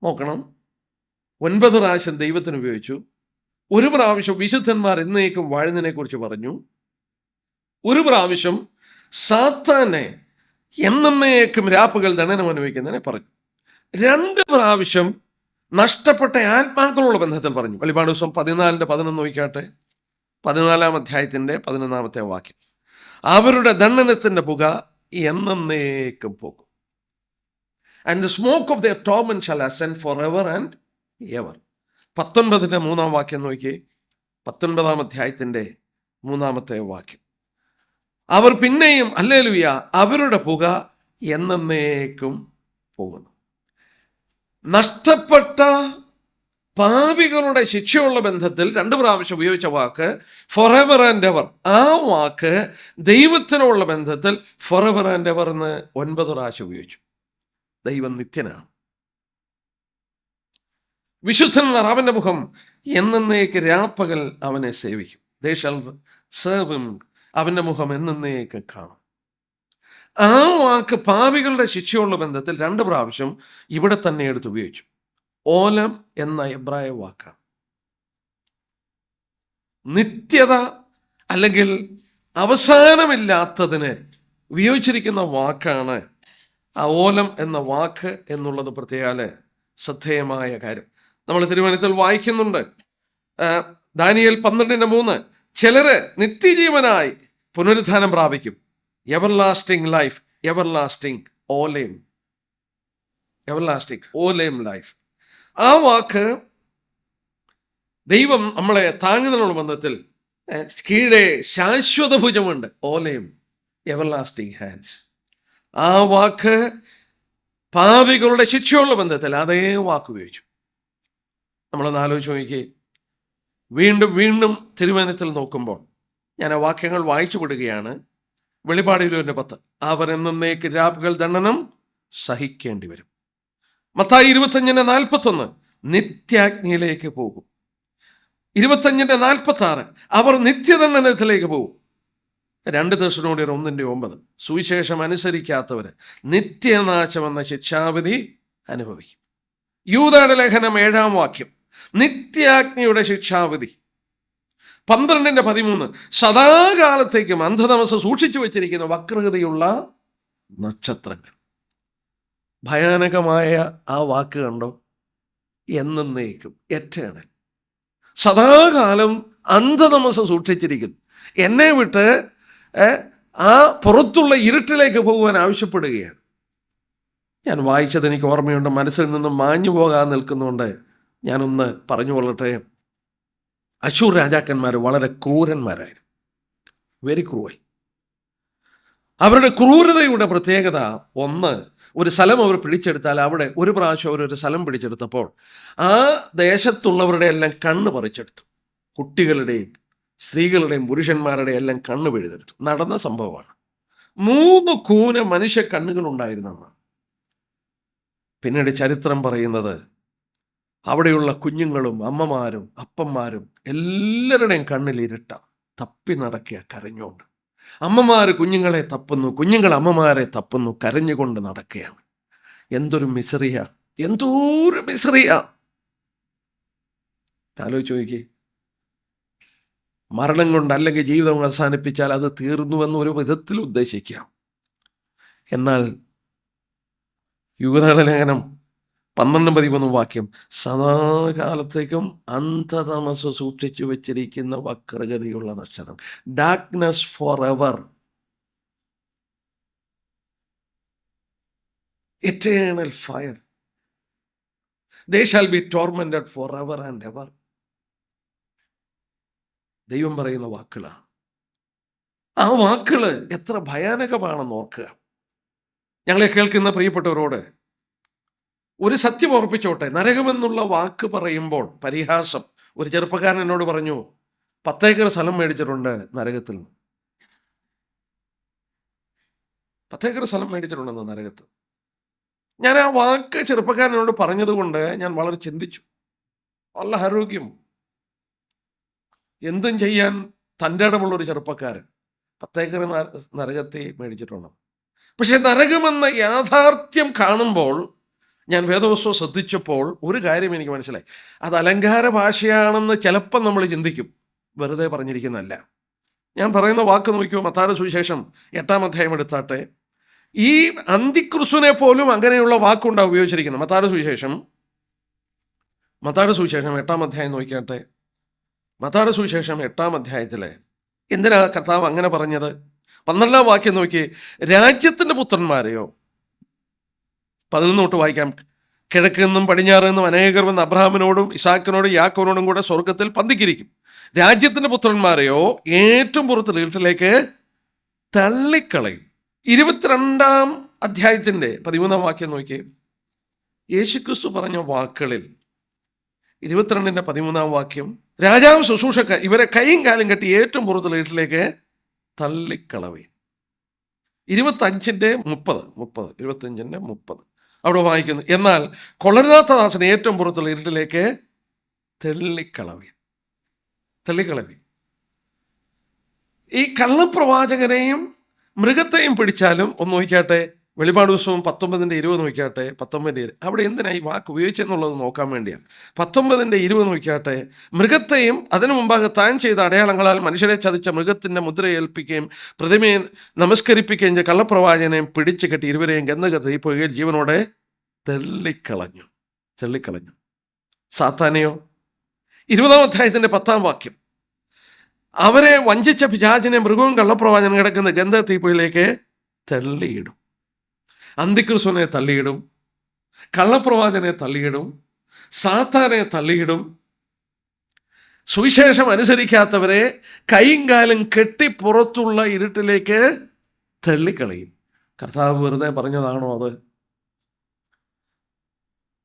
നോക്കണം, 9 പ്രാവശ്യം ദൈവത്തിന് ഉപയോഗിച്ചു. ഒരു പ്രാവശ്യം വിശുദ്ധന്മാർ എന്നേക്കും വാഴുന്നതിനെ കുറിച്ച് പറഞ്ഞു. ഒരു പ്രാവശ്യം സാത്താനെ എന്നേക്കും രാപ്പകൽ ദണ്ഡനം അനുഭവിക്കുന്നതിനെ പറഞ്ഞു. 2 പ്രാവശ്യം നഷ്ടപ്പെട്ട ആത്മാക്കളുള്ള ബന്ധത്തിൽ പറഞ്ഞു. വെളിപ്പാട് ദിവസം 14:11 നോക്കിക്കാട്ടെ. 14 അധ്യായത്തിൻ്റെ 11 വാക്യം. അവരുടെ ദണ്ഡനത്തിൻ്റെ പുക എന്നേക്കും പോകും. And the smoke of their torment shall ascend forever and ever. 19 വാക്യം നോക്കിയേ. 19 അധ്യായത്തിൻ്റെ 3 വാക്യം. അവർ പിന്നെയും ഹല്ലേലൂയ അവരുടെ പുക എന്നേക്കും പോകുന്നു. നഷ്ടപ്പെട്ട പാപികളുടെ ശിക്ഷയുള്ള ബന്ധത്തിൽ 2 പ്രാവശ്യം ഉപയോഗിച്ച വാക്ക് ഫോർ എവർ ആൻഡ് എവർ. ആ വാക്ക് ദൈവത്തിനുള്ള ബന്ധത്തിൽ ഫോർ എവർ ആൻഡ് എവർ എന്ന് 9 പ്രാവശ്യം ഉപയോഗിച്ചു. ദൈവം നിത്യനാണ്. വിശുദ്ധന്മാർ അവന്റെ മുഖം എന്നേക്ക് രാപ്പകൽ അവനെ സേവിക്കും. They shall serve him. അവന്റെ മുഖം എന്നേക്ക് കാണും. ആ വാക്ക് പാപികളുടെ ശിക്ഷയുള്ള ബന്ധത്തിൽ 2 പ്രാവശ്യം ഇവിടെ തന്നെ എടുത്ത് ഉപയോഗിച്ചു. ഓലം എന്ന എബ്രായ വാക്കാണ്. നിത്യത അല്ലെങ്കിൽ അവസാനമില്ലാത്തതിന് ഉപയോഗിച്ചിരിക്കുന്ന വാക്കാണ് ആ ഓലം എന്ന വാക്ക് എന്നുള്ളത് പ്രത്യേക ശ്രദ്ധേയമായ കാര്യം. നമ്മൾ തിരുവചനത്തിൽ വായിക്കുന്നുണ്ട്. ദാനിയേൽ 12:3 ചിലര് നിത്യജീവനായി പുനരുത്ഥാനം പ്രാപിക്കും. Everlasting life, everlasting olam, everlasting olam life. ആ വാക്ക് ദൈവം നമ്മളെ താങ്ങുന്നതിനുള്ള ബന്ധത്തിൽ കീഴെ ശാശ്വത ഭുജമുണ്ട്. ഓലേം, എവർലാസ്റ്റിംഗ് ഹാൻഡ്സ്. ആ വാക്ക് പാപികളുടെ ശിക്ഷയുള്ള ബന്ധത്തിൽ അതേ വാക്ക് ഉപയോഗിച്ചു. നമ്മളൊന്ന് ആലോചിച്ച് നോക്കിയേ. വീണ്ടും വീണ്ടും തിരുവചനത്തിൽ നോക്കുമ്പോൾ ഞാൻ ആ വാക്യങ്ങൾ വായിച്ചു വിടുകയാണ്. വെളിപ്പാട് 20:10 അവർ എന്നേക്ക് രാപ്പകൽ ദണ്ഡനം സഹിക്കേണ്ടി വരും. മത്തായി 25:41 നിത്യാഗ്നിയിലേക്ക് പോകും. 25:46 അവർ നിത്യദണ്ഡനത്തിലേക്ക് പോകും. 2 Thessalonians 1:9 സുവിശേഷം അനുസരിക്കാത്തവര് നിത്യനാശമെന്ന ശിക്ഷാവിധി അനുഭവിക്കും. യൂദായുടെ ലേഖനം 7 വാക്യം നിത്യാഗ്നിയുടെ ശിക്ഷാവിധി. 12:13 സദാകാലത്തേക്കും അന്ധതമസ് സൂക്ഷിച്ചു വെച്ചിരിക്കുന്ന വക്രഗതിയുള്ള നക്ഷത്രങ്ങൾ. ഭയാനകമായ ആ വാക്ക് കണ്ടോ? എന്നേക്കും, എറ്റേണൽ. സദാകാലം അന്ധതമസ് സൂക്ഷിച്ചിരിക്കുന്നു. എന്നെ വിട്ട് ആ പുറത്തുള്ള ഇരുട്ടിലേക്ക് പോകുവാൻ ആവശ്യപ്പെടുകയാണ്. ഞാൻ വായിച്ചത് എനിക്ക് ഓർമ്മയുണ്ട്, മനസ്സിൽ നിന്നും മാഞ്ഞു പോകാൻ നിൽക്കുന്നുണ്ട്. ഞാനൊന്ന് പറഞ്ഞു കൊള്ളട്ടെ. അശൂർ രാജാക്കന്മാർ വളരെ ക്രൂരന്മാരായിരുന്നു. Very cruel. അവരുടെ ക്രൂരതയുടെ പ്രത്യേകത ഒന്ന്, ഒരു സ്ഥലം അവർ പിടിച്ചെടുത്താൽ അവിടെ ഒരു പ്രാവശ്യം അവരൊരു സ്ഥലം പിടിച്ചെടുത്തപ്പോൾ ആ ദേശത്തുള്ളവരുടെ എല്ലാം കണ്ണ് പറിച്ചെടുത്തു. കുട്ടികളുടെയും സ്ത്രീകളുടെയും പുരുഷന്മാരുടെയും എല്ലാം കണ്ണ് പിഴുതെടുത്തു. നടന്ന സംഭവമാണ്. 3 കൂന മനുഷ്യ കണ്ണുകൾ ഉണ്ടായിരുന്നെന്ന് പിന്നീട് ചരിത്രം പറയുന്നത്. അവിടെയുള്ള കുഞ്ഞുങ്ങളും അമ്മമാരും അപ്പന്മാരും എല്ലാവരുടെയും കണ്ണിൽ ഇരുട്ട, തപ്പി നടക്കുക കരഞ്ഞുകൊണ്ട്. അമ്മമാര് കുഞ്ഞുങ്ങളെ തപ്പുന്നു, കുഞ്ഞുങ്ങൾ അമ്മമാരെ തപ്പുന്നു, കരഞ്ഞുകൊണ്ട് നടക്കുകയാണ്. എന്തൊരു മിസറിയ, എന്തോരു മിസറിയ. ആലോചിച്ച് നോക്കി. മരണം കൊണ്ട് അല്ലെങ്കിൽ ജീവിതം അവസാനിപ്പിച്ചാൽ അത് തീർന്നുവെന്ന് ഒരു വിധത്തിൽ ഉദ്ദേശിക്കാം. എന്നാൽ യൂദായുടെ ലേഖനം 12:13 വാക്യം സദാകാലത്തേക്കും അന്ധതമസ് സൂക്ഷിച്ചു വെച്ചിരിക്കുന്ന വക്രഗതിയുള്ള നക്ഷത്രം. Darkness for ever, eternal fire. They shall be tormented forever and ever. ദൈവം പറയുന്ന വാക്കുകളാണ്. ആ വാക്കുകൾ എത്ര ഭയാനകമാണെന്ന് ഓർക്കുക. ഞങ്ങളെ കേൾക്കുന്ന പ്രിയപ്പെട്ടവരോട് ഒരു സത്യം ഓർപ്പിച്ചോട്ടെ. നരകമെന്നുള്ള വാക്ക് പറയുമ്പോൾ പരിഹാസം. ഒരു ചെറുപ്പക്കാരൻ എന്നോട് പറഞ്ഞു, 10 ഏക്കർ സ്ഥലം മേടിച്ചിട്ടുണ്ട് നരകത്തിൽ. 10 ഏക്കർ സ്ഥലം മേടിച്ചിട്ടുണ്ടെന്ന് നരകത്തിൽ. ഞാൻ ആ വാക്ക് ചെറുപ്പക്കാരനോട് പറഞ്ഞതുകൊണ്ട് ഞാൻ വളരെ ചിന്തിച്ചു. നല്ല ആരോഗ്യം, എന്തും ചെയ്യാൻ തൻ്റെ ഇടമുള്ളൊരു ചെറുപ്പക്കാരൻ 10 ഏക്കർ നരകത്തെ മേടിച്ചിട്ടുണ്ട്. പക്ഷെ നരകമെന്ന യാഥാർത്ഥ്യം കാണുമ്പോൾ, ഞാൻ വേദപുസ്തകം ശ്രദ്ധിച്ചപ്പോൾ ഒരു കാര്യം എനിക്ക് മനസ്സിലായി. അത് അലങ്കാര ഭാഷയാണെന്ന് ചിലപ്പം നമ്മൾ ചിന്തിക്കും, വെറുതെ പറഞ്ഞിരിക്കുന്നതല്ല. ഞാൻ പറയുന്ന വാക്ക് നോക്കിയോ, മത്തായിയുടെ സുവിശേഷം 8-ാം അധ്യായം എടുത്താട്ടെ. ഈ അന്തിക്രിസ്തുവിനെ പോലും അങ്ങനെയുള്ള വാക്കുണ്ടാണ് ഉപയോഗിച്ചിരിക്കുന്നത്. മത്തായിയുടെ സുവിശേഷം 8-ാം അധ്യായം നോക്കിയാട്ടെ. മത്തായിയുടെ സുവിശേഷം 8-ാം അധ്യായത്തിൽ എന്തിനാ കർത്താവ് അങ്ങനെ പറഞ്ഞത്? 12-ാം വാക്യം നോക്കി. രാജ്യത്തിൻ്റെ പുത്രന്മാരെയോ, 11 തൊട്ട് വായിക്കാം. കിഴക്ക് നിന്നും പടിഞ്ഞാറ് നിന്നും അനേകർ വന്ന് അബ്രഹാമിനോടും ഇസാക്കിനോടും യാക്കോബിനോടും കൂടെ സ്വർഗത്തിൽ പന്തിക്കിരിക്കും. രാജ്യത്തിൻ്റെ പുത്രന്മാരെയോ ഏറ്റവും പുറത്ത് വീട്ടിലേക്ക് തള്ളിക്കളയും. 22-ാം അധ്യായത്തിൻ്റെ 13-ാം വാക്യം നോക്കി. യേശുക്രിസ്തു പറഞ്ഞ വാക്കുകളിൽ 22-ന്റെ 13-ാം വാക്യം, രാജാവ് ശുശ്രൂഷക്കാർ ഇവരെ കൈയും കാലും കെട്ടി ഏറ്റവും പുറത്തുള്ള വീട്ടിലേക്ക് തള്ളിക്കളവേ. 25-ന്റെ 30 അവിടെ വായിക്കുന്നു, എന്നാൽ കൊള്ളരുതാത്ത ദാസനെ ഏറ്റവും പുറത്തുള്ള ഇരുട്ടിലേക്ക് തള്ളിക്കളവേ. ഈ കള്ളപ്രവാചകനെയും മൃഗത്തെയും പിടിച്ചാലും ഒന്ന് നോക്കിയാട്ടെ. വെളിപാട് പുസ്തകം 19-20 നോക്കിയാട്ടെ. 19 അവിടെ എന്തിനാ ഈ വാക്ക് ഉപയോഗിച്ചെന്നുള്ളത് നോക്കാൻ വേണ്ടിയാണ്. 19-20 നോക്കിയാട്ടെ. മൃഗത്തെയും അതിനു മുമ്പാകെ താൻ ചെയ്ത അടയാളങ്ങളാൽ മനുഷ്യരെ ചതിച്ച മൃഗത്തിൻ്റെ മുദ്രയേൽപ്പിക്കുകയും പ്രതിമയെ നമസ്കരിപ്പിക്കുകയും ചെയ്ത കള്ളപ്രവാചകനെയും പിടിച്ചു കെട്ടി ഇരുവരെയും ഗന്ധകത്തിൽ പോയി ജീവനോടെ തള്ളിക്കളഞ്ഞു. സാത്താനെയോ 20-ാം അധ്യായത്തിൻ്റെ 10-ാം വാക്യം, അവരെ വഞ്ചിച്ച പിശാചിനെ മൃഗവും കള്ളപ്രവാചകനും കിടക്കുന്ന ഗന്ധതീപ്പയിലേക്ക് തള്ളിയിടും. അന്തിക്രിസ്തുവിനെ തള്ളിയിടും, കള്ളപ്രവാചകനെ തള്ളിയിടും, സാത്താനെ തള്ളിയിടും. സുവിശേഷം അനുസരിക്കാത്തവരെ കൈയും കാലും കെട്ടി പുറത്തുള്ള ഇരുട്ടിലേക്ക് തള്ളിക്കളയും. കർത്താവ് വെറുതെ പറഞ്ഞതാണോ അത്?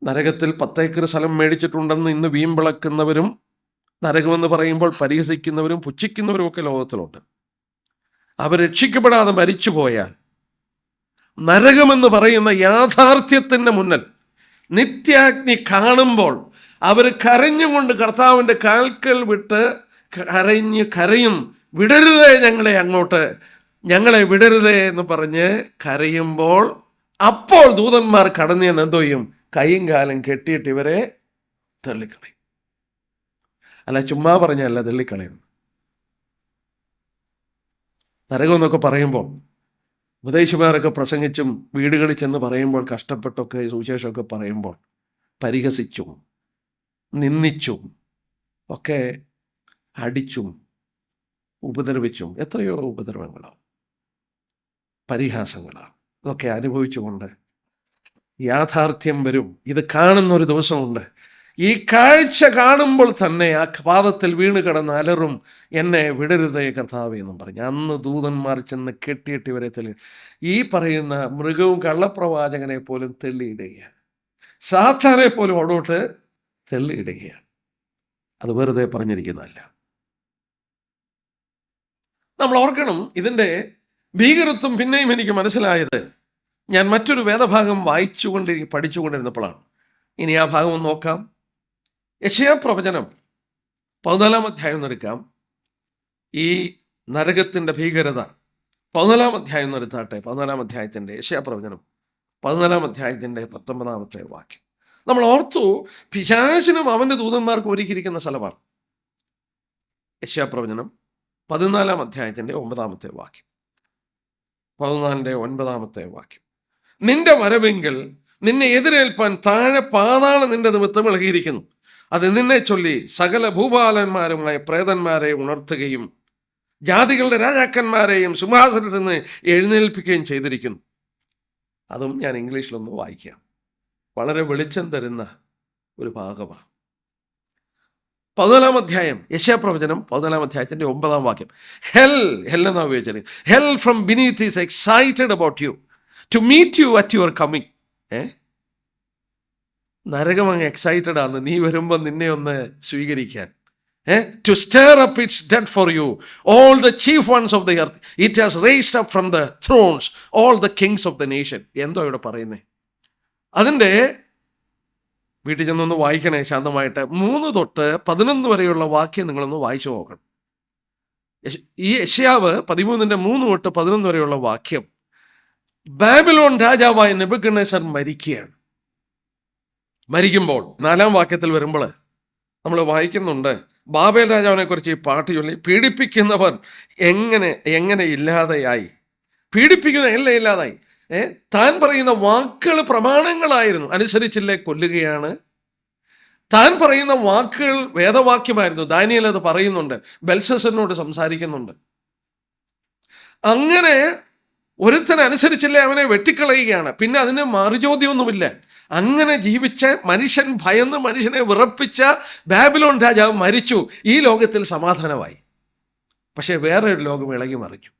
നരകത്തിൽ 10 ഏക്കർ സ്ഥലം മേടിച്ചിട്ടുണ്ടെന്ന് ഇന്ന് വീമ്പിളക്കുന്നവരും നരകമെന്ന് പറയുമ്പോൾ പരിഹസിക്കുന്നവരും പുച്ഛിക്കുന്നവരും ഒക്കെ ലോകത്തിലുണ്ട്. അവർ രക്ഷിക്കപ്പെടാതെ മരിച്ചു പോയാൽ നരകമെന്ന് പറയുന്ന യാഥാർത്ഥ്യത്തിൻ്റെ മുന്നിൽ നിത്യാഗ്നി കാണുമ്പോൾ അവർ കരഞ്ഞുകൊണ്ട് കർത്താവിൻ്റെ കാൽക്കൽ വിട്ട് കരയും, വിടരുതേ ഞങ്ങളെ അങ്ങോട്ട്, ഞങ്ങളെ വിടരുതേ എന്ന് പറഞ്ഞ് കരയുമ്പോൾ, അപ്പോൾ ദൂതന്മാർ കടന്നു ചെന്ന് എന്തോ ചെയ്യും? കൈയും കാലും കെട്ടിയിട്ട് ഇവരെ തള്ളിക്കളയും. അല്ല, ചുമ്മാ പറഞ്ഞല്ല തള്ളിക്കളയുന്നു. നരകം എന്നൊക്കെ പറയുമ്പോൾ ഉപദേശിമാരൊക്കെ പ്രസംഗിച്ചും വീടുകളിൽ ചെന്ന് പറയുമ്പോൾ, കഷ്ടപ്പെട്ടൊക്കെ സുവിശേഷമൊക്കെ പറയുമ്പോൾ പരിഹസിച്ചും നിന്ദിച്ചും ഒക്കെ അടിച്ചും ഉപദ്രവിച്ചും എത്രയോ ഉപദ്രവങ്ങളാണ്, പരിഹാസങ്ങളാണ്. ഇതൊക്കെ അനുഭവിച്ചുകൊണ്ട് യാഥാർത്ഥ്യം വരും. ഇത് കാണുന്നൊരു ദിവസമുണ്ട്. ഈ കാഴ്ച കാണുമ്പോൾ തന്നെ ആ പാദത്തിൽ വീണ് കിടന്ന് അലറും, എന്നെ വിടരുതേ കർത്താവേ എന്നും പറഞ്ഞു. അന്ന് ദൂതന്മാർ ചെന്ന് കെട്ടിയിട്ട് ഇവരെ തള്ളി, ഈ പറയുന്ന മൃഗവും കള്ളപ്രവാചകനെ പോലും തള്ളിയിടുകയാണ്, സാത്താനെ പോലും അവിടോട്ട് തള്ളിയിടുകയാണ്. അത് വെറുതെ പറഞ്ഞിരിക്കുന്നതല്ല. നമ്മൾ ഓർക്കണം, ഇതിൻ്റെ ഭീകരത്വം പിന്നെയും എനിക്ക് മനസ്സിലായത് ഞാൻ മറ്റൊരു വേദഭാഗം പഠിച്ചുകൊണ്ടിരുന്നപ്പോഴാണ്. ഇനി ആ ഭാഗം ഒന്ന് നോക്കാം. യെശയ്യാ പ്രവചനം 14-ാം അധ്യായം എടുക്കാം. ഈ നരകത്തിൻ്റെ ഭീകരത 14-ാം അധ്യായം എടുത്താട്ടെ. 14-ാം അധ്യായത്തിൻ്റെ യെശയ്യാ പ്രവചനം 14-ാം അധ്യായത്തിൻ്റെ 19-ാമത്തെ വാക്യം. നമ്മൾ ഓർത്തു, പിശാചിനും അവൻ്റെ ദൂതന്മാർക്ക് ഒരുക്കിയിരിക്കുന്ന സ്ഥലമാണ്. യെശയ്യാ പ്രവചനം 14-ാം അധ്യായത്തിൻ്റെ 9-ാമത്തെ വാക്യം. 14-ന്റെ 9-ാമത്തെ വാക്യം, നിന്റെ വരവെങ്കിൽ നിന്നെ എതിരേൽപ്പാൻ താഴെ പാതാളം നിന്റെ നിമിത്തം ഇളകിയിരിക്കുന്നു. അത് നിന്നെ ചൊല്ലി സകല ഭൂപാലന്മാരുമായ പ്രേതന്മാരെ ഉണർത്തുകയും ജാതികളുടെ രാജാക്കന്മാരെയും സിംഹാസനത്തിൽ നിന്ന് എഴുന്നേൽപ്പിക്കുകയും ചെയ്തിരിക്കുന്നു. അതും ഞാൻ ഇംഗ്ലീഷിലൊന്ന് വായിക്കാം. വളരെ വെളിച്ചം തരുന്ന ഒരു ഭാഗമാണ്. 14-ാം അധ്യായം യെശയ്യാ പ്രവചനം 14-ാം അധ്യായത്തിൻ്റെ 9-ാം വാക്യം. ഹെൽ എന്നാ ഉപയോഗിച്ചത്. Hell from beneath is excited about you to meet you at your coming. നരകം അങ്ങ് എക്സൈറ്റഡ് ആണ് നീ വരുമ്പോൾ നിന്നെ ഒന്ന് സ്വീകരിക്കാൻ. To stir up its dead for you, all the chief ones of the earth. It has raised up from the thrones all the kings of the nation. എന്തോ ഇവിടെ പറയുന്നേ? അതിൻ്റെ വീട്ടിൽ ചെന്നൊന്ന് വായിക്കണേ ശാന്തമായിട്ട്. 3 തൊട്ട് 11 വരെയുള്ള വാക്യം നിങ്ങളൊന്ന് വായിച്ചു നോക്കണം. ഈ യെശയ്യാവ് 13:3-11 വരെയുള്ള വാക്യം, ബാബിലോൺ രാജാവായ നെബൂഖദ്നേസർ മരിക്കുകയാണ്. മരിക്കുമ്പോൾ 4-ാം വാക്യത്തിൽ വരുമ്പോൾ നമ്മൾ വായിക്കുന്നുണ്ട്, ബാബേൽ രാജാവിനെ കുറിച്ച് ഈ പാട്ട് ചൊല്ലി, പീഡിപ്പിക്കുന്നവർ എങ്ങനെ ഇല്ലാതെയായി, പീഡിപ്പിക്കുന്ന എല്ലാം ഇല്ലാതായി. താൻ പറയുന്ന വാക്കുകൾ പ്രമാണങ്ങളായിരുന്നു, അനുസരിച്ചില്ലേ കൊല്ലുകയാണ്. താൻ പറയുന്ന വാക്കുകൾ വേദവാക്യമായിരുന്നു. ദാനിയേൽ അത് പറയുന്നുണ്ട്, ബെൽശസ്സറിനോട് സംസാരിക്കുന്നുണ്ട്. അങ്ങനെ ഒരുത്തൻ അനുസരിച്ചില്ലേ അവനെ വെട്ടിക്കളയുകയാണ്. പിന്നെ അതിന് മറുചോദ്യമൊന്നുമില്ല. അങ്ങനെ ജീവിച്ച മനുഷ്യൻ, ഭയന്ന് മനുഷ്യനെ വിറപ്പിച്ച ബാബിലോൺ രാജാവ് മരിച്ചു. ഈ ലോകത്തിൽ സമാധാനമായി. പക്ഷേ വേറെ ഒരു ലോകം ഇളകി മറിഞ്ഞു.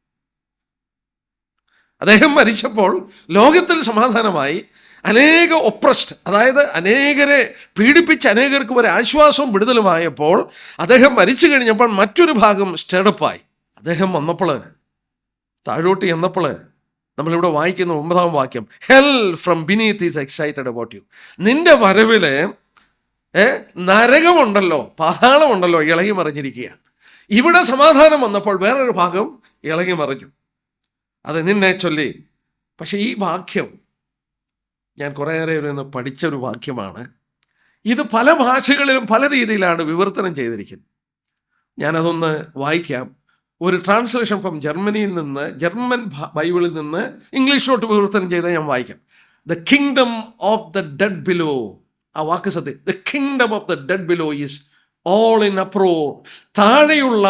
അദ്ദേഹം മരിച്ചപ്പോൾ ലോകത്തിൽ സമാധാനമായി. അനേക ഒപ്രസ്ഡ്, അതായത് അനേകരെ പീഡിപ്പിച്ച് അനേകർക്ക് ഒരു ആശ്വാസവും വിടുതലുമായപ്പോൾ അദ്ദേഹം മരിച്ചു കഴിഞ്ഞപ്പോൾ മറ്റൊരു ഭാഗം സ്റ്റേഡപ്പായി. അദ്ദേഹം വന്നപ്പോൾ, താഴോട്ട് ചെന്നപ്പോൾ നമ്മളിവിടെ വായിക്കുന്ന 9-ാം വാക്യം, hell from beneath is excited about you. നിന്റെ വരവില് നരകമുണ്ടല്ലോ, പാതാളമുണ്ടല്ലോ, ഇളകി മറിഞ്ഞിരിക്കുക. ഇവിടെ സമാധാനം വന്നപ്പോൾ വേറൊരു ഭാഗം ഇളകി മറിഞ്ഞു. അത് നിന്നെ ചൊല്ലി. പക്ഷെ ഈ വാക്യം ഞാൻ കുറേയേറെ ഒന്ന് പഠിച്ചൊരു വാക്യമാണ്. ഇത് പല ഭാഷകളിലും പല രീതിയിലാണ് വിവർത്തനം ചെയ്തിരിക്കുന്നത്. ഞാനതൊന്ന് വായിക്കാം. ഒരു ട്രാൻസ്ലേഷൻ ഫ്രം ജർമ്മനിയിൽ നിന്ന്, ജർമ്മൻ ബൈബിളിൽ നിന്ന് ഇംഗ്ലീഷിലോട്ട് വിവർത്തനം ചെയ്താൽ ഞാൻ വായിക്കാം. The kingdom of the dead below. ആ വാക്ക് സത്യം. The kingdom of the dead below is all in uproar. താഴെയുള്ള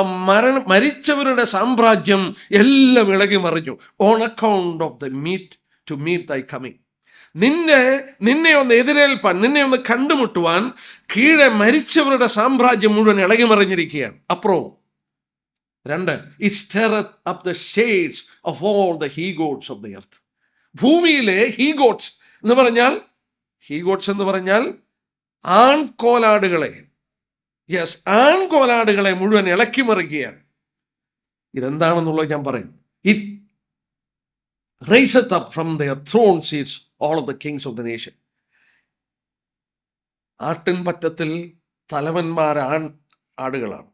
മരിച്ചവരുടെ സാമ്രാജ്യം എല്ലാം ഇളകി മറിഞ്ഞു. On account of the to meet thy coming. നിന്നെ ഒന്ന് എതിരേൽപ്പാൻ, നിന്നെ ഒന്ന് കണ്ടുമുട്ടുവാൻ കീഴെ മരിച്ചവരുടെ സാമ്രാജ്യം മുഴുവൻ ഇളകി മറിഞ്ഞിരിക്കുകയാണ്. അപ്രോ. 2, it stirreth up the shades of all the he-goats of the earth. ഭൂമിയിലെ he-goats എന്ന് പറഞ്ഞാൽ ആൺകോലാടുകളെ, ആൺകോലാടുകളെ മുഴുവൻ ഇളക്കി മറിക്കുകയാണ്. ഇതെന്താണെന്നുള്ളത് ഞാൻ പറയും. It raiseth up from their throne seats all of the kings of the nation. ആട്ടിൻ പറ്റത്തിൽ തലവന്മാർ ആടുകളാണ്.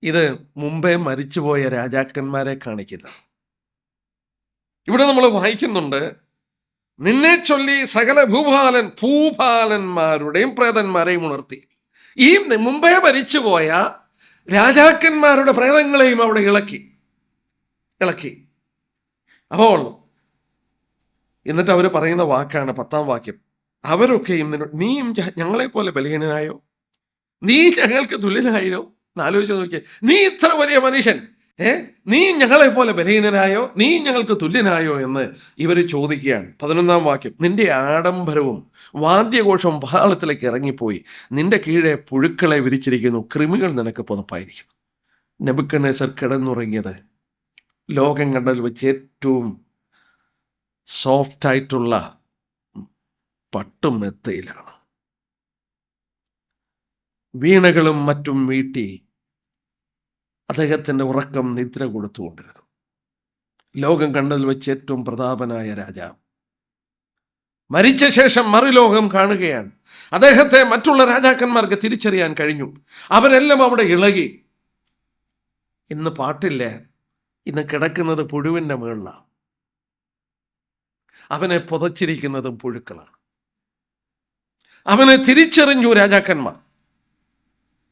ഇത് മുമ്പേ മരിച്ചുപോയ രാജാക്കന്മാരെ കാണിക്കുന്ന. ഇവിടെ നമ്മൾ വായിക്കുന്നുണ്ട്, നിന്നെ ചൊല്ലി സകല ഭൂപാലന്മാരുടെയും പ്രേതന്മാരെയും ഉണർത്തി. ഈ മുമ്പേ മരിച്ചുപോയ രാജാക്കന്മാരുടെ പ്രേതങ്ങളെയും അവിടെ ഇളക്കി. അപ്പോൾ എന്നിട്ട് അവർ പറയുന്ന വാക്കാണ് 10-ാം വാക്യം, അവരൊക്കെയും നീയും ഞങ്ങളെപ്പോലെ ബലഹീനനായോ, നീ ഞങ്ങൾക്ക് തുല്യനായോ. ആലോചിച്ച് നോക്കിയേ, നീ ഇത്ര വലിയ മനുഷ്യൻ, നീ ഞങ്ങളെ പോലെ ബലഹീനനായോ, നീ ഞങ്ങൾക്ക് തുല്യനായോ എന്ന് ഇവർ ചോദിക്കുകയാണ്. 11-ാം വാക്യം, നിന്റെ ആഡംബരവും വാദ്യഘോഷവും പാതാളത്തിലേക്ക് ഇറങ്ങിപ്പോയി, നിന്റെ കീഴെ പുഴുക്കളെ വിരിച്ചിരിക്കുന്നു, കൃമികൾ നിനക്ക് പുതപ്പായിരിക്കും. നെബൂഖദ്നേസർ കിടന്നുറങ്ങിയത് ലോകം കണ്ടതിൽ വെച്ച് ഏറ്റവും സോഫ്റ്റായിട്ടുള്ള പട്ടുമെത്തയിലാണ്. വീണകളും മറ്റും വീട്ടി അദ്ദേഹത്തിൻ്റെ ഉറക്കം നിദ്ര കൊടുത്തുകൊണ്ടിരുന്നു. ലോകം കണ്ടതിൽ വെച്ച് ഏറ്റവും പ്രതാപനായ രാജാവ് മരിച്ച ശേഷം മറുലോകം കാണുകയാണ്. അദ്ദേഹത്തെ മറ്റുള്ള രാജാക്കന്മാർക്ക് തിരിച്ചറിയാൻ കഴിഞ്ഞു. അവരെല്ലാം അവിടെ ഇളകി. ഇന്ന് പാട്ടില്ല, ഇന്ന് കിടക്കുന്നത് പുഴുവിൻ്റെ മുകളിലാണ്. അവനെ പുതച്ചിരിക്കുന്നതും പുഴുക്കളാണ്. അവനെ തിരിച്ചറിഞ്ഞു രാജാക്കന്മാർ.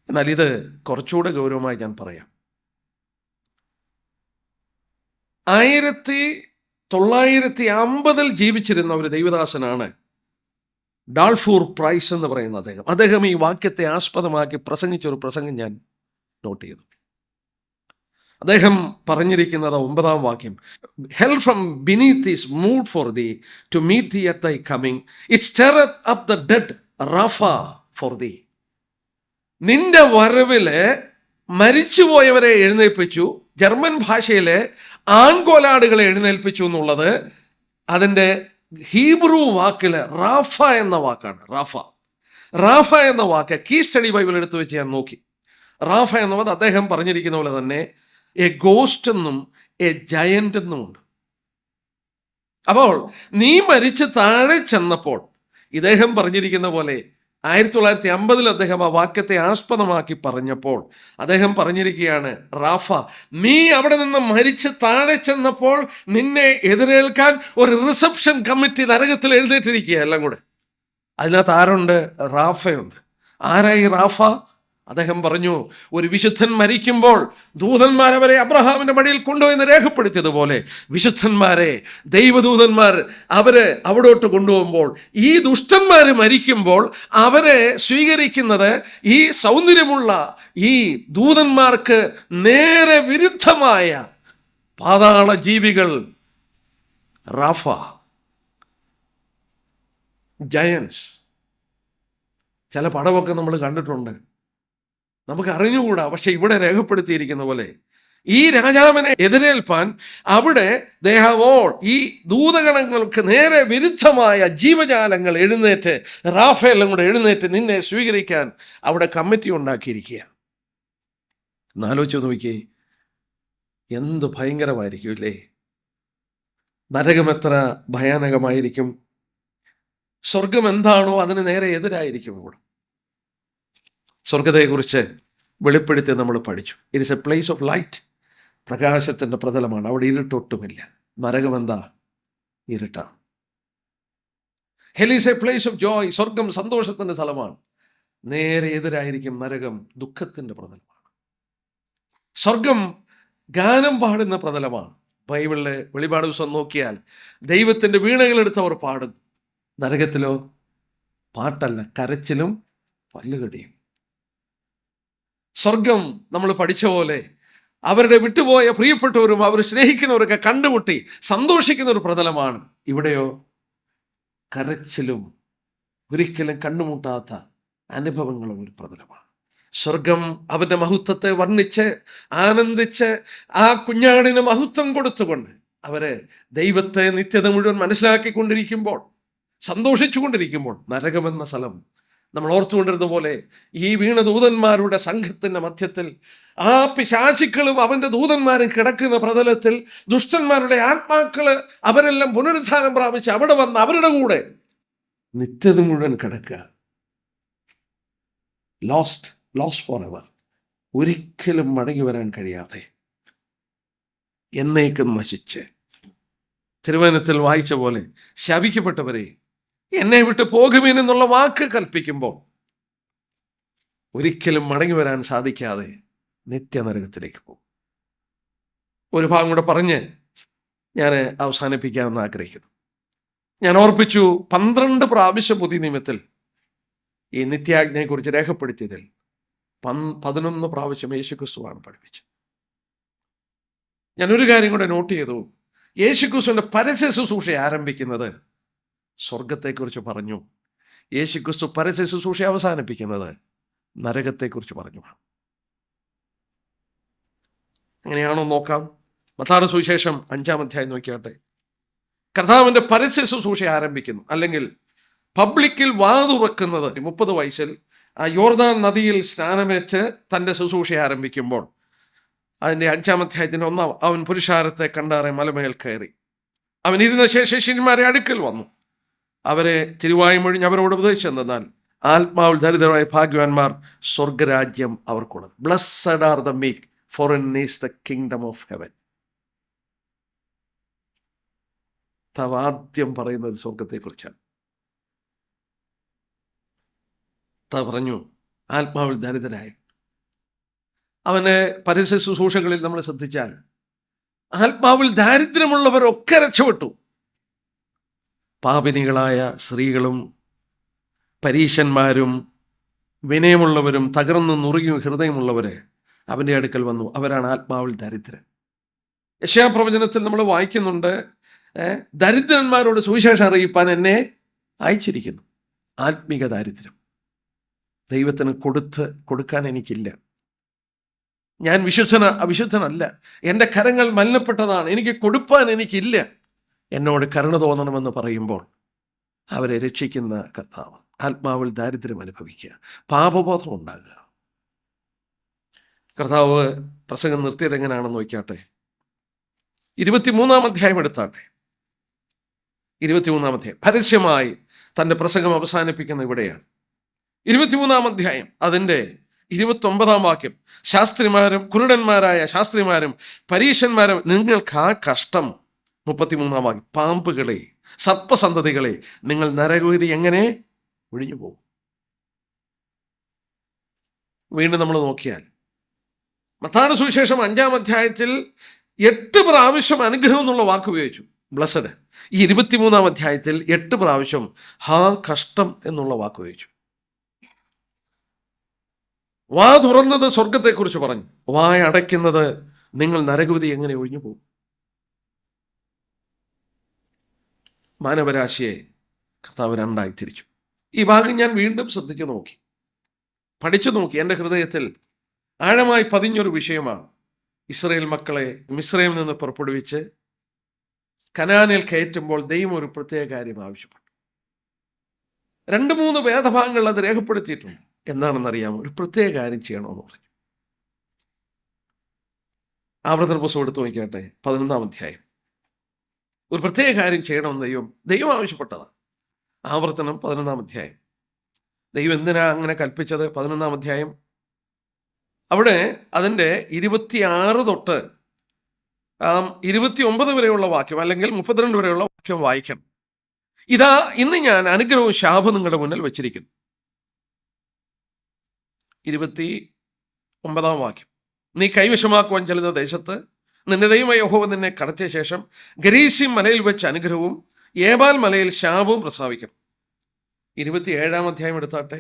എന്നാൽ ഇത് കുറച്ചുകൂടെ ഗൗരവമായി ഞാൻ പറയാം. 1950 ജീവിച്ചിരുന്ന ഒരു ദൈവദാസനാണ് ഡാൾഫൂർ പ്രൈസ് എന്ന് പറയുന്ന അദ്ദേഹം ഈ വാക്യത്തെ ആസ്പദമാക്കി പ്രസംഗിച്ചൊരു പ്രസംഗം ഞാൻ നോട്ട് ചെയ്തു. അദ്ദേഹം പറഞ്ഞിരിക്കുന്നത് 9-ാം വാക്യം, hell from beneath is moved for thee to meet thee at thy coming. It stirreth up the dead Rapha for thee. നിന്റെ വരവില് മരിച്ചുപോയവരെ എഴുന്നേൽപ്പിച്ചു. ജർമ്മൻ ഭാഷയിലെ ആൺകോലാടുകളെ എഴുന്നേൽപ്പിച്ചു എന്നുള്ളത് അതിൻ്റെ ഹീബ്രു വാക്കില് റാഫ എന്ന വാക്കാണ്. റാഫ എന്ന വാക്ക് കീ സ്റ്റഡി ബൈബിൾ എടുത്തു വെച്ച് ഞാൻ നോക്കി. റാഫ എന്നത് അദ്ദേഹം പറഞ്ഞിരിക്കുന്ന പോലെ തന്നെ എ ഗോസ്റ്റ് എന്നും എ ജയന്റ് എന്നുമുണ്ട്. അപ്പോൾ നീ മരിച്ച് താഴെ ചെന്നപ്പോൾ ഇദ്ദേഹം പറഞ്ഞിരിക്കുന്ന പോലെ 1950 അദ്ദേഹം ആ വാക്യത്തെ ആസ്പദമാക്കി പറഞ്ഞപ്പോൾ അദ്ദേഹം പറഞ്ഞിരിക്കുകയാണ്, റാഫ, നീ അവിടെ നിന്ന് മരിച്ച് താഴെ ചെന്നപ്പോൾ നിന്നെ എതിരേൽക്കാൻ ഒരു റിസപ്ഷൻ കമ്മിറ്റി നരകത്തിൽ എഴുന്നേറ്റിരിക്കുക എല്ലാം കൂടെ. അതിനകത്ത് ആരുണ്ട്? റാഫയുണ്ട്. ആരായി റാഫ? അദ്ദേഹം പറഞ്ഞു, ഒരു വിശുദ്ധൻ മരിക്കുമ്പോൾ ദൂതന്മാർ അവരെ അബ്രഹാമിന്റെ മടിയിൽ കൊണ്ടുപോയെന്ന് രേഖപ്പെടുത്തിയതുപോലെ വിശുദ്ധന്മാരെ ദൈവദൂതന്മാർ അവരെ അവിടോട്ട് കൊണ്ടുപോകുമ്പോൾ ഈ ദുഷ്ടന്മാർ മരിക്കുമ്പോൾ അവരെ സ്വീകരിക്കുന്നത് ഈ സൗന്ദര്യമുള്ള ഈ ദൂതന്മാർക്ക് നേരെ വിരുദ്ധമായ പാതാള ജീവികൾ, റാഫ, ജയൻസ്. ചില പടമൊക്കെ നമ്മൾ കണ്ടിട്ടുണ്ട്, നമുക്ക് അറിഞ്ഞുകൂടാ. പക്ഷെ ഇവിടെ രേഖപ്പെടുത്തിയിരിക്കുന്ന പോലെ ഈ രാജാവിനെ എതിരേൽപ്പാൻ അവിടെ ഈ ദൂതഗണങ്ങൾക്ക് നേരെ വിരുദ്ധമായ ജീവജാലങ്ങൾ എഴുന്നേറ്റ്, റാഫേലും കൂടെ എഴുന്നേറ്റ് നിന്നെ സ്വീകരിക്കാൻ അവിടെ കമ്മിറ്റി ഉണ്ടാക്കിയിരിക്കുക. എന്നാലോചിച്ച് നോക്കിയേ, എന്ത് ഭയങ്കരമായിരിക്കും അല്ലേ? നരകം എത്ര ഭയാനകമായിരിക്കും. സ്വർഗം എന്താണോ അതിന് നേരെ എതിരായിരിക്കും ഇവിടെ. സ്വർഗത്തെക്കുറിച്ച് വെളിപ്പെടുത്തി നമ്മൾ പഠിച്ചു. It is a place of light. പ്രകാശത്തിൻ്റെ പ്രതലമാണ്, അവിടെ ഇരുട്ടൊട്ടുമില്ല. നരകം എന്താ? ഇരുട്ടാണ്. Hell is a place of joy. സ്വർഗം സന്തോഷത്തിൻ്റെ സ്ഥലമാണ്. നേരെ എതിരായിരിക്കും നരകം, ദുഃഖത്തിൻ്റെ പ്രതലമാണ്. സ്വർഗം ഗാനം പാടുന്ന പ്രതലമാണ്. ബൈബിളിലെ വെളിപാട് പുസ്തകം നോക്കിയാൽ ദൈവത്തിൻ്റെ വീണകളെടുത്തവർ പാടും. നരകത്തിലോ പാട്ടല്ല, കരച്ചിലും പല്ലുകടിയും. സ്വർഗം നമ്മൾ പഠിച്ച പോലെ അവരുടെ വിട്ടുപോയ പ്രിയപ്പെട്ടവരും അവർ സ്നേഹിക്കുന്നവരൊക്കെ കണ്ടുമുട്ടി സന്തോഷിക്കുന്ന ഒരു പ്രതലമാണ്. ഇവിടെയോ കരച്ചിലും ഒരിക്കലും കണ്ടുമുട്ടാത്ത അനുഭവങ്ങളും ഒരു പ്രതലമാണ്. സ്വർഗം അവൻ്റെ മഹത്വത്തെ വർണ്ണിച്ച് ആനന്ദിച്ച് ആ കുഞ്ഞാടിന് മഹത്വം കൊടുത്തുകൊണ്ട് അവരെ ദൈവത്തെ നിത്യത മുഴുവൻ മനസ്സിലാക്കിക്കൊണ്ടിരിക്കുമ്പോൾ, സന്തോഷിച്ചു കൊണ്ടിരിക്കുമ്പോൾ, നരകമെന്ന സ്ഥലം നമ്മൾ ഓർത്തുകൊണ്ടിരുന്ന പോലെ ഈ വീണ ദൂതന്മാരുടെ സംഘത്തിൻ്റെ മധ്യത്തിൽ ആ പിശാചുക്കളും അവൻ്റെ ദൂതന്മാരും കിടക്കുന്ന പ്രതലത്തിൽ ദുഷ്ടന്മാരുടെ ആത്മാക്കള് അവരെല്ലാം പുനരുദ്ധാനം പ്രാപിച്ച് അവിടെ വന്ന് അവരുടെ കൂടെ നിത്യത മുഴുവൻ കിടക്കുക. Lost for ever. ഒരിക്കലും മടങ്ങി വരാൻ കഴിയാതെ എന്നേക്കും നശിച്ച്. തിരുവചനത്തിൽ വായിച്ച പോലെ ശപിക്കപ്പെട്ടവരെ എന്നെ വിട്ട് പോകുമേനെന്നുള്ള വാക്ക് കൽപ്പിക്കുമ്പോൾ ഒരിക്കലും മടങ്ങി വരാൻ സാധിക്കാതെ നിത്യനരകത്തിലേക്ക് പോകും. ഒരു ഭാഗം കൂടെ പറഞ്ഞ് ഞാൻ അവസാനിപ്പിക്കാമെന്ന് ആഗ്രഹിക്കുന്നു. ഞാൻ ഓർപ്പിച്ചു, 12 പ്രാവശ്യം പുതിയ നിയമത്തിൽ ഈ നിത്യാജ്ഞയെക്കുറിച്ച് രേഖപ്പെടുത്തിയതിൽ 11 പ്രാവശ്യം യേശുക്രിസ്തുവാണ് പഠിപ്പിച്ചത്. ഞാനൊരു കാര്യം കൂടെ നോട്ട് ചെയ്തു. യേശുക്രിസ്തുവിൻ്റെ പരസ്യ ശുശ്രൂഷ ആരംഭിക്കുന്നത് സ്വർഗത്തെക്കുറിച്ച് പറഞ്ഞു. യേശുക്രിസ്തു പരസ്യ ശുശ്രൂഷ അവസാനിപ്പിക്കുന്നത് നരകത്തെക്കുറിച്ച് പറഞ്ഞു. അങ്ങനെയാണോ നോക്കാം. മത്തായിയുടെ സുവിശേഷം 5-ാം അധ്യായം നോക്കിയാട്ടെ. കർത്താവിൻ്റെ പരസ്യ ശുശ്രൂഷ ആരംഭിക്കുന്നു, അല്ലെങ്കിൽ പബ്ലിക്കിൽ വാതുറക്കുന്നത് 30 വയസ്സിൽ ആ യോർദാൻ നദിയിൽ സ്നാനമേറ്റ് തൻ്റെ ശുശ്രൂഷ ആരംഭിക്കുമ്പോൾ അതിൻ്റെ 5-ാം അധ്യായത്തിൻ്റെ 1 അവൻ പുരുഷാരത്തെ കണ്ടാറെ മലമേൽ കയറി. അവൻ ഇരുന്ന ശേഷം ശിഷ്യന്മാരെ അടുക്കൽ വന്നു. അവരെ തിരുവായി മൊഴിഞ്ഞ് അവരോട് ഉപദേശിച്ചെന്നാൽ, ആത്മാവിൽ ദരിദ്രരായ ഭാഗ്യവാന്മാർ, സ്വർഗരാജ്യം അവർക്കുള്ളത്. Blessed are the meek, for is the kingdom of heaven. ആദ്യം പറയുന്നത് സ്വർഗത്തെക്കുറിച്ചാണ്. പറഞ്ഞു ആത്മാവിൽ ദരിദ്രരായ. അവന് പരസ്യ ശുശ്രൂഷകളിൽ നമ്മൾ ശ്രദ്ധിച്ചാൽ ആത്മാവിൽ ദാരിദ്ര്യമുള്ളവരൊക്കെ രക്ഷപ്പെട്ടു. പാപിനികളായ സ്ത്രീകളും പരീശന്മാരും വിനയമുള്ളവരും തകർന്നു നുറുകിയും ഹൃദയമുള്ളവരെ അവൻ്റെ അടുക്കൽ വന്നു. അവരാണ് ആത്മാവിൽ ദരിദ്രൻ. യെശയ്യാപ്രവചനത്തിൽ നമ്മൾ വായിക്കുന്നുണ്ട്, ദരിദ്രന്മാരോട് സുവിശേഷം അറിയിപ്പാൻ എന്നെ അയച്ചിരിക്കുന്നു. ആത്മീക ദാരിദ്ര്യം. ദൈവത്തിന് കൊടുക്കാൻ എനിക്കില്ല. ഞാൻ അവിശുദ്ധനല്ല. എൻ്റെ കരങ്ങൾ മലിനപ്പെട്ടതാണ്. എനിക്ക് കൊടുപ്പാൻ എനിക്കില്ല. എന്നോട് കരുണ തോന്നണമെന്ന് പറയുമ്പോൾ അവരെ രക്ഷിക്കുന്ന കർത്താവ്. ആത്മാവിൽ ദാരിദ്ര്യം അനുഭവിക്കുക, പാപബോധം ഉണ്ടാകുക. കർത്താവ് പ്രസംഗം നിർത്തിയത് എങ്ങനെയാണെന്ന് നോക്കിയാട്ടെ. 23-ാം അധ്യായം എടുത്താട്ടെ. 23-ാം അധ്യായം പരസ്യമായി തൻ്റെ പ്രസംഗം അവസാനിപ്പിക്കുന്ന ഇവിടെയാണ്. 23 അധ്യായം അതിൻ്റെ 29 വാക്യം, ശാസ്ത്രിമാരും കുരുടന്മാരായ ശാസ്ത്രിമാരും പരീശന്മാരും നിങ്ങൾക്ക് ആ കഷ്ടം. 33 വാക്യം, പാമ്പുകളെ സർപ്പസന്തതികളെ നിങ്ങൾ നരകഗതി എങ്ങനെ ഒഴിഞ്ഞു പോകും? വീണ്ടും നമ്മൾ നോക്കിയാൽ മത്തായിയുടെ സുവിശേഷം 5-ാം അധ്യായത്തിൽ 8 പ്രാവശ്യം അനുഗ്രഹം എന്നുള്ള വാക്ക് ഉപയോഗിച്ചു, ബ്ലസ്സഡ്. ഈ 23-ാം അധ്യായത്തിൽ 8 പ്രാവശ്യം ഹാ കഷ്ടം എന്നുള്ള വാക്ക് ഉപയോഗിച്ചു. വാ തുറന്നത് സ്വർഗത്തെക്കുറിച്ച് പറഞ്ഞു, വായ അടയ്ക്കുന്നത് നിങ്ങൾ നരകഗതി എങ്ങനെ ഒഴിഞ്ഞു പോകും? മാനവരാശിയെ കർത്താവ് രണ്ടായി തിരിച്ചു. ഈ ഭാഗം ഞാൻ വീണ്ടും ശ്രദ്ധിച്ചു നോക്കി, പഠിച്ചു നോക്കി. എൻ്റെ ഹൃദയത്തിൽ ആഴമായി പതിഞ്ഞൊരു വിഷയമാണ്. ഇസ്രായേൽ മക്കളെ മിസ്രൈമിൽ നിന്ന് പുറപ്പെടുവിച്ച് കനാനിൽ കയറ്റുമ്പോൾ ദൈവം ഒരു പ്രത്യേക കാര്യം ആവശ്യപ്പെട്ടു. 2-3 വേദഭാഗങ്ങൾ അത് രേഖപ്പെടുത്തിയിട്ടുണ്ട്. എന്താണെന്നറിയാമോ? ഒരു പ്രത്യേക കാര്യം ചെയ്യണമെന്ന് പറഞ്ഞു. ആവർത്തന പുസ്തകം എടുത്തു നോക്കിയാട്ടെ, 11-ാം അധ്യായം. ഒരു പ്രത്യേക കാര്യം ചെയ്യണമെന്ന് ദൈവം ആവശ്യപ്പെട്ടതാണ്. ആവർത്തനം 11-ാം അധ്യായം. ദൈവം എന്തിനാ അങ്ങനെ കൽപ്പിച്ചത്? 11-ാം അധ്യായം അവിടെ അതിൻ്റെ 26 തൊട്ട് 29 വരെയുള്ള വാക്യം, അല്ലെങ്കിൽ 32 വരെയുള്ള വാക്യം വായിക്കണം. ഇതാ ഇന്ന് ഞാൻ അനുഗ്രഹവും ശാപവും നിങ്ങളുടെ മുന്നിൽ വെച്ചിരിക്കുന്നു. 29-ാം വാക്യം, നീ കൈവശമാക്കുവാൻ ചെല്ലുന്ന ദേശത്ത് നിന്റെ ദൈവമായ യഹോവ നിന്നെ കടത്തിയ ശേഷം ഗരീസിം മലയിൽ വെച്ച് അനുഗ്രഹവും ഏബാൽ മലയിൽ ശാപവും പ്രസ്താവിക്കണം. 27-ാം അധ്യായം എടുത്താട്ടെ,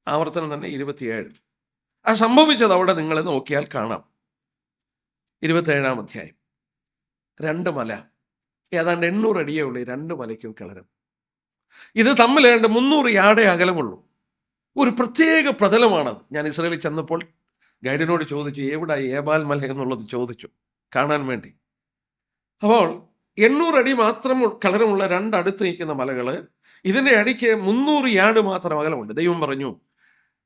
ആവർത്തനം തന്നെ 27. അത് സംഭവിച്ചത് അവിടെ നിങ്ങൾ നോക്കിയാൽ കാണാം. 27-ാം അധ്യായം, 2 മല, ഏതാണ്ട് 800 അടിയേ ഉള്ളൂ 2 മലയ്ക്കും കിളരം. ഇത് തമ്മിൽ ഏതാണ്ട് 300 യാർഡേ അകലമുള്ളൂ. ഒരു പ്രത്യേക പ്രതലമാണത്. ഞാൻ ഇസ്രായേലിൽ ചെന്നപ്പോൾ ഗൈഡിനോട് ചോദിച്ചു, എവിടെ ഏബാൽ മല എന്നുള്ളത് ചോദിച്ചു കാണാൻ വേണ്ടി. അപ്പോൾ 800 അടി മാത്രം കളരമുള്ള 2 അടുത്ത് നിൽക്കുന്ന മലകൾ, ഇതിൻ്റെ അടിക്ക് 300 യാർഡ് മാത്രം അകലമുണ്ട്. ദൈവം പറഞ്ഞു,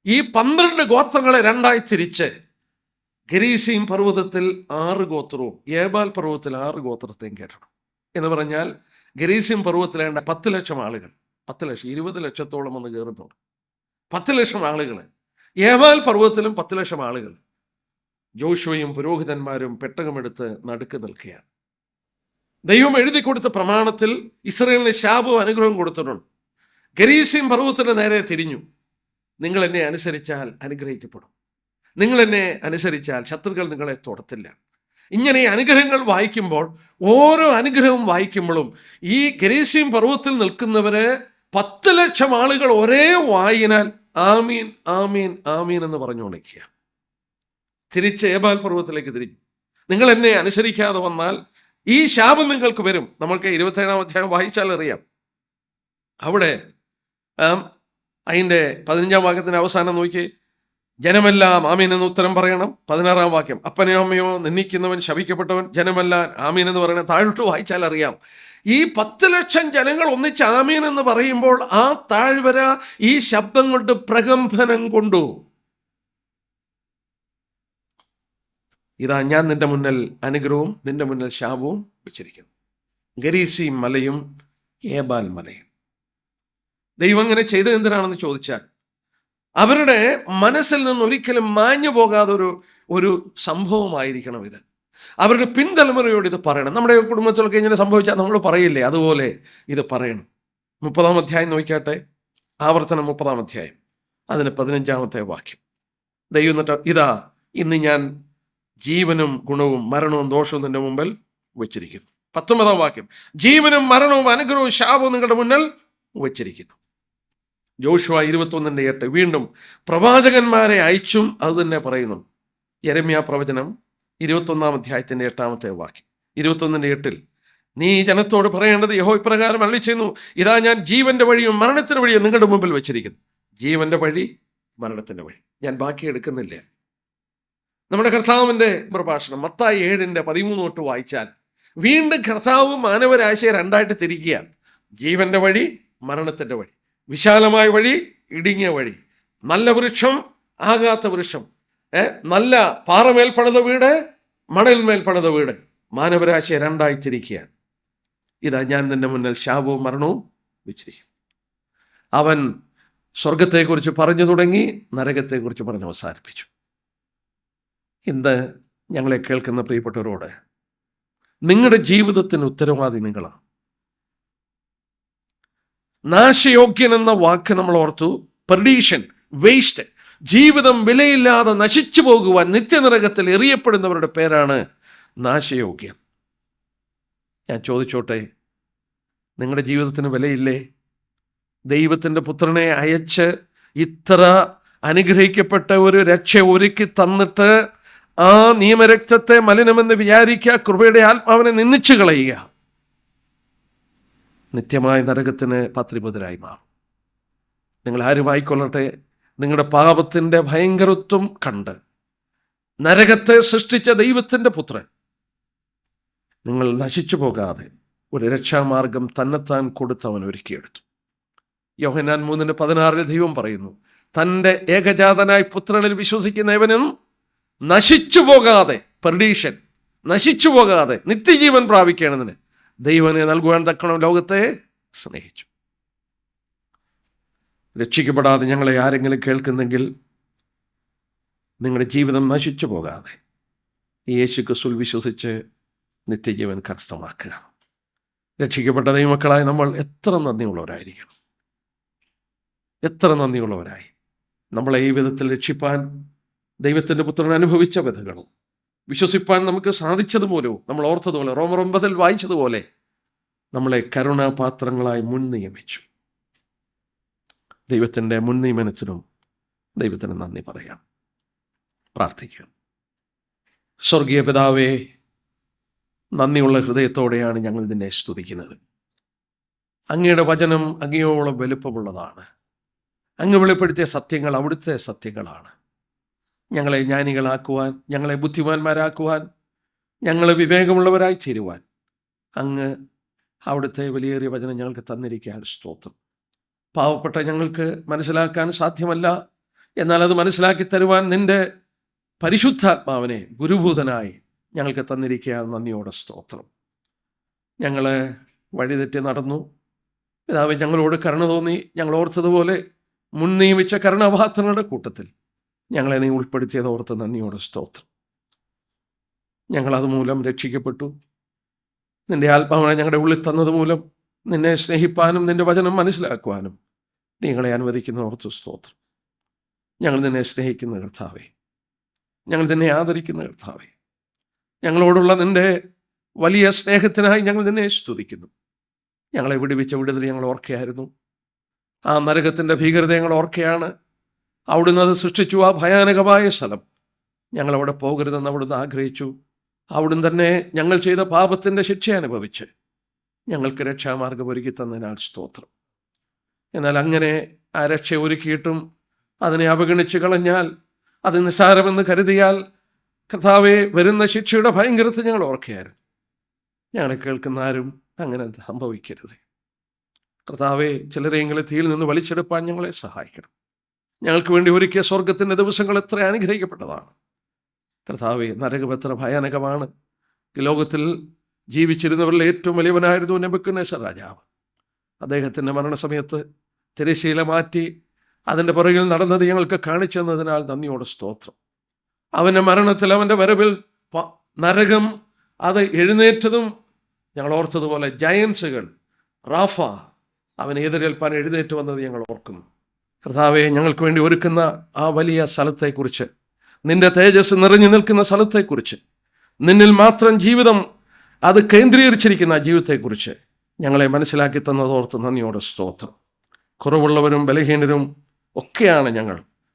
ഈ 12 ഗോത്രങ്ങളെ 2ആയി തിരിച്ച് ഗരീസീം പർവ്വതത്തിൽ 6 ഗോത്രവും ഏബാൽ പർവ്വതത്തിൽ 6 ഗോത്രത്തെയും കയറ്റണം എന്ന് പറഞ്ഞാൽ ഗരീസീം പർവ്വതത്തിലേണ്ട 10 ലക്ഷം ആളുകൾ, 10 ലക്ഷം 20 ലക്ഷത്തോളം ഒന്ന് കയറുന്നുണ്ട്. 10 ലക്ഷം ആളുകൾ. ഏബാൽ പർവ്വതത്തിലും 10 ലക്ഷം ആളുകൾ. ജോഷുവയും പുരോഹിതന്മാരും പെട്ടകമെടുത്ത് നടുക്ക് നിൽക്കുകയാണ്. ദൈവം എഴുതി കൊടുത്ത പ്രമാണത്തിൽ ഇസ്രായേലിന് ശാപവും അനുഗ്രഹവും കൊടുത്തിട്ടുണ്ട്. ഗരീസീം പർവ്വതത്തിന് നേരെ തിരിഞ്ഞു, നിങ്ങൾ എന്നെ അനുസരിച്ചാൽ അനുഗ്രഹിക്കപ്പെടും, നിങ്ങൾ എന്നെ അനുസരിച്ചാൽ ശത്രുക്കൾ നിങ്ങളെ തൊടത്തില്ല. ഇങ്ങനെ ഈ അനുഗ്രഹങ്ങൾ വായിക്കുമ്പോൾ, ഓരോ അനുഗ്രഹവും വായിക്കുമ്പോഴും ഈ ഗരീസീം പർവ്വതത്തിൽ നിൽക്കുന്നവര് 10 ലക്ഷം ആളുകൾ ഒരേ വായിനാൽ ആമീൻ ആമീൻ ആമീൻ എന്ന് പറഞ്ഞുകൊണ്ടിരിക്കുക. തിരിച്ച് ഏബാൽ പർവ്വതത്തിലേക്ക് തിരിഞ്ഞു, നിങ്ങൾ എന്നെ അനുസരിക്കാതെ വന്നാൽ ഈ ശാപം നിങ്ങൾക്ക് വരും. നമ്മൾക്ക് 27-ാം അധ്യായം വായിച്ചാൽ അറിയാം. അവിടെ അതിൻ്റെ 15-ാം വാക്യത്തിൻ്റെ അവസാനം നോക്കി, ജനമെല്ലാം ആമീൻ എന്ന് ഉത്തരം പറയണം. 16-ാം വാക്യം, അപ്പനെയോ അമ്മയോ നിന്ദിക്കുന്നവൻ ശപിക്കപ്പെട്ടവൻ, ജനമെല്ലാം ആമീൻ എന്ന് പറയണം. താഴോട്ട് വായിച്ചാൽ അറിയാം, ഈ 10 ലക്ഷം ജനങ്ങൾ ഒന്നിച്ച് ആമീൻ എന്ന് പറയുമ്പോൾ ആ താഴ്വര ഈ ശബ്ദം കൊണ്ട് പ്രകമ്പനം കൊണ്ടു. ഇതാ ഞാൻ നിന്റെ മുന്നിൽ അനുഗ്രഹവും നിന്റെ മുന്നിൽ ശാപവും വെച്ചിരിക്കുന്നു. ഗരീസീം മലയും ഏബാൽ മലയും. ദൈവം അങ്ങനെ ചെയ്തത് എന്തിനാണെന്ന് ചോദിച്ചാൽ, അവരുടെ മനസ്സിൽ നിന്ന് ഒരിക്കലും മാഞ്ഞു പോകാതെ ഒരു സംഭവമായിരിക്കണം ഇത്. അവരുടെ പിൻതലമുറയോട് ഇത് പറയണം. നമ്മുടെ കുടുംബത്തിലൊക്കെ ഇങ്ങനെ സംഭവിച്ചാൽ നമ്മൾ പറയില്ലേ, അതുപോലെ ഇത് പറയണം. 30-ാം അധ്യായം നോക്കിയാട്ടെ, ആവർത്തനം 30-ാം അധ്യായം അതിന് 15-ാമത്തെ വാക്യം. ദൈവം എന്നിട്ട്, ഇതാ ഇന്ന് ഞാൻ ജീവനും ഗുണവും മരണവും ദോഷവും നിന്റെ മുമ്പിൽ വെച്ചിരിക്കുന്നു. 19-ാം വാക്യം, ജീവനും മരണവും അനുഗ്രഹവും ശാപവും നിങ്ങളുടെ മുന്നിൽ വെച്ചിരിക്കുന്നു. യോശുവ 21:8 വീണ്ടും പ്രവാചകന്മാരെ അയച്ചും അത് തന്നെ പറയുന്നു. യെരമ്യാ പ്രവചനം 21-ാം അധ്യായത്തിൻ്റെ 8-ാമത്തെ വാക്യം, 21:8, നീ ജനത്തോട് പറയേണ്ടത് യഹോവ ഇപ്രകാരം അരുളിച്ചെയ്യുന്നു, ഇതാ ഞാൻ ജീവന്റെ വഴിയും മരണത്തിന്റെ വഴിയും നിങ്ങളുടെ മുമ്പിൽ വെച്ചിരിക്കുന്നു. ജീവന്റെ വഴി, മരണത്തിന്റെ വഴി. ഞാൻ ബാക്കി എടുക്കുന്നില്ല. നമ്മുടെ കർത്താവിൻ്റെ പ്രഭാഷണം മത്തായി 7:13 തൊട്ട് വായിച്ചാൽ വീണ്ടും കർത്താവ് മാനവരാശിയെ 2ആയിട്ട് തിരിക്കുകയാണ്. ജീവന്റെ വഴി, മരണത്തിന്റെ വഴി. വിശാലമായ വഴി, ഇടുങ്ങിയ വഴി. നല്ല വൃക്ഷം, ആകാത്ത വൃക്ഷം. നല്ല പാറമേൽ പണിത വീട്, മണൽമേൽ പണിത വീട്. മാനവരാശിയെ 2ആയി തിരിക്കുകയാണ്. ഇതാ ഞാൻ നിന്റെ മുന്നിൽ ശാപവും മരണവും വെച്ചിരിക്കും. അവൻ സ്വർഗത്തെക്കുറിച്ച് പറഞ്ഞു തുടങ്ങി, നരകത്തെക്കുറിച്ച് പറഞ്ഞ് അവസാനിപ്പിച്ചു. ഇന്ന് ഞങ്ങളെ കേൾക്കുന്ന പ്രിയപ്പെട്ടവരോട്, നിങ്ങളുടെ ജീവിതത്തിന് ഉത്തരവാദി നിങ്ങളാണ്. നാശയോഗ്യൻ എന്ന വാക്ക് നമ്മൾ ഓർത്തു. പെർഡീഷൻ, വേസ്റ്റ്, ജീവിതം വിലയില്ലാതെ നശിച്ചു പോകുവാൻ നിത്യനരകത്തിൽ എറിയപ്പെടുന്നവരുടെ പേരാണ് നാശയോഗ്യൻ. ഞാൻ ചോദിച്ചോട്ടെ, നിങ്ങളുടെ ജീവിതത്തിന് വിലയില്ലേ? ദൈവത്തിൻ്റെ പുത്രനെ അയച്ച് ഇത്ര അനുഗ്രഹിക്കപ്പെട്ട ഒരു രക്ഷ ഒരുക്കി തന്നിട്ട് ആ നിയമരക്തത്തെ മലിനമെന്ന് വിചാരിക്കുക, കൃപയുടെ ആത്മാവിനെ നിന്ദിച്ചു കളയുക, നിത്യമായ നരകത്തിന് പാത്രീഭൂതരായി മാറും. നിങ്ങൾ ആരുമായിക്കൊള്ളട്ടെ, നിങ്ങളുടെ പാപത്തിൻ്റെ ഭയങ്കരത്വം കണ്ട് നരകത്തെ സൃഷ്ടിച്ച ദൈവത്തിൻ്റെ പുത്രൻ നിങ്ങൾ നശിച്ചു പോകാതെ ഒരു രക്ഷാമാർഗം തന്നെത്താൻ കൊടുത്തവൻ ഒരുക്കിയെടുത്തു. യോഹന്നാൻ 3:16 ദൈവം പറയുന്നു, തൻ്റെ ഏകജാതനായ പുത്രനിൽ വിശ്വസിക്കുന്നവനും നശിച്ചു പോകാതെ, പെർഡീഷൻ, നശിച്ചു പോകാതെ നിത്യജീവൻ പ്രാപിക്കേണ്ടതിന് ദൈവനെ നൽകുവാൻ തക്കണം ലോകത്തെ സ്നേഹിച്ചു. രക്ഷിക്കപ്പെടാതെ ഞങ്ങളെ ആരെങ്കിലും കേൾക്കുന്നെങ്കിൽ, നിങ്ങളുടെ ജീവിതം നശിച്ചു പോകാതെ യേശു ക്രിസ്തുവിൽ വിശ്വസിച്ച് നിത്യജീവൻ കരസ്ഥമാക്കുക. രക്ഷിക്കപ്പെട്ട ദൈവമക്കളായി നമ്മൾ എത്ര നന്ദിയുള്ളവരായിരിക്കണം, എത്ര നന്ദിയുള്ളവരായി. നമ്മളെ ഈ വിധത്തിൽ രക്ഷിപ്പാൻ ദൈവത്തിൻ്റെ പുത്രൻ അനുഭവിച്ച വിധങ്ങളും വിശ്വസിപ്പാൻ നമുക്ക് സാധിച്ചതുപോലും നമ്മൾ ഓർത്തതുപോലെ, റോമർ 9 വായിച്ചതുപോലെ നമ്മളെ കരുണാപാത്രങ്ങളായി മുൻ നിയമിച്ചു. ദൈവത്തിൻ്റെ മുൻ നിയമനത്തിനും ദൈവത്തിന് നന്ദി പറയാം. പ്രാർത്ഥിക്കാം. സ്വർഗീയ പിതാവേ, നന്ദിയുള്ള ഹൃദയത്തോടെയാണ് ഞങ്ങൾ നിന്നെ സ്തുതിക്കുന്നത്. അങ്ങയുടെ വചനം അങ്ങയോളം വലുപ്പമുള്ളതാണ്. അങ്ങ് വെളിപ്പെടുത്തിയ സത്യങ്ങൾ അവിടുത്തെ സത്യങ്ങളാണ്. ഞങ്ങളെ ജ്ഞാനികളാക്കുവാൻ, ഞങ്ങളെ ബുദ്ധിമാന്മാരാക്കുവാൻ, ഞങ്ങളെ വിവേകമുള്ളവരായി ചേരുവാൻ അങ്ങ് അവിടുത്തെ വിലയേറിയ വചനം ഞങ്ങൾക്ക് തന്നിരിക്കാൻ സ്തോത്രം. പാവപ്പെട്ട ഞങ്ങൾക്ക് മനസ്സിലാക്കാൻ സാധ്യമല്ല, എന്നാൽ അത് മനസ്സിലാക്കി തരുവാൻ നിൻ്റെ പരിശുദ്ധാത്മാവിനെ ഗുരുഭൂതനായി ഞങ്ങൾക്ക് തന്നിരിക്കാൻ നന്ദിയോടെ സ്തോത്രം. ഞങ്ങൾ വഴിതെറ്റി നടന്നു. പിതാവേ, ഞങ്ങളോട് കരുണ തോന്നി. ഞങ്ങൾ ഓർത്തതുപോലെ മുൻ നിയമിച്ച കരുണാപാത്രങ്ങളുടെ കൂട്ടത്തിൽ ഞങ്ങളെ നീ ഉൾപ്പെടുത്തിയത് ഓർത്ത് നന്ദിയോടെ സ്തോത്രം. ഞങ്ങളതുമൂലം രക്ഷിക്കപ്പെട്ടു. നിൻ്റെ ആത്മാവിനെ ഞങ്ങളുടെ ഉള്ളിൽ തന്നതുമൂലം നിന്നെ സ്നേഹിപ്പാനും നിൻ്റെ വചനം മനസ്സിലാക്കുവാനും നിങ്ങളെ അനുവദിക്കുന്ന ഓർത്ത് സ്തോത്രം. ഞങ്ങൾ നിന്നെ സ്നേഹിക്കുന്ന കർത്താവേ, ഞങ്ങൾ നിന്നെ ആദരിക്കുന്ന കർത്താവേ, ഞങ്ങളോടുള്ള നിൻ്റെ വലിയ സ്നേഹത്തിനായി ഞങ്ങൾ നിന്നെ സ്തുതിക്കുന്നു. ഞങ്ങളെ വിടുവിച്ച വിടുതൽ ഞങ്ങൾ ഓർക്കുകയായിരുന്നു. ആ നരകത്തിൻ്റെ ഭീകരത ഞങ്ങൾ ഓർക്കുകയാണ്. അവിടുന്ന് അത് സൃഷ്ടിച്ചു. ആ ഭയാനകമായ സ്ഥലം ഞങ്ങളവിടെ പോകരുതെന്ന് അവിടുന്ന് ആഗ്രഹിച്ചു. അവിടുന്ന് തന്നെ ഞങ്ങൾ ചെയ്ത പാപത്തിൻ്റെ ശിക്ഷ അനുഭവിച്ച് ഞങ്ങൾക്ക് രക്ഷാമാർഗം ഒരുക്കി തന്നതിനാൽ സ്തോത്രം. എന്നാൽ അങ്ങനെ ആ രക്ഷ ഒരുക്കിയിട്ടും അതിനെ അവഗണിച്ച് കളഞ്ഞാൽ, അത് നിസ്സാരമെന്ന് കരുതിയാൽ, കർത്താവേ, വരുന്ന ശിക്ഷയുടെ ഭയങ്കരത്തെ ഞങ്ങൾ ഓർക്കുകയായിരുന്നു. ഞങ്ങളെ കേൾക്കുന്ന ആരും അങ്ങനെ സംഭവിക്കരുത്. കർത്താവേ, ചിലരെങ്കിലും തീയിൽ നിന്ന് വലിച്ചെടുപ്പാൻ ഞങ്ങളെ സഹായിക്കണം. ഞങ്ങൾക്ക് വേണ്ടി ഒരുക്കിയ സ്വർഗത്തിൻ്റെ ദിവസങ്ങൾ എത്ര അനുഗ്രഹിക്കപ്പെട്ടതാണ്. കർത്താവേ, നരകം എത്ര ഭയാനകമാണ്. ലോകത്തിൽ ജീവിച്ചിരുന്നവരിൽ ഏറ്റവും വലിയവനായിരുന്നു നെബൂഖദ്നേസർ രാജാവ്. അദ്ദേഹത്തിൻ്റെ മരണസമയത്ത് തിരശ്ശീല മാറ്റി അതിൻ്റെ പുറകിൽ നടന്നത് ഞങ്ങൾക്ക് കാണിച്ചു തന്നതിനാൽ നന്ദിയോടെ സ്തോത്രം. അവൻ്റെ മരണത്തിൽ, അവൻ്റെ വരവിൽ നരകം അത് എഴുന്നേറ്റതും ഞങ്ങൾ ഓർത്തതുപോലെ ജയൻസുകൾ, റാഫ, അവൻ എതിരേൽപ്പാൻ എഴുന്നേറ്റ് വന്നത് ഞങ്ങൾ ഓർക്കുന്നു. കർത്താവെ, ഞങ്ങൾക്ക് വേണ്ടി ഒരുക്കുന്ന ആ വലിയ സ്ഥലത്തെക്കുറിച്ച്, നിൻ്റെ തേജസ് നിറഞ്ഞു നിൽക്കുന്ന സ്ഥലത്തെക്കുറിച്ച്, നിന്നിൽ മാത്രം ജീവിതം അത് കേന്ദ്രീകരിച്ചിരിക്കുന്ന ജീവിതത്തെക്കുറിച്ച് ഞങ്ങളെ മനസ്സിലാക്കി തന്നതോർത്ത് നന്ദിയോടെ സ്തോത്രം. കുറവുള്ളവരും ബലഹീനരും ഒക്കെയാണ്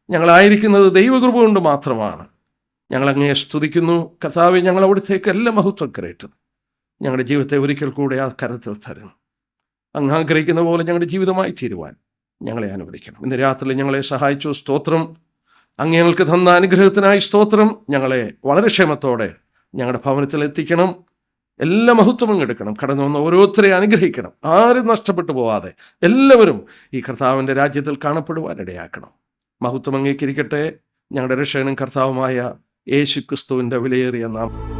ഞങ്ങളായിരിക്കുന്നത് ദൈവകൃപ കൊണ്ട് മാത്രമാണ്. ഞങ്ങളങ്ങയെ സ്തുതിക്കുന്നു. കർത്താവെ, ഞങ്ങൾ അവിടുത്തേക്ക് എല്ലാ മഹത്വം കരയറ്റുന്നു. ഞങ്ങളുടെ ജീവിതത്തെ ഒരിക്കൽ കൂടെ ആ കരത്തിൽ തരുന്നു. അങ്ങ് ആഗ്രഹിക്കുന്ന പോലെ ഞങ്ങളുടെ ജീവിതമായി തീരുവാൻ ഞങ്ങളെ അനുവദിക്കണം. ഇന്ന് രാത്രി ഞങ്ങളെ സഹായിച്ചു. സ്തോത്രം. അങ്ങ് ഞങ്ങൾക്ക് തന്ന അനുഗ്രഹത്തിനായി സ്തോത്രം. ഞങ്ങളെ വളരെ ക്ഷേമത്തോടെ ഞങ്ങളുടെ ഭവനത്തിൽ എത്തിക്കണം. എല്ലാ മഹത്വവും എടുക്കണം. കടന്നു വന്ന ഓരോരുത്തരെ അനുഗ്രഹിക്കണം. ആരും നഷ്ടപ്പെട്ടു പോവാതെ എല്ലാവരും ഈ കർത്താവിൻ്റെ രാജ്യത്തിൽ കാണപ്പെടുവാൻ ഇടയാക്കണം. മഹത്വം അങ്ങേക്കിരിക്കട്ടെ. ഞങ്ങളുടെ രക്ഷകനും കർത്താവുമായ യേശു ക്രിസ്തുവിൻ്റെ വിലയേറിയ നാമം